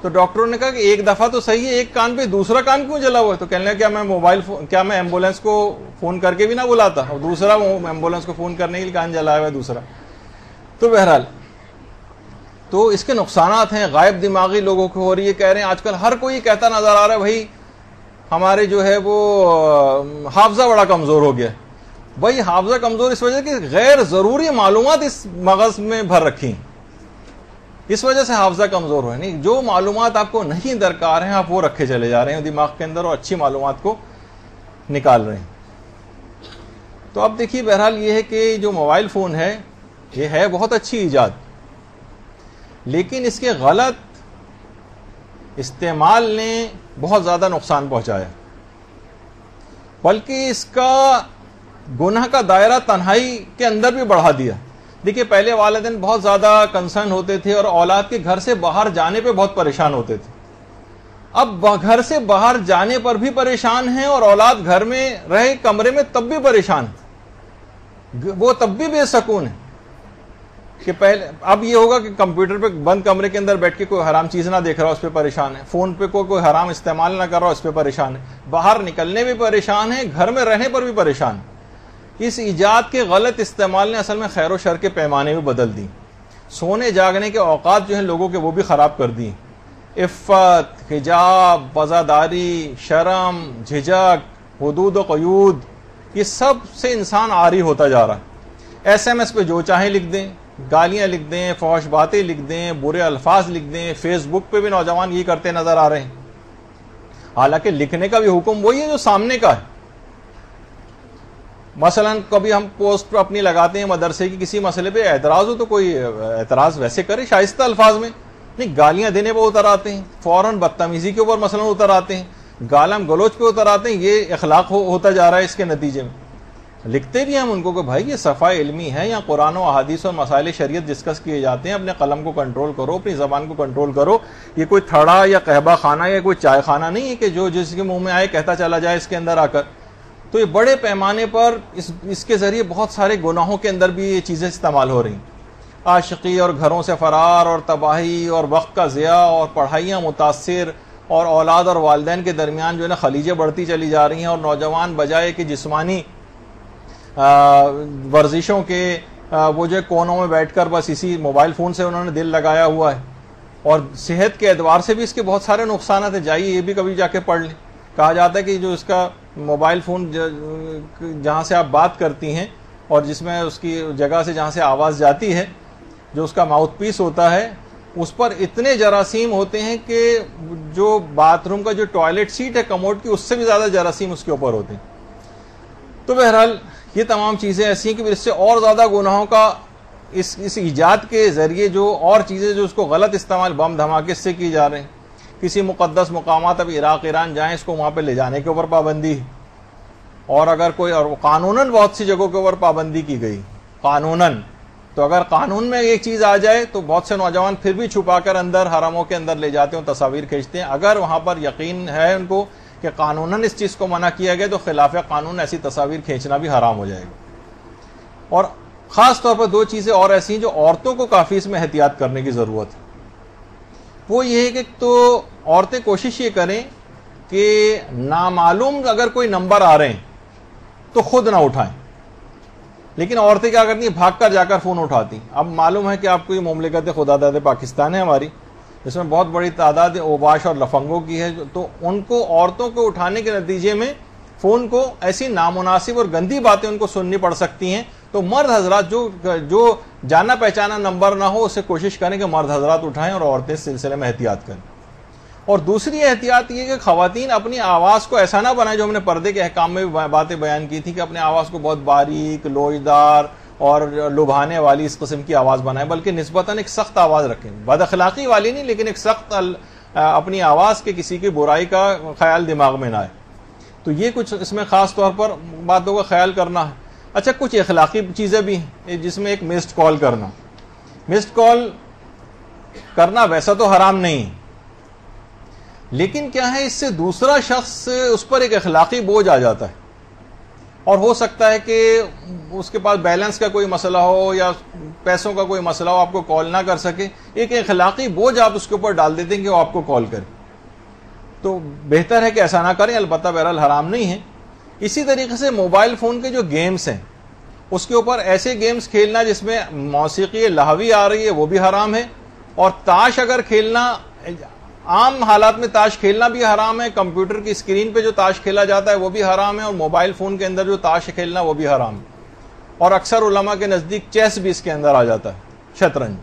تو ڈاکٹروں نے کہا کہ ایک دفعہ تو صحیح ہے، ایک کان پہ دوسرا کان کیوں جلا ہوا ہے؟ تو کہنے لگا کیا میں ایمبولینس کو فون کر کے بھی نہ بلاتا، اور دوسرا ایمبولینس کو فون کرنے کے لیے کان جلا ہوا ہے دوسرا. تو بہرحال تو اس کے نقصانات ہیں. غائب دماغی لوگوں کو ہو رہی ہے. کہہ رہے ہیں آج کل ہر کوئی کہتا نظر آ رہا ہے بھائی ہمارے جو ہے وہ حافظہ بڑا کمزور ہو گیا. بھائی حافظہ کمزور اس وجہ کہ غیر ضروری معلومات اس مغز میں بھر رکھی ہیں، اس وجہ سے حافظہ کمزور ہو. نہیں، جو معلومات آپ کو نہیں درکار ہیں آپ وہ رکھے چلے جا رہے ہیں دماغ کے اندر، اور اچھی معلومات کو نکال رہے ہیں. تو اب دیکھیے بہرحال یہ ہے کہ جو موبائل فون ہے یہ ہے بہت اچھی ایجاد، لیکن اس کے غلط استعمال نے بہت زیادہ نقصان پہنچایا، بلکہ اس کا گناہ کا دائرہ تنہائی کے اندر بھی بڑھا دیا. دیکھیے پہلے والدین بہت زیادہ کنسرن ہوتے تھے اور اولاد کے گھر سے باہر جانے پہ بہت پریشان ہوتے تھے. اب گھر سے باہر جانے پر بھی پریشان ہیں، اور اولاد گھر میں رہے کمرے میں تب بھی پریشان، وہ تب بھی بے سکون ہے. کہ پہلے اب یہ ہوگا کہ کمپیوٹر پہ بند کمرے کے اندر بیٹھ کے کوئی حرام چیز نہ دیکھ رہا اس پہ پریشان ہے، فون پہ کوئی حرام استعمال نہ کر رہا اس پہ پریشان ہے، باہر نکلنے بھی پریشان ہے، گھر میں رہنے پر بھی پریشان ہے. اس ایجاد کے غلط استعمال نے اصل میں خیر و شر کے پیمانے بھی بدل دی. سونے جاگنے کے اوقات جو ہیں لوگوں کے وہ بھی خراب کر دی. عفت، حجاب، وزاداری، شرم، جھجک، حدود و قیود، یہ سب سے انسان عاری ہوتا جا رہا ہے. SMS پہ جو چاہیں لکھ دیں، گالیاں لکھ دیں، فحش باتیں لکھ دیں، برے الفاظ لکھ دیں. فیس بک پہ بھی نوجوان یہ کرتے نظر آ رہے ہیں، حالانکہ لکھنے کا بھی حکم وہی ہے جو سامنے کا ہے. مثلاً کبھی ہم پوسٹ اپنی لگاتے ہیں مدرسے کی کسی مسئلے پہ اعتراض ہو تو کوئی اعتراض ویسے کرے شائستہ الفاظ میں، نہیں گالیاں دینے پہ اتر آتے ہیں، فوراً بدتمیزی کے اوپر مثلاً اتر آتے ہیں، گالم گلوچ پہ اتر آتے ہیں. یہ اخلاق ہوتا جا رہا ہے اس کے نتیجے میں. لکھتے بھی ہم ان کو کہ بھائی یہ صفحہ علمی ہے، یا قرآن و احادیث اور مسائل شریعت ڈسکس کیے جاتے ہیں، اپنے قلم کو کنٹرول کرو، اپنی زبان کو کنٹرول کرو. یہ کوئی تھڑا یا قہبہ خانہ یا کوئی چائے خانہ نہیں ہے کہ جو جس کے منہ میں آئے کہتا چلا جائے اس کے اندر آ کر. تو یہ بڑے پیمانے پر اس کے ذریعے بہت سارے گناہوں کے اندر بھی یہ چیزیں استعمال ہو رہی ہیں. عاشقی اور گھروں سے فرار اور تباہی اور وقت کا ضیاع اور پڑھائیاں متاثر اور اولاد اور والدین کے درمیان جو ہے نا خلیجیں بڑھتی چلی جا رہی ہیں، اور نوجوان بجائے کہ جسمانی ورزشوں کے وہ جو کونوں میں بیٹھ کر بس اسی موبائل فون سے انہوں نے دل لگایا ہوا ہے. اور صحت کے اعتبار سے بھی اس کے بہت سارے نقصانات ہیں. جائیے یہ بھی کبھی جا کے پڑھ لیں. کہا جاتا ہے کہ جو اس کا موبائل فون جہاں سے آپ بات کرتی ہیں اور جس میں اس کی جگہ سے جہاں سے آواز جاتی ہے، جو اس کا ماؤتھ پیس ہوتا ہے، اس پر اتنے جراثیم ہوتے ہیں کہ جو باتھ روم کا جو ٹوائلٹ سیٹ ہے کموڈ کی، اس سے بھی زیادہ جراثیم اس کے اوپر ہوتے ہیں. تو بہرحال یہ تمام چیزیں ایسی ہیں کہ اس سے اور زیادہ گناہوں کا اس ایجاد کے ذریعے جو اور چیزیں جو اس کو غلط استعمال بم دھماکے سے کی جا رہے ہیں. کسی مقدس مقامات اب عراق ایران جائیں، اس کو وہاں پہ لے جانے کے اوپر پابندی ہے. اور اگر کوئی اور قانوناً بہت سی جگہوں کے اوپر پابندی کی گئی قانوناً، تو اگر قانون میں ایک چیز آ جائے تو بہت سے نوجوان پھر بھی چھپا کر اندر حرموں کے اندر لے جاتے ہیں، تصاویر کھینچتے ہیں. اگر وہاں پر یقین ہے ان کو کہ قانوناً اس چیز کو منع کیا گیا تو خلاف قانون ایسی تصاویر کھینچنا بھی حرام ہو جائے گا. اور خاص طور پر دو چیزیں اور ایسی ہیں جو عورتوں کو کافی اس میں احتیاط کرنے کی ضرورت ہے. وہ یہ ہے کہ تو عورتیں کوشش یہ کریں کہ نامعلوم اگر کوئی نمبر آ رہے ہیں تو خود نہ اٹھائیں. لیکن عورتیں کیا کرتی ہیں؟ بھاگ کر جا کر فون اٹھاتی. اب معلوم ہے کہ آپ کو یہ مملکت خدا داد پاکستان ہے ہماری، اس میں بہت بڑی تعداد اوباش اور لفنگوں کی ہے. تو ان کو عورتوں کو اٹھانے کے نتیجے میں فون کو ایسی نامناسب اور گندی باتیں ان کو سننی پڑ سکتی ہیں. تو مرد حضرات جو جانا پہچانا نمبر نہ ہو اسے کوشش کریں کہ مرد حضرات اٹھائیں اور عورتیں اس سلسلے میں احتیاط کریں. اور دوسری احتیاط یہ کہ خواتین اپنی آواز کو ایسا نہ بنائیں، جو ہم نے پردے کے احکام میں بھی باتیں بیان کی تھی کہ اپنے آواز کو بہت باریک، لوچدار اور لبھانے والی اس قسم کی آواز بنائیں، بلکہ نسبتاً ایک سخت آواز رکھیں. بد اخلاقی والی نہیں، لیکن ایک سخت اپنی آواز کے کسی کی برائی کا خیال دماغ میں نہ آئے. تو یہ کچھ اس میں خاص طور پر باتوں کا خیال کرنا ہے. اچھا، کچھ اخلاقی چیزیں بھی ہیں جس میں ایک مسڈ کال کرنا. مسڈ کال کرنا ویسا تو حرام نہیں، لیکن کیا ہے اس سے دوسرا شخص اس پر ایک اخلاقی بوجھ آ جاتا ہے. اور ہو سکتا ہے کہ اس کے پاس بیلنس کا کوئی مسئلہ ہو یا پیسوں کا کوئی مسئلہ ہو، آپ کو کال نہ کر سکے. ایک اخلاقی بوجھ آپ اس کے اوپر ڈال دیتے ہیں کہ وہ آپ کو کال کرے. تو بہتر ہے کہ ایسا نہ کریں، البتہ بہرحال حرام نہیں ہے. اسی طریقے سے موبائل فون کے جو گیمز ہیں اس کے اوپر ایسے گیمز کھیلنا جس میں موسیقی لہوی آ رہی ہے وہ بھی حرام ہے. اور تاش اگر کھیلنا، عام حالات میں تاش کھیلنا بھی حرام ہے. کمپیوٹر کی اسکرین پہ جو تاش کھیلا جاتا ہے وہ بھی حرام ہے، اور موبائل فون کے اندر جو تاش کھیلنا وہ بھی حرام ہے. اور اکثر علماء کے نزدیک چیس بھی اس کے اندر آ جاتا ہے، شطرنج.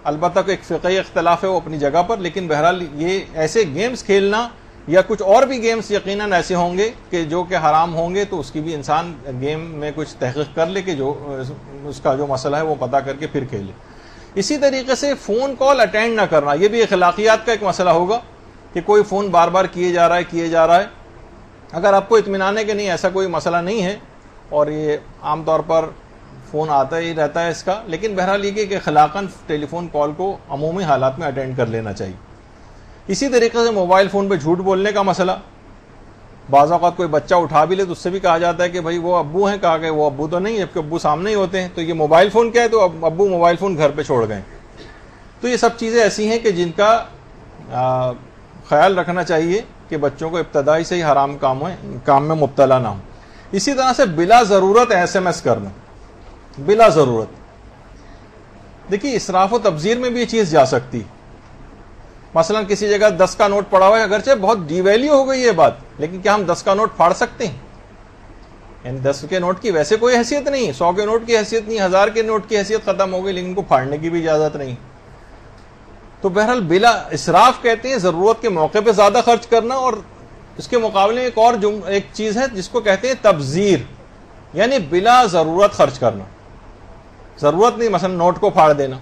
البتہ ایک فقہی اختلاف ہے وہ اپنی جگہ پر، لیکن بہرحال یہ ایسے گیمز کھیلنا یا کچھ اور بھی گیمز یقیناً ایسے ہوں گے کہ جو کہ حرام ہوں گے، تو اس کی بھی انسان گیم میں کچھ تحقیق کر لے کہ جو اس کا جو مسئلہ ہے وہ پتہ کر کے پھر کھیلے. اسی طریقے سے فون کال اٹینڈ نہ کرنا، یہ بھی اخلاقیات کا ایک مسئلہ ہوگا کہ کوئی فون بار بار کیے جا رہا ہے. اگر آپ کو اطمینان ہے کہ نہیں ایسا کوئی مسئلہ نہیں ہے اور یہ عام طور پر فون آتا ہی رہتا ہے اس کا، لیکن بہرحال یہ کہ اخلاقاً ٹیلی فون کال کو عمومی حالات میں اٹینڈ کر لینا چاہیے. اسی طریقے سے موبائل فون پہ جھوٹ بولنے کا مسئلہ، بعض اوقات کوئی بچہ اٹھا بھی لے تو اس سے بھی کہا جاتا ہے کہ بھائی وہ ابو ہیں، کہا کہ وہ ابو تو نہیں، جبکہ ابو سامنے ہی ہوتے ہیں. تو یہ موبائل فون کیا ہے؟ تو ابو موبائل فون گھر پہ چھوڑ گئے. تو یہ سب چیزیں ایسی ہیں کہ جن کا خیال رکھنا چاہیے کہ بچوں کو ابتدائی سے ہی حرام کام میں مبتلا نہ ہوں. اسی طرح سے بلا ضرورت SMS کرنا، بلا ضرورت. دیکھیے اسراف و تبذیر میں بھی یہ چیز جا سکتی. مثلا کسی جگہ 10 کا نوٹ پڑا ہوا ہے، اگرچہ بہت ڈی ویلیو ہو گئی یہ بات، لیکن کیا ہم 10 کا نوٹ پھاڑ سکتے ہیں؟ یعنی 10 کے نوٹ کی ویسے کوئی حیثیت نہیں، 100 کے نوٹ کی حیثیت نہیں، 1000 کے نوٹ کی حیثیت ختم ہو گئی، لیکن ان کو پھاڑنے کی بھی اجازت نہیں. تو بہرحال بلا اسراف کہتے ہیں ضرورت کے موقع پہ زیادہ خرچ کرنا. اور اس کے مقابلے میں ایک اور ایک چیز ہے جس کو کہتے ہیں تبذیر. یعنی بلا ضرورت خرچ کرنا، ضرورت نہیں، مثلا نوٹ کو پھاڑ دینا،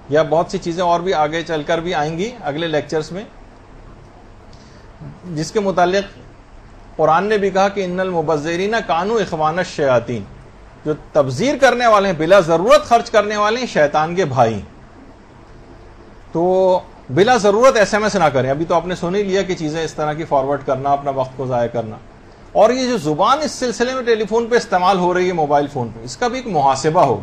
یا بہت سی چیزیں اور بھی آگے چل کر بھی آئیں گی اگلے لیکچرز میں، جس کے متعلق قرآن نے بھی کہا کہ ان المبذرین کانوا اخوان الشیاطین، جو تبذیر کرنے والے ہیں، بلا ضرورت خرچ کرنے والے ہیں، شیطان کے بھائی۔ تو بلا ضرورت ایس ایم ایس نہ کریں، ابھی تو آپ نے سن ہی لیا کہ چیزیں اس طرح کی فارورڈ کرنا، اپنا وقت کو ضائع کرنا، اور یہ جو زبان اس سلسلے میں ٹیلی فون پہ استعمال ہو رہی ہے، موبائل فون پہ، اس کا بھی ایک محاسبہ ہو،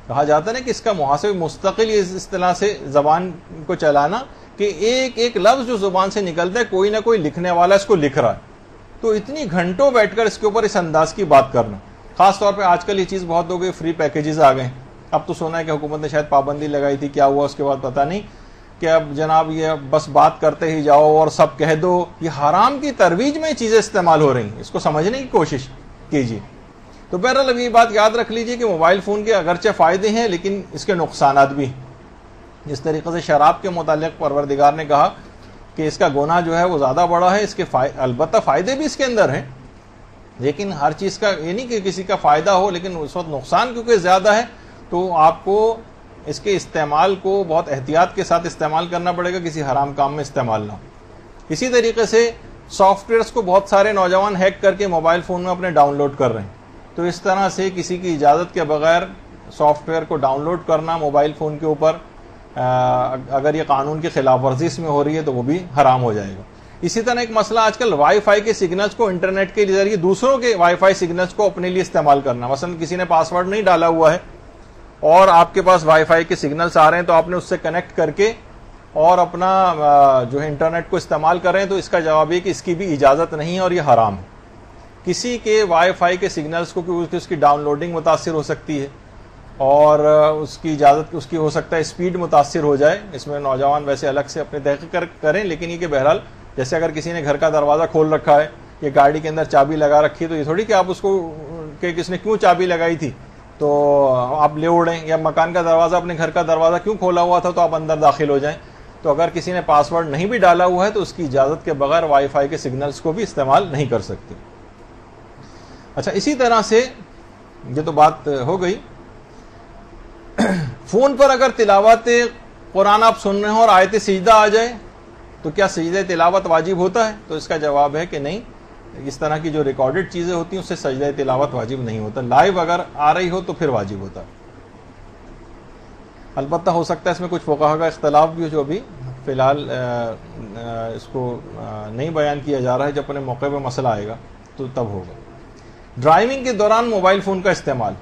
کہا جاتا ہے کہ اس کا محاسبہ مستقل اس طرح سے زبان کو چلانا کہ ایک ایک لفظ جو زبان سے نکلتا ہے کوئی نہ کوئی لکھنے والا اس کو لکھ رہا ہے، تو اتنی گھنٹوں بیٹھ کر اس کے اوپر اس انداز کی بات کرنا، خاص طور پہ آج کل یہ چیز بہت ہو گئی، فری پیکیجز آ گئے، اب تو سونا ہے کہ حکومت نے شاید پابندی لگائی تھی، کیا ہوا اس کے بعد پتہ نہیں، کہ اب جناب یہ بس بات کرتے ہی جاؤ اور سب کہہ دو، یہ حرام کی ترویج میں چیزیں استعمال ہو رہی ہیں، اس کو سمجھنے کی کوشش کیجیے۔ تو بہرحال اب یہ بات یاد رکھ لیجیے کہ موبائل فون کے اگرچہ فائدے ہیں لیکن اس کے نقصانات بھی ہیں۔ جس طریقے سے شراب کے متعلق پروردگار نے کہا کہ اس کا گناہ جو ہے وہ زیادہ بڑا ہے، اس کے البتہ فائدے بھی اس کے اندر ہیں، لیکن ہر چیز کا یہ نہیں کہ کسی کا فائدہ ہو لیکن اس وقت نقصان کیونکہ زیادہ ہے، تو آپ کو اس کے استعمال کو بہت احتیاط کے ساتھ استعمال کرنا پڑے گا، کسی حرام کام میں استعمال نہ ہو۔ اسی طریقے سے سافٹ ویئرس کو بہت سارے نوجوان ہیک کر کے موبائل فون میں اپنے ڈاؤن لوڈ کر رہے ہیں، تو اس طرح سے کسی کی اجازت کے بغیر سافٹ ویئر کو ڈاؤن لوڈ کرنا موبائل فون کے اوپر، اگر یہ قانون کی خلاف ورزی میں ہو رہی ہے تو وہ بھی حرام ہو جائے گا۔ اسی طرح ایک مسئلہ آج کل وائی فائی کے سگنلز کو انٹرنیٹ کے ذریعے دوسروں کے وائی فائی سگنلز کو اپنے لیے استعمال کرنا، مثلا کسی نے پاس ورڈ نہیں ڈالا ہوا ہے اور آپ کے پاس وائی فائی کے سگنلز آ رہے ہیں تو آپ نے اس سے کنیکٹ کر کے اور اپنا جو ہے انٹرنیٹ کو استعمال کر رہے ہیں، تو اس کا جواب یہ کہ اس کی بھی اجازت نہیں ہے اور یہ حرام ہے۔ کسی کے وائی فائی کے سگنلز کو کیونکہ اس کی ڈاؤن لوڈنگ متاثر ہو سکتی ہے اور اس کی اجازت اس کی ہو سکتا ہے اسپیڈ متاثر ہو جائے، اس میں نوجوان ویسے الگ سے اپنے تحقیق کریں، لیکن یہ کہ بہرحال جیسے اگر کسی نے گھر کا دروازہ کھول رکھا ہے یا گاڑی کے اندر چابی لگا رکھی ہے تو یہ تھوڑی کہ آپ اس کو کہ کس نے کیوں چابی لگائی تھی تو آپ لے اڑیں، یا مکان کا دروازہ اپنے گھر کا دروازہ کیوں کھولا ہوا تھا تو آپ اندر داخل ہو جائیں۔ تو اگر کسی نے پاس ورڈ نہیں بھی ڈالا ہوا ہے تو اس کی اجازت کے بغیر وائی فائی کے سگنلز کو بھی استعمال نہیں کر سکتے۔ اچھا، اسی طرح سے یہ تو بات ہو گئی، فون پر اگر تلاوت قرآن آپ سن رہے ہوں اور آیت سجدہ آ جائے تو کیا سجدہ تلاوت واجب ہوتا ہے؟ تو اس کا جواب ہے کہ نہیں، اس طرح کی جو ریکارڈڈ چیزیں ہوتی ہیں اس سے سجدہ تلاوت واجب نہیں ہوتا، لائیو اگر آ رہی ہو تو پھر واجب ہوتا ہے۔ البتہ ہو سکتا ہے اس میں کچھ فقہا کا اختلاف بھی ہو، جو ابھی فی الحال اس کو نہیں بیان کیا جا رہا ہے، جب اپنے موقع پہ مسئلہ آئے گا تو تب ہوگا۔ ڈرائیونگ کے دوران موبائل فون کا استعمال،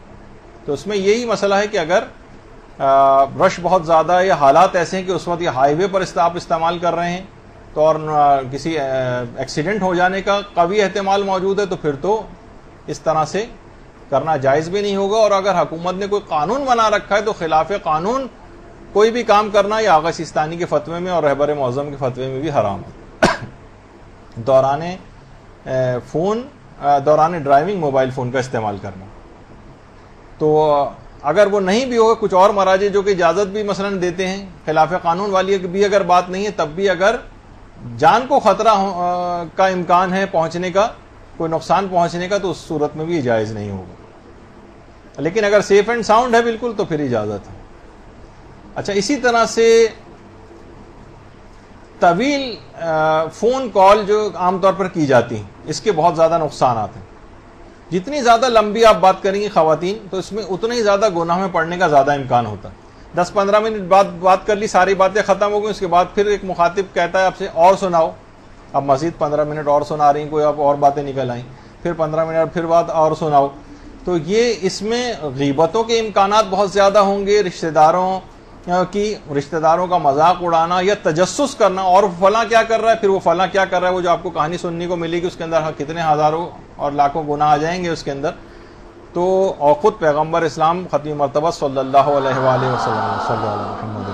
تو اس میں یہی مسئلہ ہے کہ اگر رش بہت زیادہ ہے یا حالات ایسے ہیں کہ اس وقت یہ ہائی وے پر آپ استعمال کر رہے ہیں تو اور کسی ایکسیڈنٹ ہو جانے کا قوی احتمال موجود ہے تو پھر تو اس طرح سے کرنا جائز بھی نہیں ہوگا، اور اگر حکومت نے کوئی قانون بنا رکھا ہے تو خلاف قانون کوئی بھی کام کرنا یہ آغا سیستانی کے فتوے میں اور رہبر معظم کے فتوے میں بھی حرام ہے۔ دوران ڈرائیونگ موبائل فون کا استعمال کرنا، تو اگر وہ نہیں بھی ہوگا، کچھ اور مراجع جو کہ اجازت بھی مثلا دیتے ہیں، خلاف قانون والی بھی اگر بات نہیں ہے، تب بھی اگر جان کو خطرہ کا امکان ہے پہنچنے کا، کوئی نقصان پہنچنے کا، تو اس صورت میں بھی جائز نہیں ہوگا، لیکن اگر سیف اینڈ ساؤنڈ ہے بالکل تو پھر اجازت ہے۔ اچھا، اسی طرح سے طویل فون کال جو عام طور پر کی جاتی ہیں، اس کے بہت زیادہ نقصانات ہیں۔ جتنی زیادہ لمبی آپ بات کریں گی خواتین تو اس میں اتنا ہی زیادہ گناہ میں پڑنے کا زیادہ امکان ہوتا ہے۔ 10-15 منٹ بعد بات کر لی، ساری باتیں ختم ہو گئی، اس کے بعد پھر ایک مخاطب کہتا ہے آپ سے اور سناؤ، اب مزید 15 منٹ اور سنا رہی ہیں، کوئی اب اور باتیں نکل آئیں، پھر 15 منٹ پھر بات اور سناؤ، تو یہ اس میں غیبتوں کے امکانات بہت زیادہ ہوں گے، رشتہ داروں کا مذاق اڑانا یا تجسس کرنا، اور فلاں کیا کر رہا ہے، پھر وہ فلاں کیا کر رہا ہے، وہ جو آپ کو کہانی سننے کو ملے گی اس کے اندر کتنے ہزاروں اور لاکھوں گناہ آ جائیں گے اس کے اندر۔ تو اور خود پیغمبر اسلام ختم مرتبہ صلی اللہ علیہ وآلہ وسلم صلی اللہ علیہ محمد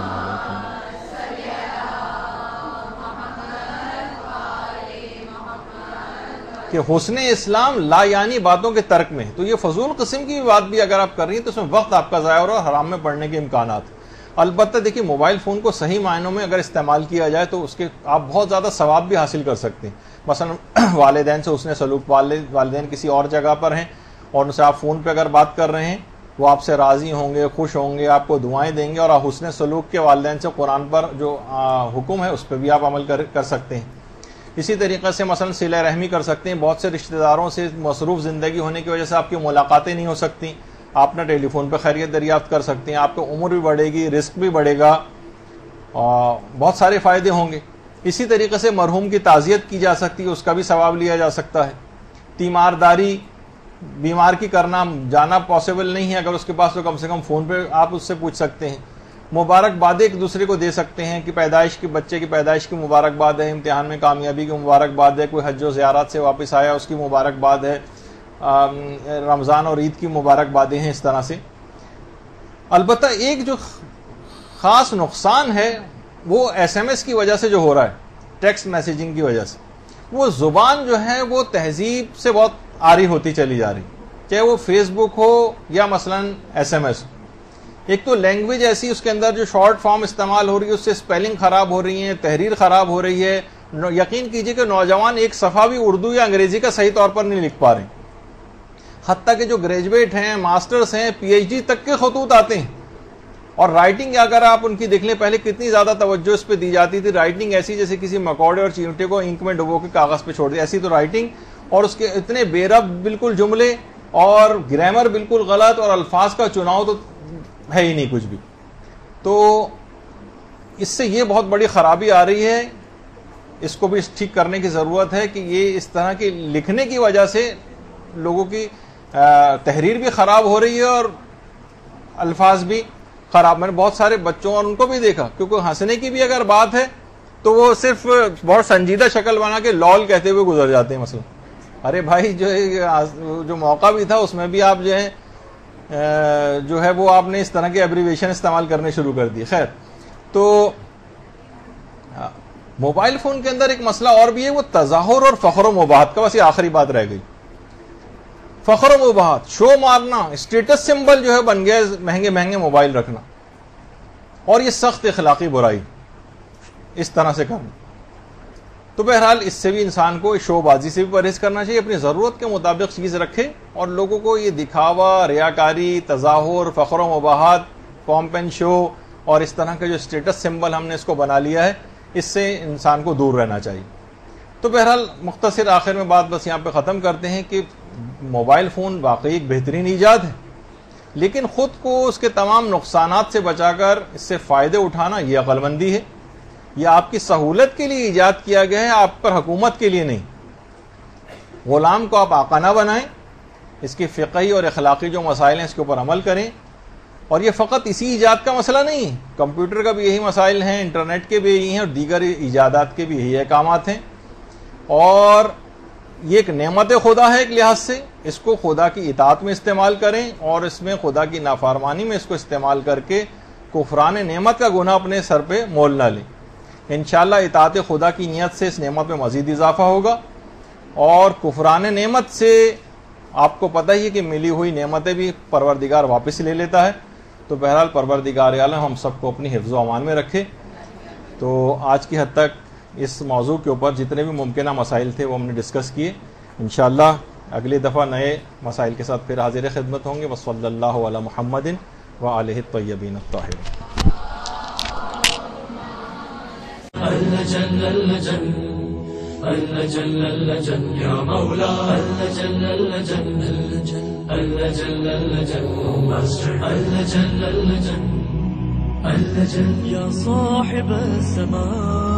کہ حسن اسلام لا یعنی باتوں کے ترک میں، تو یہ فضول قسم کی بات بھی اگر آپ کر رہی ہیں تو اس میں وقت آپ کا ضائع ہو رہا ہے، حرام میں پڑنے کے امکانات۔ البتہ دیکھیے، موبائل فون کو صحیح معنوں میں اگر استعمال کیا جائے تو اس کے آپ بہت زیادہ ثواب بھی حاصل کر سکتے ہیں۔ مثلا والدین سے حسن سلوک، والدین کسی اور جگہ پر ہیں اور ان سے آپ فون پہ اگر بات کر رہے ہیں وہ آپ سے راضی ہوں گے, خوش ہوں گے, آپ کو دعائیں دیں گے, اور حسن سلوک کے والدین سے قرآن پر جو حکم ہے اس پہ بھی آپ عمل کر سکتے ہیں. اسی طریقے سے مثلا صلہ رحمی کر سکتے ہیں. بہت سے رشتہ داروں سے مصروف زندگی ہونے کی وجہ سے آپ کی ملاقاتیں نہیں ہو سکتی, آپ نے ٹیلی فون پہ خیریت دریافت کر سکتے ہیں. آپ کی عمر بھی بڑھے گی, رزق بھی بڑھے گا, اور بہت سارے فائدے ہوں گے. اسی طریقے سے مرحوم کی تعزیت کی جا سکتی ہے, اس کا بھی ثواب لیا جا سکتا ہے. تیمارداری بیمار کی کرنا, جانا پاسبل نہیں ہے, اگر اس کے پاس تو کم سے کم فون پہ آپ اس سے پوچھ سکتے ہیں. مبارکباد ایک دوسرے کو دے سکتے ہیں کہ بچے کی پیدائش کی مبارکباد ہے, امتحان میں کامیابی کی مبارکباد ہے, کوئی حج و زیارات سے واپس آیا اس کی مبارکباد ہے, رمضان اور عید کی مبارکبادیں ہیں. اس طرح سے البتہ ایک جو خاص نقصان ہے وہ SMS کی وجہ سے جو ہو رہا ہے, ٹیکسٹ میسیجنگ کی وجہ سے, وہ زبان جو ہے وہ تہذیب سے بہت آری ہوتی چلی جا رہی, چاہے وہ فیس بک ہو یا مثلا SMS ہو. ایک تو لینگویج ایسی, اس کے اندر جو شارٹ فارم استعمال ہو رہی ہے اس سے اسپیلنگ خراب ہو رہی ہے, تحریر خراب ہو رہی ہے. یقین کیجئے کہ نوجوان ایک صفحہ بھی اردو یا انگریزی کا صحیح طور پر نہیں لکھ پا رہے ہیں. حتیٰ کہ جو گریجویٹ ہیں, ماسٹرز ہیں, PhD تک کے خطوط آتے ہیں. اور رائٹنگ اگر آپ ان کی دیکھ لیں, پہلے کتنی زیادہ توجہ اس پہ دی جاتی تھی. رائٹنگ ایسی جیسے کسی مکوڑے اور چیونٹے کو انک میں ڈبو کے کاغذ پہ چھوڑ دیا, ایسی تو رائٹنگ, اور اس کے اتنے بے ربط بالکل جملے, اور گرامر بالکل غلط, اور الفاظ کا چناؤ تو ہے ہی نہیں کچھ بھی. تو اس سے یہ بہت بڑی خرابی آ رہی ہے. اس کو بھی ٹھیک کرنے کی ضرورت ہے کہ یہ اس طرح کی لکھنے کی وجہ سے لوگوں کی تحریر بھی خراب ہو رہی ہے اور الفاظ بھی خراب. میں نے بہت سارے بچوں اور ان کو بھی دیکھا, کیونکہ ہنسنے کی بھی اگر بات ہے تو وہ صرف بہت سنجیدہ شکل بنا کے لول کہتے ہوئے گزر جاتے ہیں. مثلا ارے بھائی جو موقع بھی تھا اس میں بھی آپ جو ہے وہ آپ نے اس طرح کے ایبریویشن استعمال کرنے شروع کر دیے. خیر, تو موبائل فون کے اندر ایک مسئلہ اور بھی ہے, وہ تظاہر اور فخر و مباحت کا. بس یہ آخری بات رہ گئی, فخر و مباحت, شو مارنا, اسٹیٹس سمبل جو ہے بن گیا مہنگے مہنگے موبائل رکھنا, اور یہ سخت اخلاقی برائی اس طرح سے کرنا. تو بہرحال اس سے بھی انسان کو شو بازی سے بھی پرہیز کرنا چاہیے, اپنی ضرورت کے مطابق چیز رکھے, اور لوگوں کو یہ دکھاوا, ریاکاری, تظاہر, فخر و مباحت, پومپ اینڈ شو اور اس طرح کے جو اسٹیٹس سمبل ہم نے اس کو بنا لیا ہے, اس سے انسان کو دور رہنا چاہیے. تو بہرحال مختصر آخر میں بات بس یہاں پہ ختم کرتے ہیں کہ موبائل فون واقعی ایک بہترین ایجاد ہے, لیکن خود کو اس کے تمام نقصانات سے بچا کر اس سے فائدے اٹھانا یہ عقل مندی ہے. یہ آپ کی سہولت کے لیے ایجاد کیا گیا ہے, آپ پر حکومت کے لیے نہیں. غلام کو آپ آقا نہ بنائیں, اس کی فقہی اور اخلاقی جو مسائل ہیں اس کے اوپر عمل کریں. اور یہ فقط اسی ایجاد کا مسئلہ نہیں ہے, کمپیوٹر کا بھی یہی مسائل ہیں, انٹرنیٹ کے بھی یہی ہیں, اور دیگر ایجادات کے بھی یہی احکامات ہیں. اور یہ ایک نعمت خدا ہے ایک لحاظ سے, اس کو خدا کی اطاعت میں استعمال کریں, اور اس میں خدا کی نافرمانی میں اس کو استعمال کر کے کفران نعمت کا گناہ اپنے سر پہ مول نہ لیں. انشاءاللہ اطاعت خدا کی نیت سے اس نعمت میں مزید اضافہ ہوگا, اور کفران نعمت سے آپ کو پتہ ہی ہے کہ ملی ہوئی نعمتیں بھی پروردگار واپس لے لیتا ہے. تو بہرحال پروردگار عالم ہم سب کو اپنی حفظ و امان میں رکھے. تو آج کی حد تک اس موضوع کے اوپر جتنے بھی ممکنہ مسائل تھے وہ ہم نے ڈسکس کیے. انشاءاللہ اگلی دفعہ نئے مسائل کے ساتھ پھر حاضر خدمت ہوں گے. وصلی اللہ علی محمد وآلہ الطیبین الطاہرین. اللجن اللجن اللجن اللجن يا مولا اللجن اللجن اللجن اللجن اللجن اللجن اللجن يا صاحب السماء